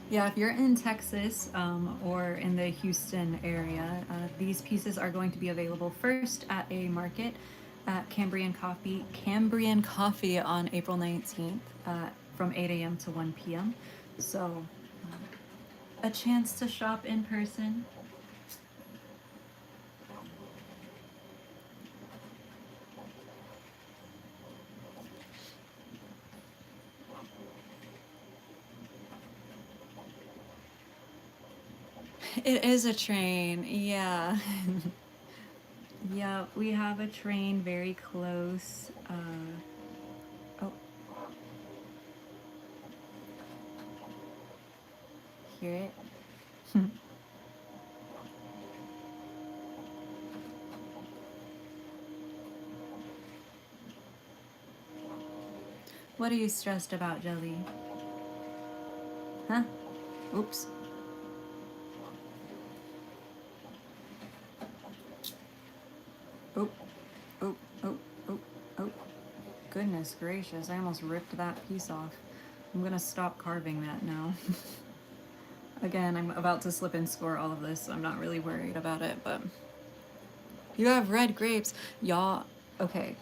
Yeah, if you're in Texas or in the Houston area, these pieces are going to be available first at a market at Cambrian Coffee on April 19th from 8 a.m. to 1 p.m. So, a chance to shop in person. It is a train, yeah. Yeah, we have a train very close. Oh, hear it? What are you stressed about, Jelly? Huh? Oops. Oh, oh, oh, oh, oh. Goodness gracious, I almost ripped that piece off. I'm gonna stop carving that now. Again, I'm about to slip and score all of this, so I'm not really worried about it, but. You have red grapes. Y'all, okay.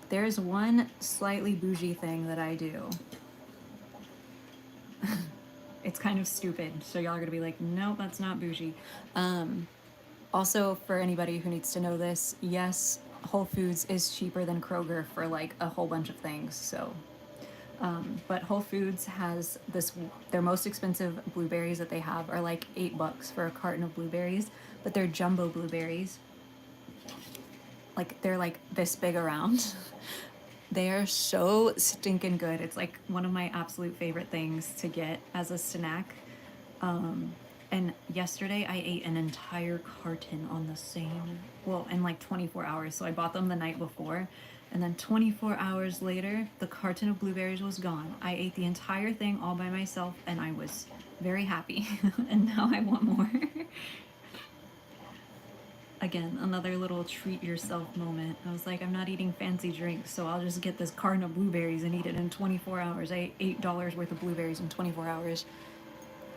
There's one slightly bougie thing that I do. It's kind of stupid, so y'all are gonna be like, nope, that's not bougie. Also, for anybody who needs to know this, yes, Whole Foods is cheaper than Kroger for like a whole bunch of things. So, but Whole Foods has this. Their most expensive blueberries that they have are like $8 for a carton of blueberries, but they're jumbo blueberries. Like they're like this big around. They are so stinking good. It's like one of my absolute favorite things to get as a snack. And yesterday I ate an entire carton on the same, well, in like 24 hours. So I bought them the night before. And then 24 hours later, the carton of blueberries was gone. I ate the entire thing all by myself and I was very happy. And now I want more. Again, another little treat yourself moment. I was like, I'm not eating fancy drinks, so I'll just get this carton of blueberries and eat it in 24 hours. I ate $8 worth of blueberries in 24 hours.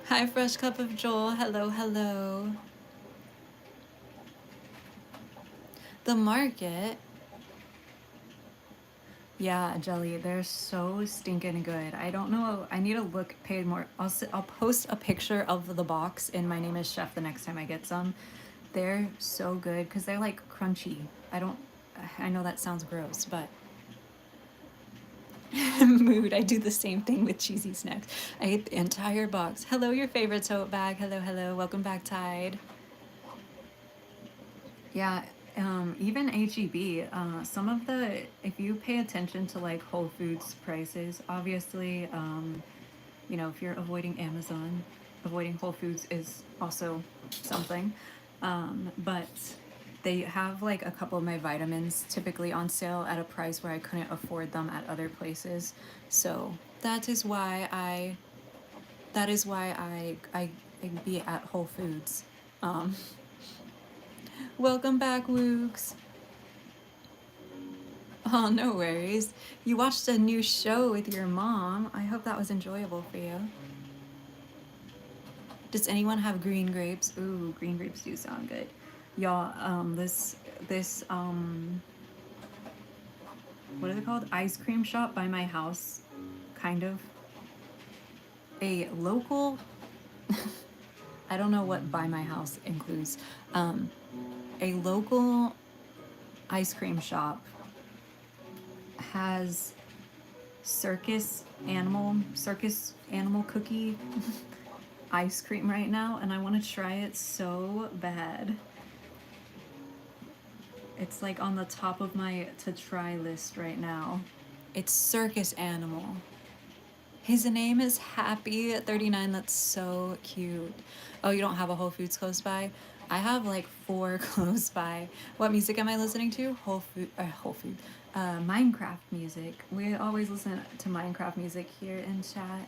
Hi, Fresh Cup of Joel. Hello, hello. The market. Yeah, Jelly, they're so stinking good. I don't know. I need to look, pay more. I'll post a picture of the box in My Name is Chef the next time I get some. They're so good because they're like crunchy. I don't, I know that sounds gross, but mood. I do the same thing with cheesy snacks. I ate the entire box. Hello, your favorite tote bag. Hello, hello. Welcome back, Tide. Yeah, even HEB, some of the, if you pay attention to like Whole Foods prices, obviously, you know, if you're avoiding Amazon, avoiding Whole Foods is also something. But they have like a couple of my vitamins typically on sale at a price where I couldn't afford them at other places. So that is why I be at Whole Foods. Um, welcome back, Wooks. Oh, no worries. You watched a new show with your mom. I hope that was enjoyable for you. Does anyone have green grapes? Ooh, green grapes do sound good. Y'all, this what are they called? Ice cream shop by my house, kind of. A local, I don't know what by my house includes. Um, a local ice cream shop has circus animal cookie ice cream right now, and I want to try it so bad. It's like on the top of my to try list right now. It's circus animal. His name is Happy39. That's so cute. Oh, you don't have a Whole Foods close by? I have like four close by. What music am I listening to? Whole Food. Minecraft music. We always listen to Minecraft music here in chat.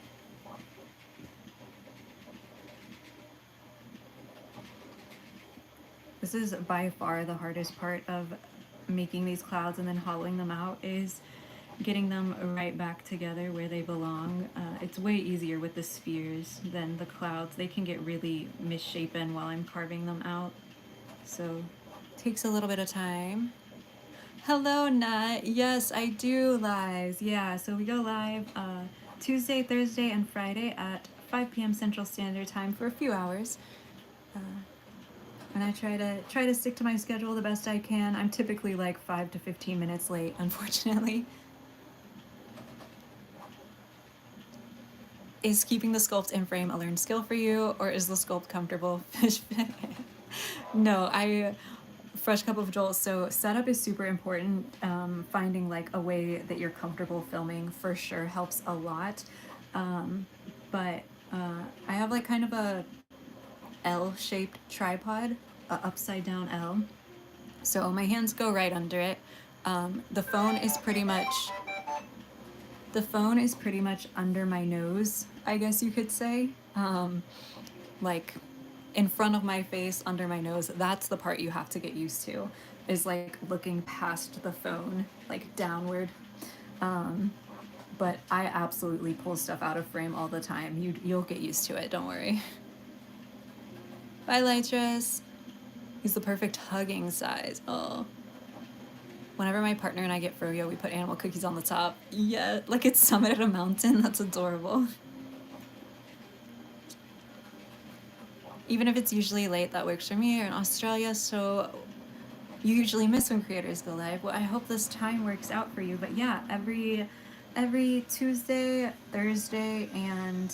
This is by far the hardest part of making these clouds and then hollowing them out is getting them right back together where they belong. It's way easier with the spheres than the clouds. They can get really misshapen while I'm carving them out. So takes a little bit of time. Hello, Nat. Yes, I do lives. Yeah, so we go live Tuesday, Thursday, and Friday at 5 p.m. Central Standard Time for a few hours. And I try to stick to my schedule the best I can. I'm typically like 5 to 15 minutes late, unfortunately. Is keeping the sculpt in frame a learned skill for you, or is the sculpt comfortable? No, fresh cup of jolt. So setup is super important. Finding like a way that you're comfortable filming for sure helps a lot. But I have like kind of a L-shaped tripod, a upside down L. So my hands go right under it. The phone is pretty much under my nose, I guess you could say. Like in front of my face, under my nose. That's the part you have to get used to, is like looking past the phone, like downward. But I absolutely pull stuff out of frame all the time. You'll get used to it, don't worry. Bye, Lytris. He's the perfect hugging size. Oh. Whenever my partner and I get froyo, we put animal cookies on the top. Yeah, like it's summit at a mountain. That's adorable. Even if it's usually late, that works for me. You're in Australia, so you usually miss when creators go live. Well, I hope this time works out for you. But yeah, every Tuesday, Thursday, and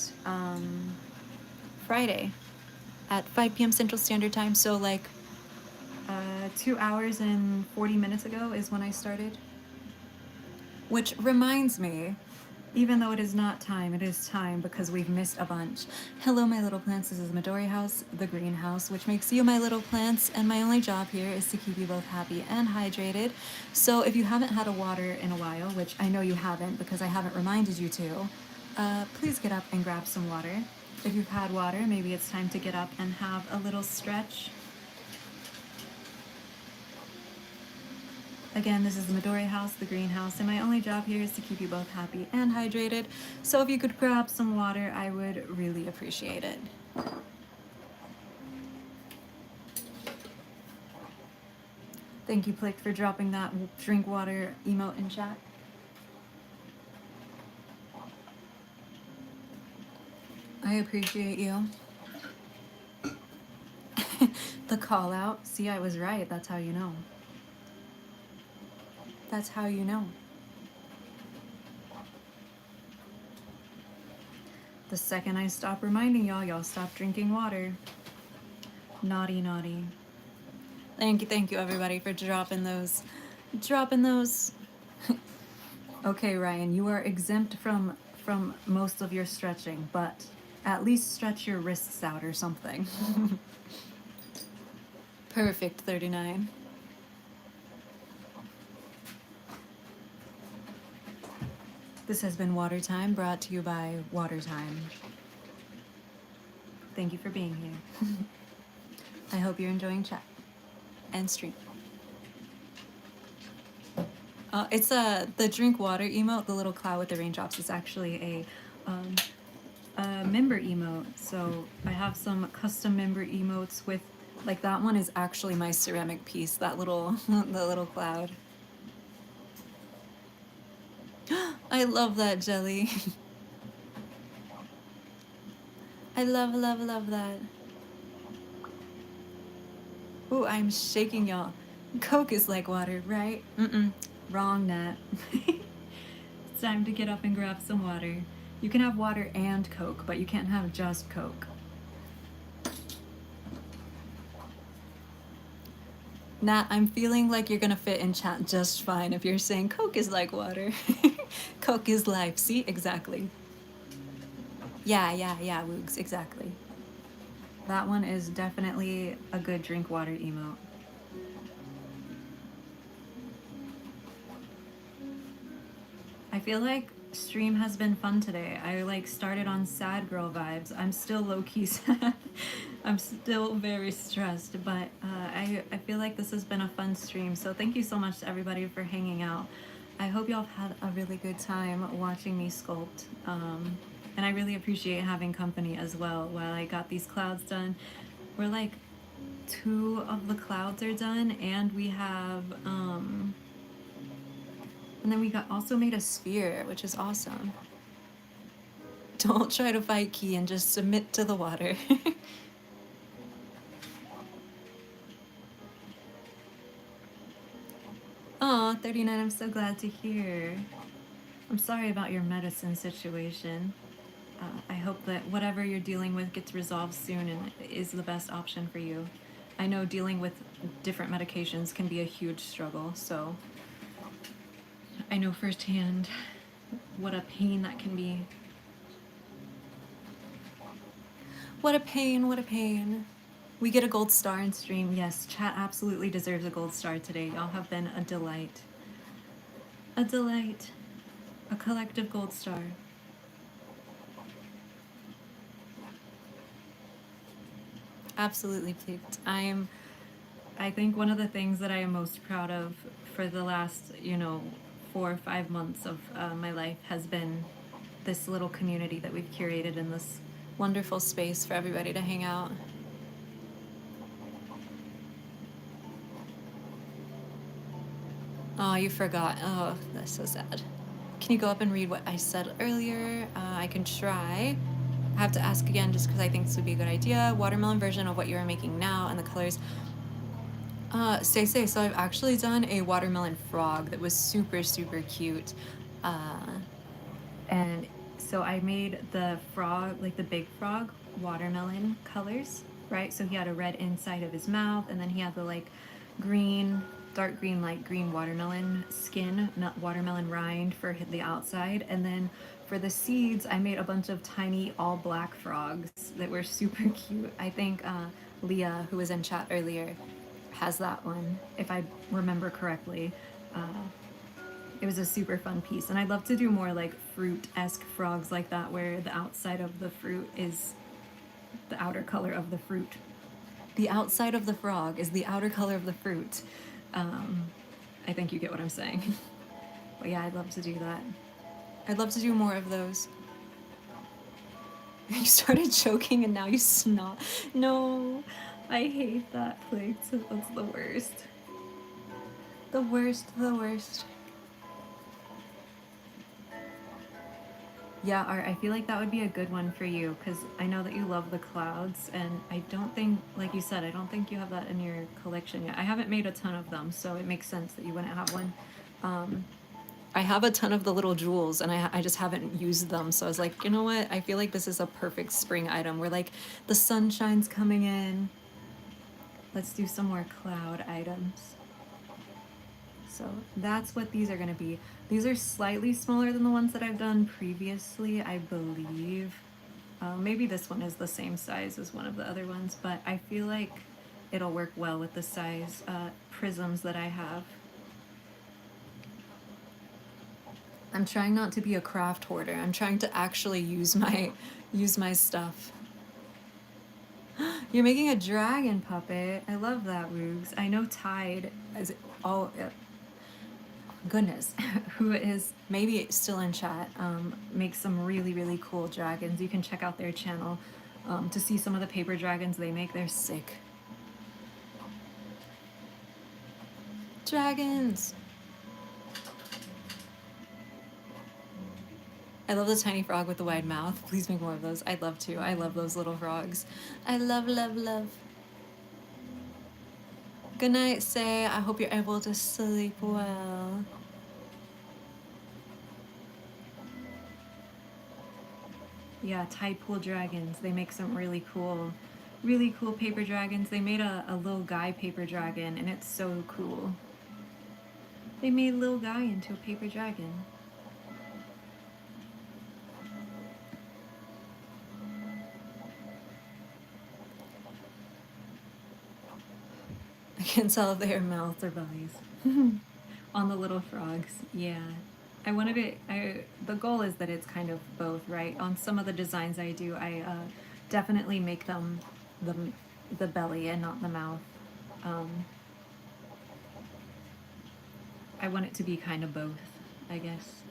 Friday at 5 p.m. Central Standard Time. So like 2 hours and 40 minutes ago is when I started. Which reminds me, even though it is not time, it is time because we've missed a bunch. Hello, my little plants. This is the Midori house, the greenhouse, which makes you my little plants. And my only job here is to keep you both happy and hydrated. So if you haven't had a water in a while, which I know you haven't because I haven't reminded you to, please get up and grab some water. If you've had water, maybe it's time to get up and have a little stretch. Again, this is the Midori house, the greenhouse, and my only job here is to keep you both happy and hydrated. So if you could grab some water, I would really appreciate it. Thank you, Plick, for dropping that drink water emote in chat. I appreciate you. The call out. See, I was right. That's how you know. That's how you know. The second I stop reminding y'all, y'all stop drinking water. Naughty, naughty. Thank you everybody for dropping those. Okay, Ryan, you are exempt from most of your stretching, but at least stretch your wrists out or something. Perfect, 39. This has been Water Time, brought to you by Water Time. Thank you for being here. I hope you're enjoying chat and stream. It's the drink water emote, the little cloud with the raindrops, is actually a member emote. So I have some custom member emotes with, like that one is actually my ceramic piece, that little, the little cloud. I love that, Jelly. I love that. Ooh, I'm shaking, y'all. Coke is like water, right? Wrong, Nat. It's time to get up and grab some water. You can have water and Coke, but you can't have just Coke. Nat, I'm feeling like you're gonna fit in chat just fine if you're saying Coke is like water. Coke is life. See? Exactly. Yeah, Woogs, exactly. That one is definitely a good drink water emote. I feel like stream has been fun today. I like started on sad girl vibes. I'm still low-key sad. I'm still very stressed, but I feel like this has been a fun stream. So thank you so much to everybody for hanging out. I hope y'all have had a really good time watching me sculpt. And I really appreciate having company as well while I got these clouds done. We're like two of the clouds are done, and we have and then we got also made a sphere, which is awesome. Don't try to fight Key and just submit to the water. Aw, 39, I'm so glad to hear. I'm sorry about your medicine situation. I hope that whatever you're dealing with gets resolved soon and is the best option for you. I know dealing with different medications can be a huge struggle, so I know firsthand what a pain that can be. What a pain, what a pain. We get a gold star in stream. Yes, chat absolutely deserves a gold star today. Y'all have been a delight. A delight. A collective gold star. Absolutely pleased. I think one of the things that I am most proud of for the last, 4 or 5 months of my life has been this little community that we've curated in this wonderful space for everybody to hang out. Oh, you forgot. Oh, that's so sad. Can you go up and read what I said earlier? I can try. I have to ask again just because I think this would be a good idea. Watermelon version of what you are making now and the colors. Say, so I've actually done a watermelon frog that was super, super cute. And so I made the frog, like the big frog, watermelon colors, right? So he had a red inside of his mouth, and then he had the like green, dark green, light green watermelon skin, watermelon rind for the outside. And then for the seeds, I made a bunch of tiny all black frogs that were super cute. I think Leah, who was in chat earlier, has that one, if I remember correctly. It was a super fun piece, and I'd love to do more like fruit-esque frogs like that, where the outside of the fruit is the outer color of the fruit. The outside of the frog is the outer color of the fruit. I think you get what I'm saying. But yeah, I'd love to do that. I'd love to do more of those. You started choking and now you snot. No, I hate that plate. That's the worst. The worst, the worst. Yeah, Art, I feel like that would be a good one for you because I know that you love the clouds, and I don't think, like you said, I don't think you have that in your collection yet. I haven't made a ton of them, so it makes sense that you wouldn't have one. I have a ton of the little jewels, and I just haven't used them, so I was like, you know what? I feel like this is a perfect spring item where, like, the sunshine's coming in. Let's do some more cloud items. So that's what these are going to be. These are slightly smaller than the ones that I've done previously, I believe. Maybe this one is the same size as one of the other ones, but I feel like it'll work well with the size prisms that I have. I'm trying not to be a craft hoarder. I'm trying to actually use my stuff. You're making a dragon puppet. I love that, Roogs. I know Tide is all goodness, who is maybe still in chat, makes some really, really cool dragons. You can check out their channel to see some of the paper dragons they make. They're sick. Dragons! I love the tiny frog with the wide mouth. Please make more of those. I'd love to. I love those little frogs. I love, love, love. Good night, Say. I hope you're able to sleep well. Yeah, tide pool dragons. They make some really cool paper dragons. They made a little guy paper dragon, and it's so cool. They made little guy into a paper dragon. I can tell if they are mouths or bellies. On the little frogs, yeah. I wanted it, the goal is that it's kind of both, right? On some of the designs I do, I definitely make them the belly and not the mouth. I want it to be kind of both. I guess.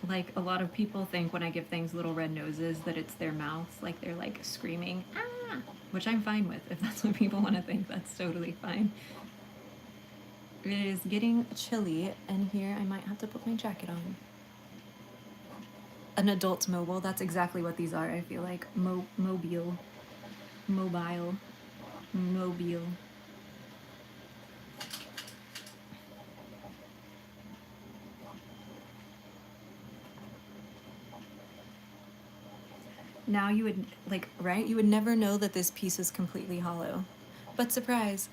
Like, a lot of people think when I give things little red noses that it's their mouths, like they're like screaming, ah! Which I'm fine with. If that's what people want to think, that's totally fine. It is getting chilly, and here I might have to put my jacket on. An adult mobile, that's exactly what these are, I feel like. Mobile. Mobile. Mobile. Now you would, like, right? You would never know that this piece is completely hollow. But surprise,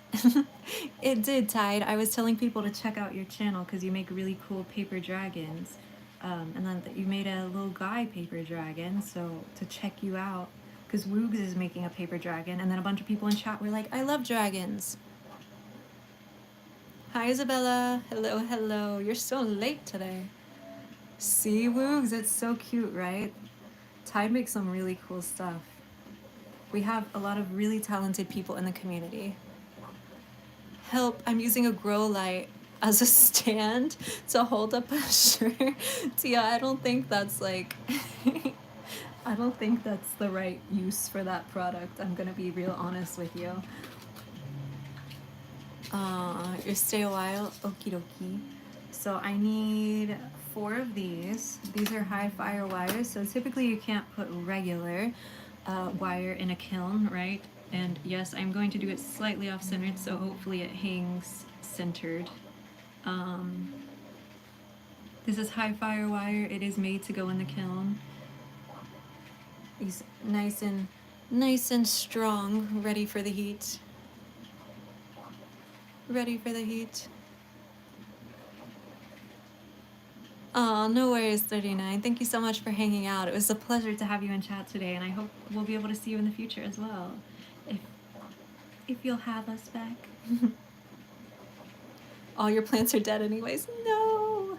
it did, Tide. I was telling people to check out your channel because you make really cool paper dragons. And then you made a little guy paper dragon, so to check you out, because Woogs is making a paper dragon, and then a bunch of people in chat were like, I love dragons. Hi, Isabella. Hello, hello. You're so late today. See, Woogs, it's so cute, right? Tide makes some really cool stuff. We have a lot of really talented people in the community. Help, I'm using a grow light as a stand to hold up a shirt. Tia, I don't think that's like, I don't think that's the right use for that product. I'm gonna be real honest with you. You stay a while, okie dokie. So I need 4 of these. These are high fire wires, so typically you can't put regular wire in a kiln, right? And yes, I'm going to do it slightly off-centered, so hopefully it hangs centered. This is high fire wire. It is made to go in the kiln. He's nice and strong, ready for the heat. Ready for the heat. Oh, no worries, 39. Thank you so much for hanging out. It was a pleasure to have you in chat today, and I hope we'll be able to see you in the future as well. If you'll have us back. All your plants are dead anyways. No!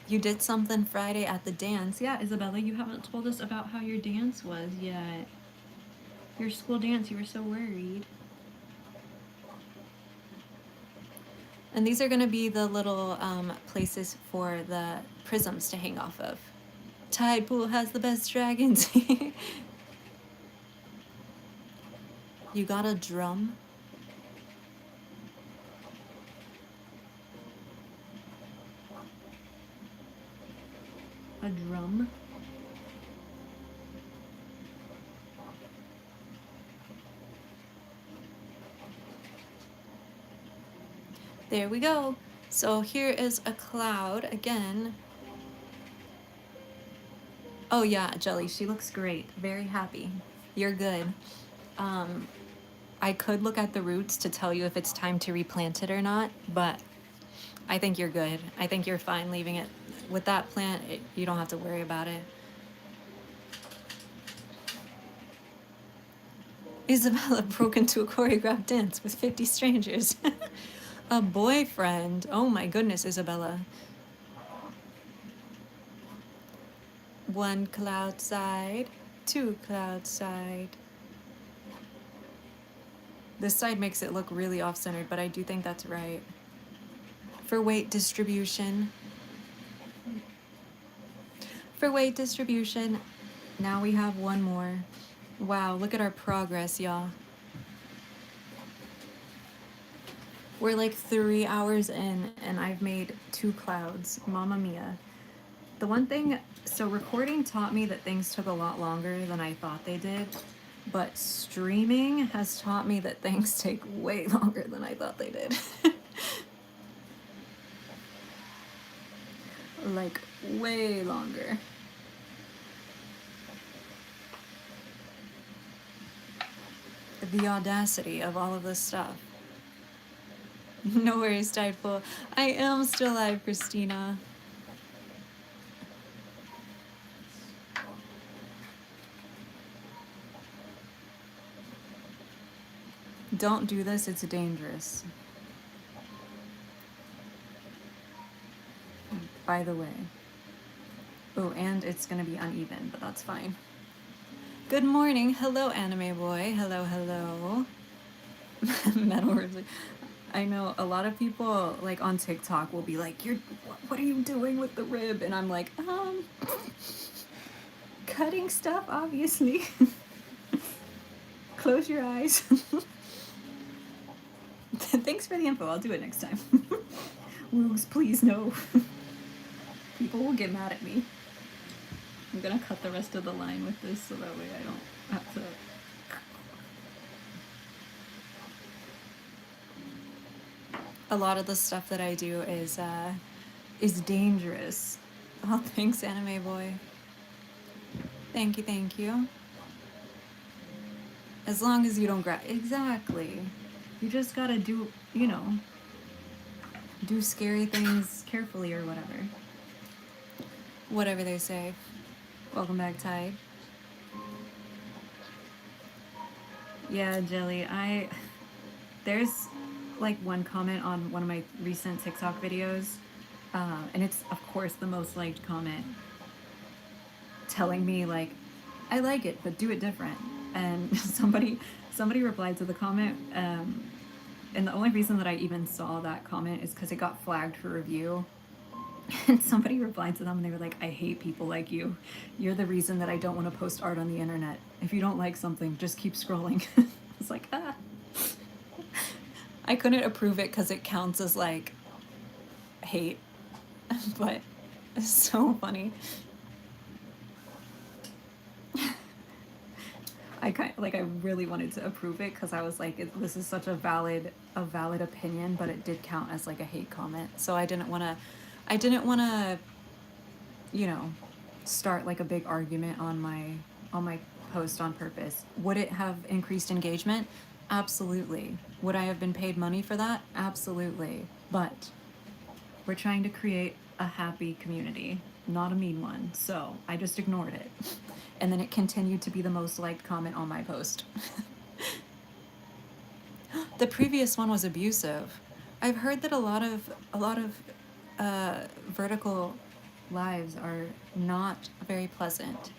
You did something Friday at the dance. Yeah, Isabella, you haven't told us about how your dance was yet. Your school dance, you were so worried. And these are going to be the little places for the prisms to hang off of. Tide Pool has the best dragons. You got a drum? A drum? There we go. So here is a cloud again. Oh yeah, Jelly, she looks great. Very happy. You're good. I could look at the roots to tell you if it's time to replant it or not, but I think you're good. I think you're fine leaving it. With that plant, you don't have to worry about it. Isabella broke into a choreographed dance with 50 strangers. A boyfriend. Oh my goodness, Isabella. 1 cloud side, 2 cloud side. This side makes it look really off-centered, but I do think that's right. For weight distribution. For weight distribution, now we have 1 more. Wow, look at our progress, y'all. We're like 3 hours in, and I've made 2 clouds. Mamma mia. The one thing, so recording taught me that things took a lot longer than I thought they did, but streaming has taught me that things take way longer than I thought they did. Like, way longer. The audacity of all of this stuff. No worries, Tideful. I am still live, Christina. Don't do this, it's dangerous. By the way. Oh, and it's gonna be uneven, but that's fine. Good morning. Hello, anime boy. Hello, hello. Metal words. I know a lot of people like on TikTok will be like, "You're, what are you doing with the rib?" And I'm like, cutting stuff, obviously. Close your eyes. Thanks for the info. I'll do it next time. Woogs, please no. People will get mad at me. I'm gonna cut the rest of the line with this so that way I don't have to. A lot of the stuff that I do is dangerous. Oh, thanks, anime boy. Thank you, thank you. As long as you don't grab. Exactly. You just gotta do, you know, do scary things carefully or whatever. Whatever they say. Welcome back, Tide. Yeah, Jelly, there's like one comment on one of my recent TikTok videos, and it's of course the most liked comment, telling me like, I like it, but do it different. And somebody replied to the comment, and the only reason that I even saw that comment is because it got flagged for review. And somebody replied to them and they were like, I hate people like you. You're the reason that I don't want to post art on the internet. If you don't like something, just keep scrolling. It's like, ah. I couldn't approve it because it counts as like hate. But it's so funny. I really wanted to approve it because I was like, this is such a valid opinion, but it did count as like a hate comment. So I didn't want to, you know, start like a big argument on my post on purpose. Would it have increased engagement? Absolutely. Would I have been paid money for that? Absolutely. But we're trying to create a happy community, not a mean one. So I just ignored it. And then it continued to be the most liked comment on my post. The previous one was abusive. I've heard that a lot of vertical lives are not very pleasant.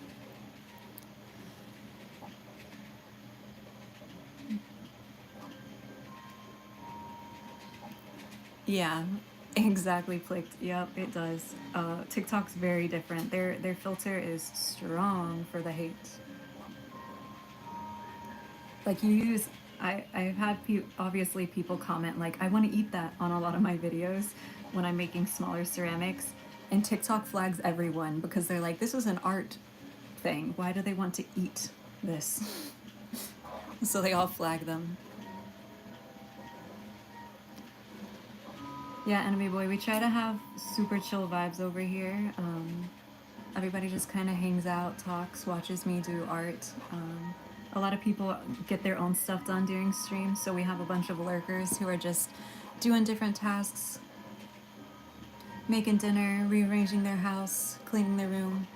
Yeah, exactly. Clicked. Yep, it does. TikTok's very different. Their filter is strong for the hate. Like you use, I've had obviously people comment like, I want to eat that on a lot of my videos when I'm making smaller ceramics, and TikTok flags everyone because they're like, this is an art thing. Why do they want to eat this? So they all flag them. Yeah, Enemy Boy, we try to have super chill vibes over here. Everybody just kind of hangs out, talks, watches me do art. A lot of people get their own stuff done during streams, so we have a bunch of lurkers who are just doing different tasks, making dinner, rearranging their house, cleaning their room.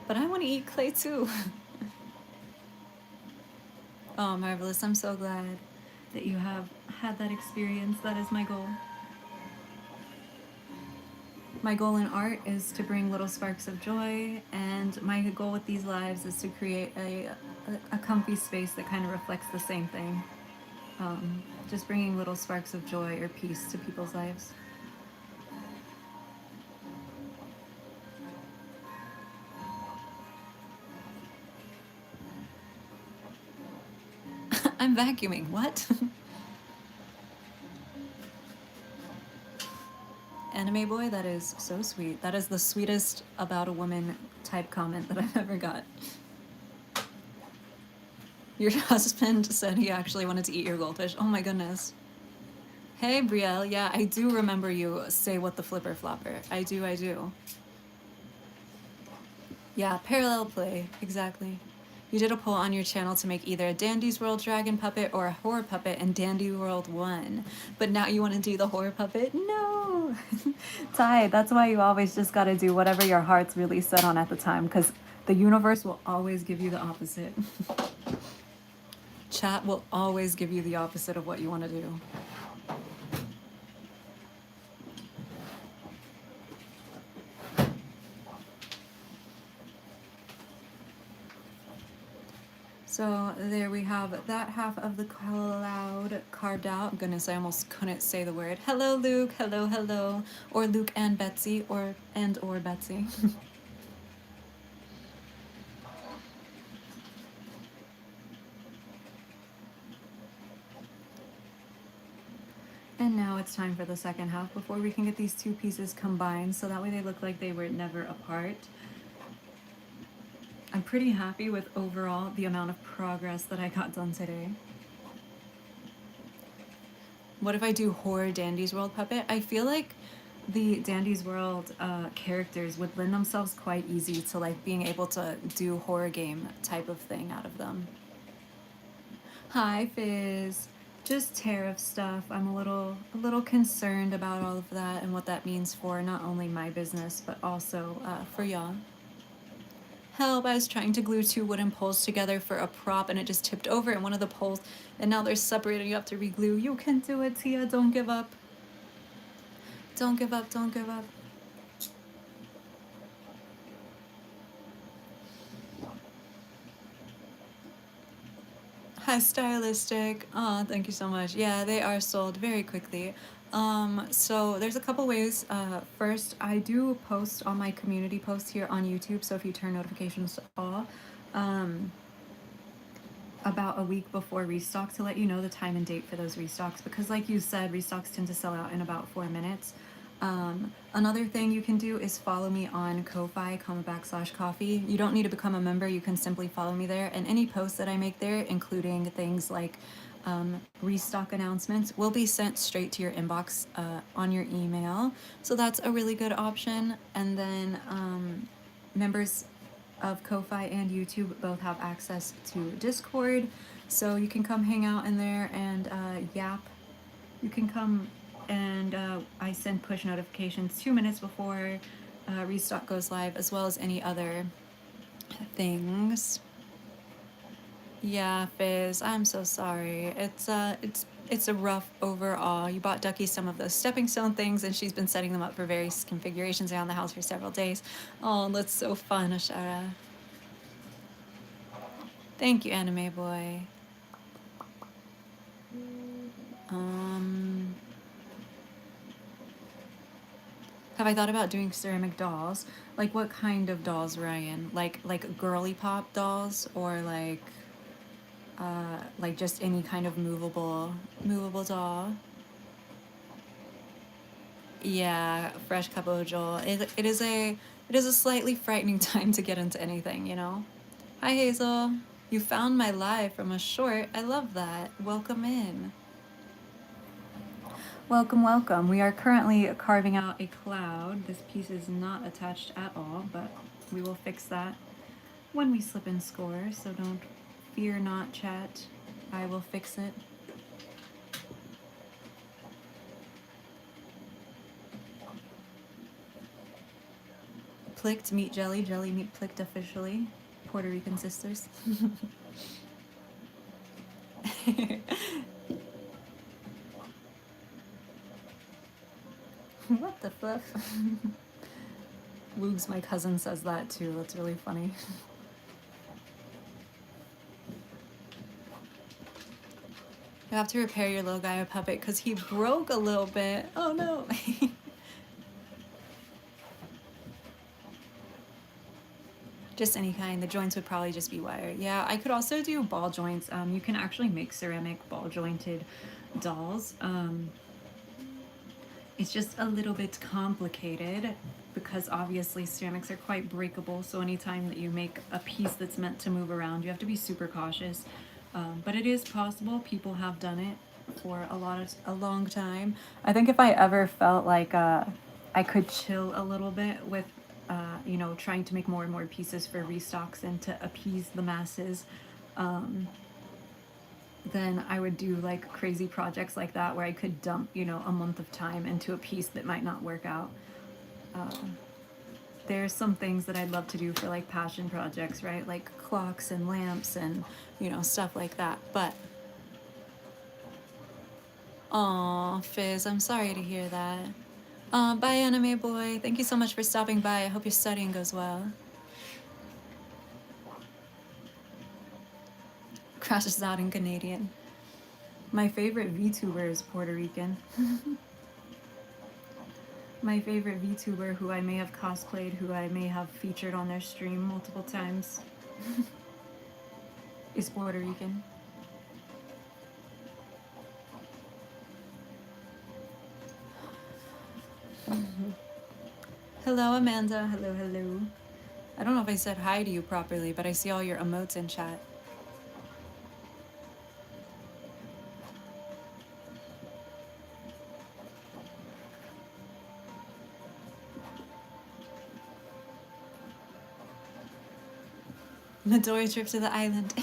But I want to eat clay too. Oh, marvelous. I'm so glad that you have had that experience. That is my goal. My goal in art is to bring little sparks of joy, and my goal with these lives is to create a comfy space that kind of reflects the same thing. Just bringing little sparks of joy or peace to people's lives. I'm vacuuming. What? Anime boy, that is so sweet. That is the sweetest about a woman type comment that I've ever got. Your husband said he actually wanted to eat your goldfish. Oh my goodness. Hey, Brielle. Yeah, I do remember you say what the flipper flopper. I do. Yeah, parallel play. Exactly. You did a poll on your channel to make either a Dandy's World dragon puppet or a horror puppet, and Dandy World won. But now you want to do the horror puppet? No! Ty, that's why you always just gotta do whatever your heart's really set on at the time, because the universe will always give you the opposite. Chat will always give you the opposite of what you want to do. So there we have that half of the cloud carved out. Goodness, I almost couldn't say the word. Hello, Luke. Hello, hello. Or Luke and Betsy, or Betsy. And now it's time for the second half before we can get these two pieces combined so that way they look like they were never apart. I'm pretty happy with overall the amount of progress that I got done today. What if I do horror Dandy's World puppet? I feel like the Dandy's World characters would lend themselves quite easy to like being able to do horror game type of thing out of them. Hi, Fizz. Just tariff stuff. I'm a little concerned about all of that and what that means for not only my business but also for y'all. Help! I was trying to glue two wooden poles together for a prop and it just tipped over in one of the poles and now they're separated. You have to reglue. You can do it, Tia. Don't give up. Don't give up. Don't give up. Hi, stylistic. Oh, thank you so much. Yeah, they are sold very quickly. So there's a couple ways. First, I do post on my community post here on YouTube. So if you turn notifications to all, about a week before restock to let you know the time and date for those restocks because like you said, restocks tend to sell out in about 4 minutes. Another thing you can do is follow me on Ko-Fi, /coffee. You don't need to become a member, you can simply follow me there, and any posts that I make there, including things like restock announcements, will be sent straight to your inbox on your email. So that's a really good option. And then members of Ko-Fi and YouTube both have access to Discord, so you can come hang out in there and yap. You can come and I send push notifications 2 minutes before restock goes live, as well as any other things. Yeah, Fizz, I'm so sorry. It's a rough overall. You bought Ducky some of those stepping stone things, and she's been setting them up for various configurations around the house for several days. Oh, that's so fun, Ashara. Thank you, Anime Boy. Have I thought about doing ceramic dolls? Like what kind of dolls, Ryan? Like girly pop dolls, or like just any kind of movable doll? Yeah, fresh cup of Joel. It is a slightly frightening time to get into anything, you know. Hi Hazel, you found my live from a short. I love that. Welcome in. Welcome, welcome. We are currently carving out a cloud. This piece is not attached at all, but we will fix that when we slip in score, so don't fear not, chat. I will fix it. Plicked, meet Jelly. Jelly, meet Plicked officially. Puerto Rican sisters. What the fluff? Woogs, my cousin, says that too. That's really funny. You have to repair your little guy a puppet because he broke a little bit. Oh no. Just any kind. The joints would probably just be wire. Yeah, I could also do ball joints. You can actually make ceramic ball jointed dolls. It's just a little bit complicated because obviously ceramics are quite breakable, so anytime that you make a piece that's meant to move around, you have to be super cautious. But it is possible. People have done it for a long time. I think if I ever felt like I could chill a little bit with you know, trying to make more and more pieces for restocks and to appease the masses, then I would do like crazy projects like that where I could dump, you know, a month of time into a piece that might not work out. There's some things that I'd love to do for like passion projects, right? Like clocks and lamps and, you know, stuff like that. But, aw, Fizz, I'm sorry to hear that. Bye, Anime Boy. Thank you so much for stopping by. I hope your studying goes well. crashes out in Canadian. My favorite VTuber is Puerto Rican. My favorite VTuber who I may have cosplayed, who I may have featured on their stream multiple times, is Puerto Rican. Hello, Amanda. Hello, hello. I don't know if I said hi to you properly, but I see all your emotes in chat. Midori trip to the island.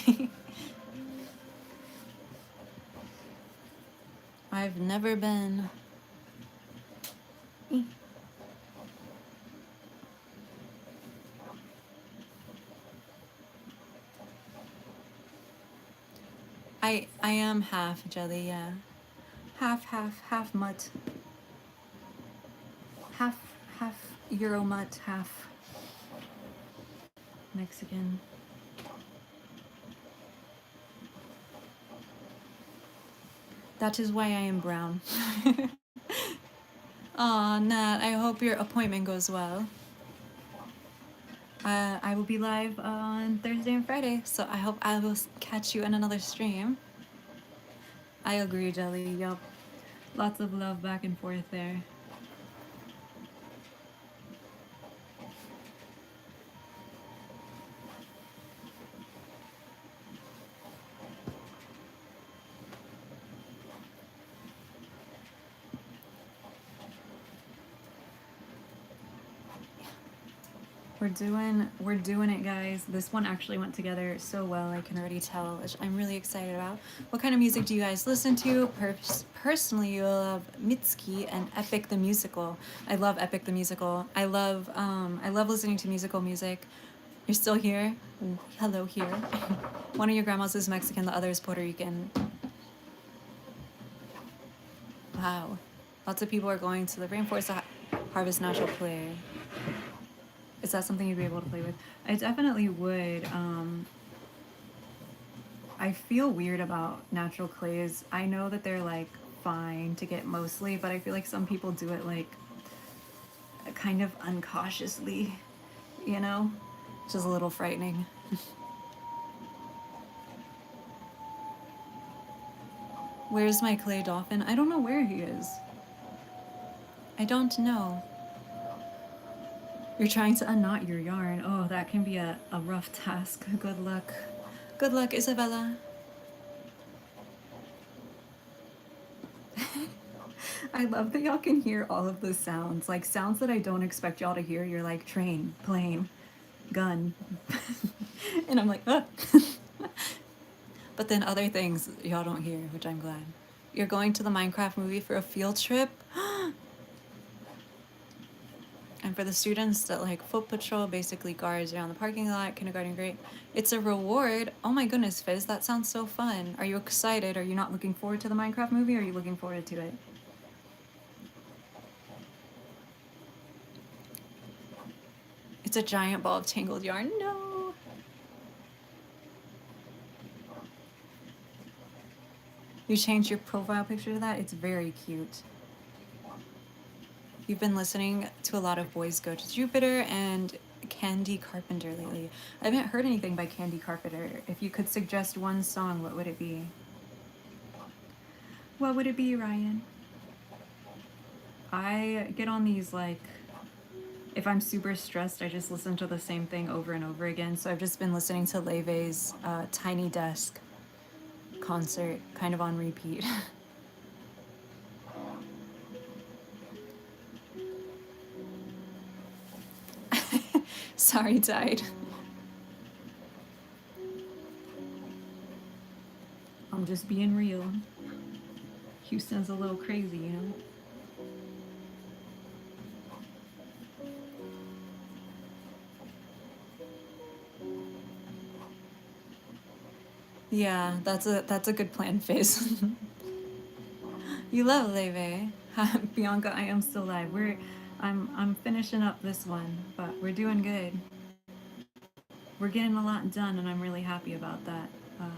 I've never been. I am half jelly, yeah. Half mutt. Half Euro mutt, half Mexican. That is why I am brown. Aw, Nat, I hope your appointment goes well. I will be live on Thursday and Friday, so I hope I will catch you in another stream. I agree, Jelly, yup. Lots of love back and forth there. We're doing it, guys. This one actually went together so well, I can already tell, which I'm really excited about. What kind of music do you guys listen to? Personally, you love Mitski and Epic the Musical. I love Epic the Musical. I love listening to musical music. You're still here? Ooh, hello here. One of your grandmas is Mexican, the other is Puerto Rican. Wow. Lots of people are going to the rainforest to harvest natural clay. Is that something you'd be able to play with? I definitely would. I feel weird about natural clays. I know that they're like fine to get mostly, but I feel like some people do it like kind of uncautiously, you know? Which is a little frightening. Where's my clay dolphin? I don't know where he is. I don't know. You're trying to unknot your yarn. Oh, that can be a rough task. Good luck. Good luck, Isabella. I love that y'all can hear all of the sounds. Like sounds that I don't expect y'all to hear. You're like train, plane, gun. And I'm like, ah. But then other things y'all don't hear, which I'm glad. You're going to the Minecraft movie for a field trip? And for the students that like foot patrol, basically guards around the parking lot, kindergarten grade, it's a reward. Oh my goodness, Fizz, that sounds so fun. Are you excited? Are you not looking forward to the Minecraft movie, or are you looking forward to it? It's a giant ball of tangled yarn. No. You changed your profile picture to that? It's very cute. You've been listening to a lot of Boys Go to Jupiter and Candy Carpenter lately. I haven't heard anything by Candy Carpenter. If you could suggest one song, what would it be? What would it be, Ryan? I get on these like, if I'm super stressed, I just listen to the same thing over and over again. So I've just been listening to Leve's Tiny Desk concert kind of on repeat. Sorry, Tide. I'm just being real. Houston's a little crazy, you know? Yeah, that's a good plan, Fizz. You love Leve. Bianca, I am still live. I'm finishing up this one, but we're doing good. We're getting a lot done, and I'm really happy about that.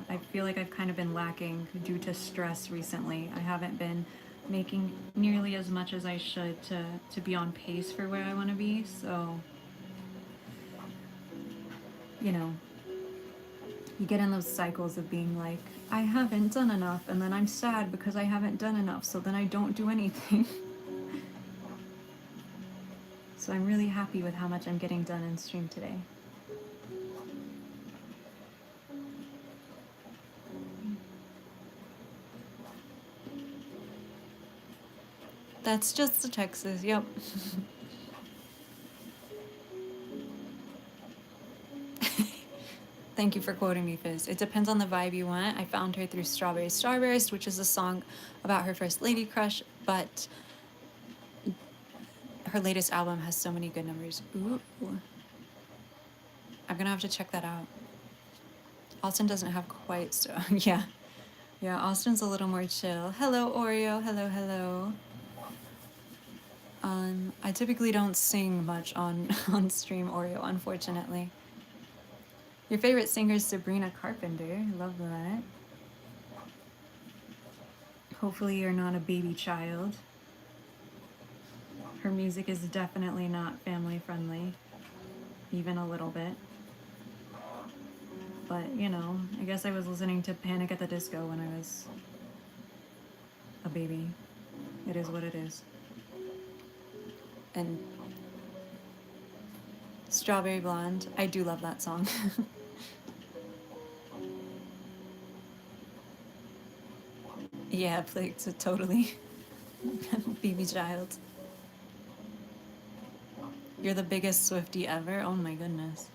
I feel like I've kind of been lacking due to stress recently. I haven't been making nearly as much as I should to be on pace for where I want to be. So, you know, you get in those cycles of being like, I haven't done enough, and then I'm sad because I haven't done enough, so then I don't do anything. So I'm really happy with how much I'm getting done in stream today. That's just the Texas, yep. Thank you for quoting me, Fizz. It depends on the vibe you want. I found her through Strawberry Starburst, which is a song about her first lady crush, but her latest album has so many good numbers. Ooh. I'm gonna have to check that out. Austin doesn't have quite so yeah. Yeah, Austin's a little more chill. Hello, Oreo. Hello, hello. I typically don't sing much on on stream, Oreo, unfortunately. Your favorite singer is Sabrina Carpenter. Love that. Hopefully you're not a baby child. Her music is definitely not family friendly, even a little bit. But, you know, I guess I was listening to Panic at the Disco when I was a baby. It is what it is. And Strawberry Blonde, I do love that song. Yeah, like, so totally. Baby child. You're the biggest Swiftie ever? Oh my goodness.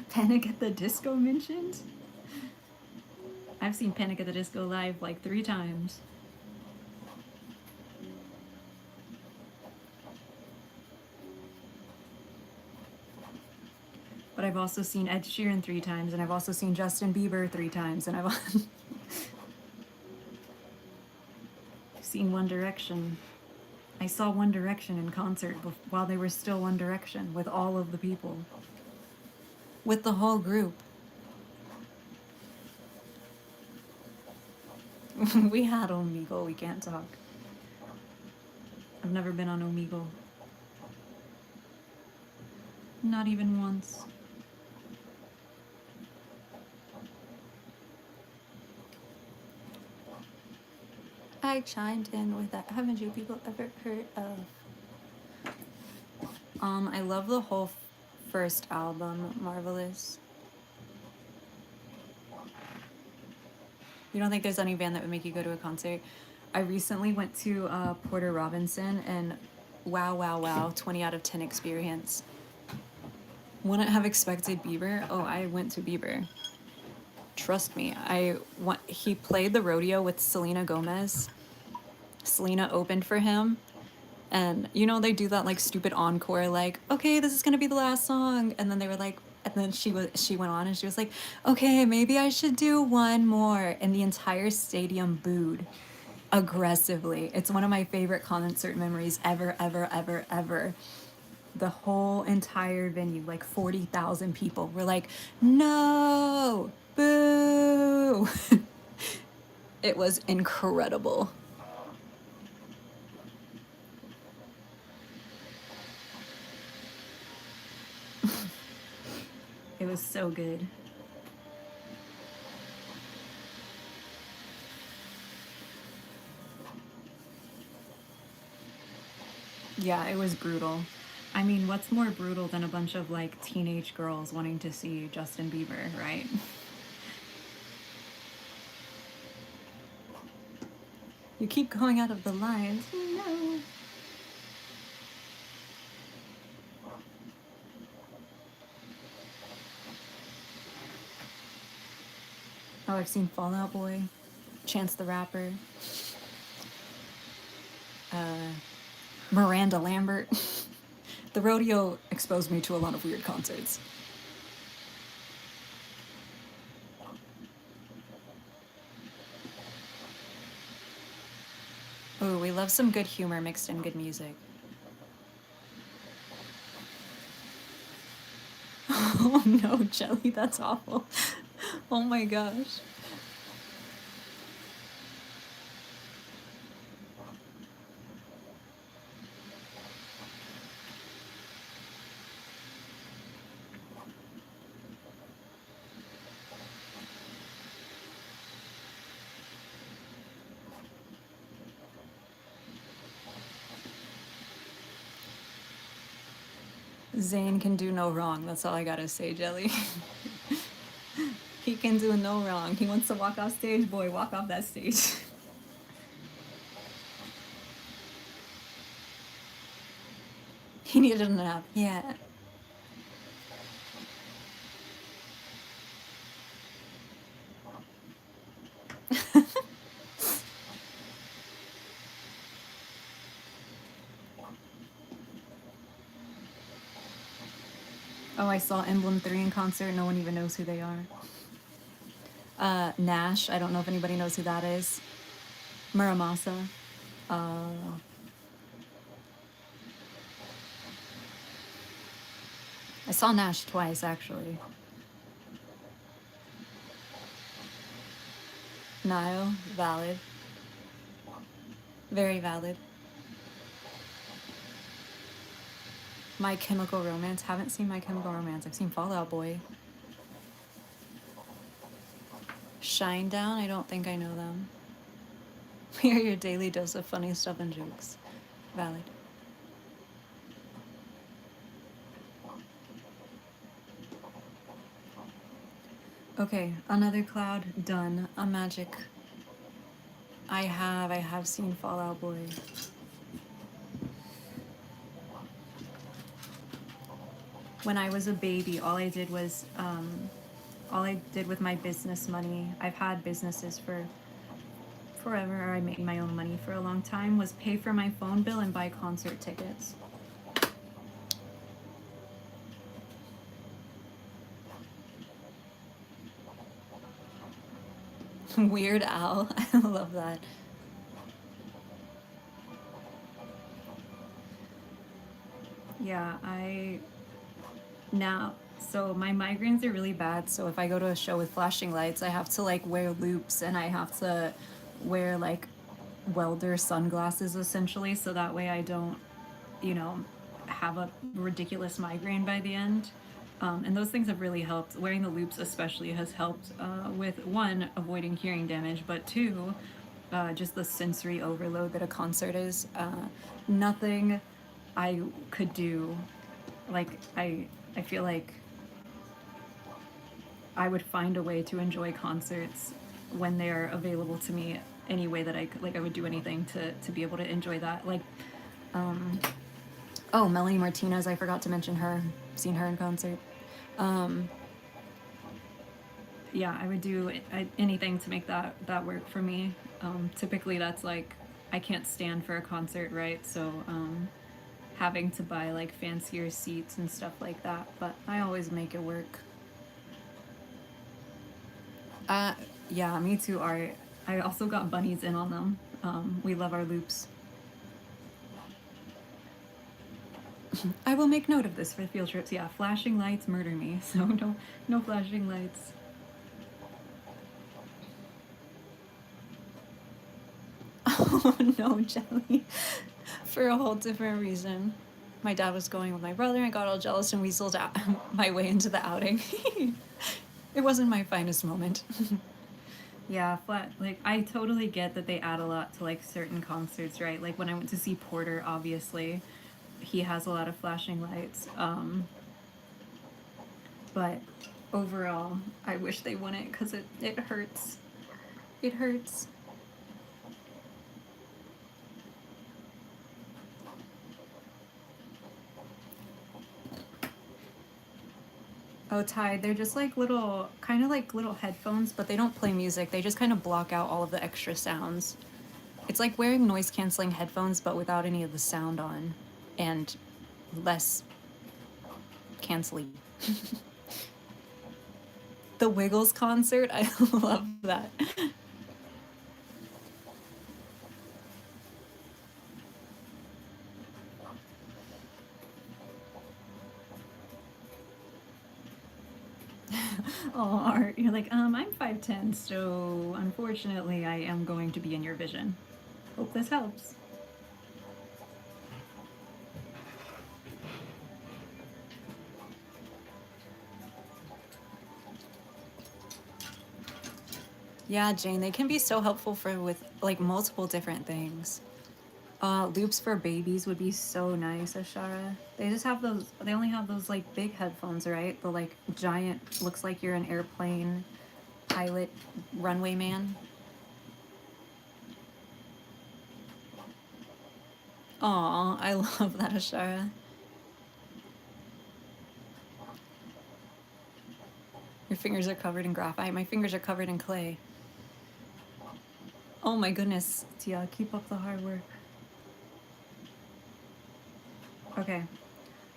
Panic at the Disco mentioned? I've seen Panic at the Disco live like 3 times. But I've also seen Ed Sheeran 3 times, and I've also seen Justin Bieber 3 times, and I've seen One Direction. I saw One Direction in concert while they were still One Direction, with all of the people. With the whole group. We had Omegle, we can't talk. I've never been on Omegle. Not even once. I chimed in with that. Haven't you people ever heard of? I love the whole first album, Marvelous. You don't think there's any band that would make you go to a concert? I recently went to Porter Robinson, and wow, wow, wow, 20 out of 10 experience. Wouldn't have expected Bieber. Oh, I went to Bieber. Trust me. He played the rodeo with Selena Gomez. Selena opened for him. And you know they do that like stupid encore, like, okay, this is gonna be the last song, and then they were like, and then she went on and she was like, okay, maybe I should do one more, and the entire stadium booed aggressively. It's one of my favorite concert memories ever, ever, ever, ever. The whole entire venue, like 40,000 people, were like, no, boo. It was incredible. It was so good. Yeah, it was brutal. I mean, what's more brutal than a bunch of like teenage girls wanting to see Justin Bieber, right? You keep going out of the lines. No. Oh, I've seen Fall Out Boy, Chance the Rapper, Miranda Lambert. The rodeo exposed me to a lot of weird concerts. Oh, we love some good humor mixed in good music. Oh no, Jelly, that's awful. Oh my gosh. Zane can do no wrong. That's all I gotta say, Jelly. He can do no wrong. He wants to walk off stage, boy, walk off that stage. He needed a nap. Yeah. Oh, I saw Emblem 3 in concert. No one even knows who they are. Nash. I don't know if anybody knows who that is. Muramasa. I saw Nash twice, actually. Nile. Valid. Very valid. My Chemical Romance. Haven't seen My Chemical Romance. I've seen Fall Out Boy. Shinedown. I don't think I know them. We are your daily dose of funny stuff and jokes. Valid. Okay, another cloud done. A magic. I have seen Fall Out Boy. When I was a baby, all I did with my business money, I've had businesses for forever. I made my own money for a long time, was pay for my phone bill and buy concert tickets. Weird Al. I love that. Yeah, so my migraines are really bad, so if I go to a show with flashing lights, I have to like wear loops and I have to wear like welder sunglasses essentially, so that way I don't, have a ridiculous migraine by the end. And those things have really helped. Wearing the loops especially has helped with one, avoiding hearing damage, but two, just the sensory overload that a concert is. Nothing I could do, like I feel like I would find a way to enjoy concerts when they're available to me any way that I could. Like I would do anything to be able to enjoy that. Like, oh, Melanie Martinez, I forgot to mention her. Seen her in concert. Yeah, I would do anything to make that work for me. Typically, that's like I can't stand for a concert, right? So having to buy like fancier seats and stuff like that, but I always make it work. Yeah, me too, Art. I also got bunnies in on them. We love our loops. I will make note of this for field trips. Yeah, flashing lights murder me, so no flashing lights. Oh no, Jelly. For a whole different reason. My dad was going with my brother and got all jealous and weaseled out my way into the outing. It wasn't my finest moment. Yeah, like I totally get that they add a lot to like certain concerts, right? Like when I went to see Porter, obviously, he has a lot of flashing lights. But overall, I wish they wouldn't because it hurts. It hurts. Oh, Ty, they're just like little, kind of like little headphones, but they don't play music. They just kind of block out all of the extra sounds. It's like wearing noise canceling headphones, but without any of the sound on, and less cancelly. The Wiggles concert, I love that. Oh, Art, you're like, I'm 5'10", so unfortunately I am going to be in your vision. Hope this helps. Yeah, Jane, they can be so helpful for with like multiple different things. Loops for babies would be so nice, Ashara. They just have those. They only have those like big headphones, right? The like giant, looks like you're an airplane pilot, runway man. Aw, I love that, Ashara. Your fingers are covered in graphite. My fingers are covered in clay. Oh my goodness, Tia, keep up the hard work. Okay,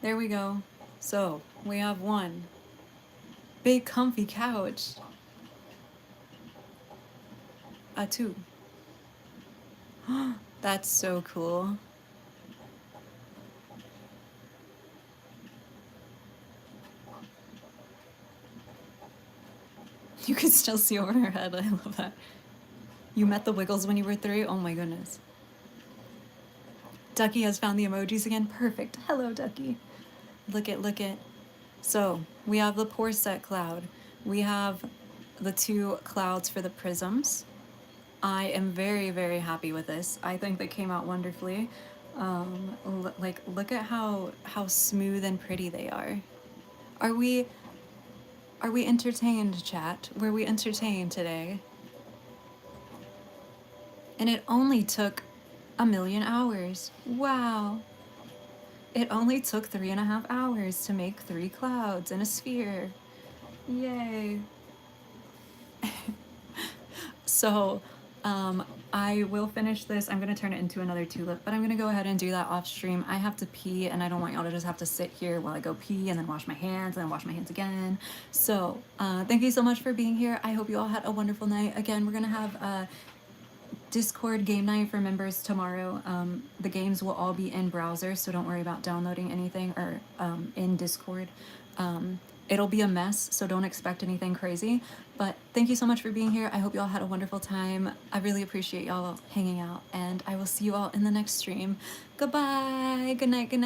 there we go. So, we have one big comfy couch. Two. That's so cool. You can still see over her head. I love that. You met the Wiggles when you were 3? Oh my goodness. Ducky has found the emojis again. Perfect. Hello, Ducky. Look it. So, we have the pour set cloud. We have the 2 clouds for the prisms. I am very, very happy with this. I think they came out wonderfully. Like, look at how smooth and pretty they are. Are we entertained, chat? Were we entertained today? And it only took 1,000,000 hours. Wow. It only took 3.5 hours to make 3 clouds and a sphere. Yay. So, I will finish this. I'm gonna turn it into another tulip, but I'm gonna go ahead and do that off stream. I have to pee, and I don't want y'all to just have to sit here while I go pee and then wash my hands and then wash my hands again. So, thank you so much for being here. I hope you all had a wonderful night. Again, we're gonna have Discord game night for members tomorrow. The games will all be in browser, so don't worry about downloading anything or in Discord. It'll be a mess, so don't expect anything crazy. But thank you so much for being here. I hope you all had a wonderful time. I really appreciate y'all hanging out, and I will see you all in the next stream. Goodbye. Good night. Good night.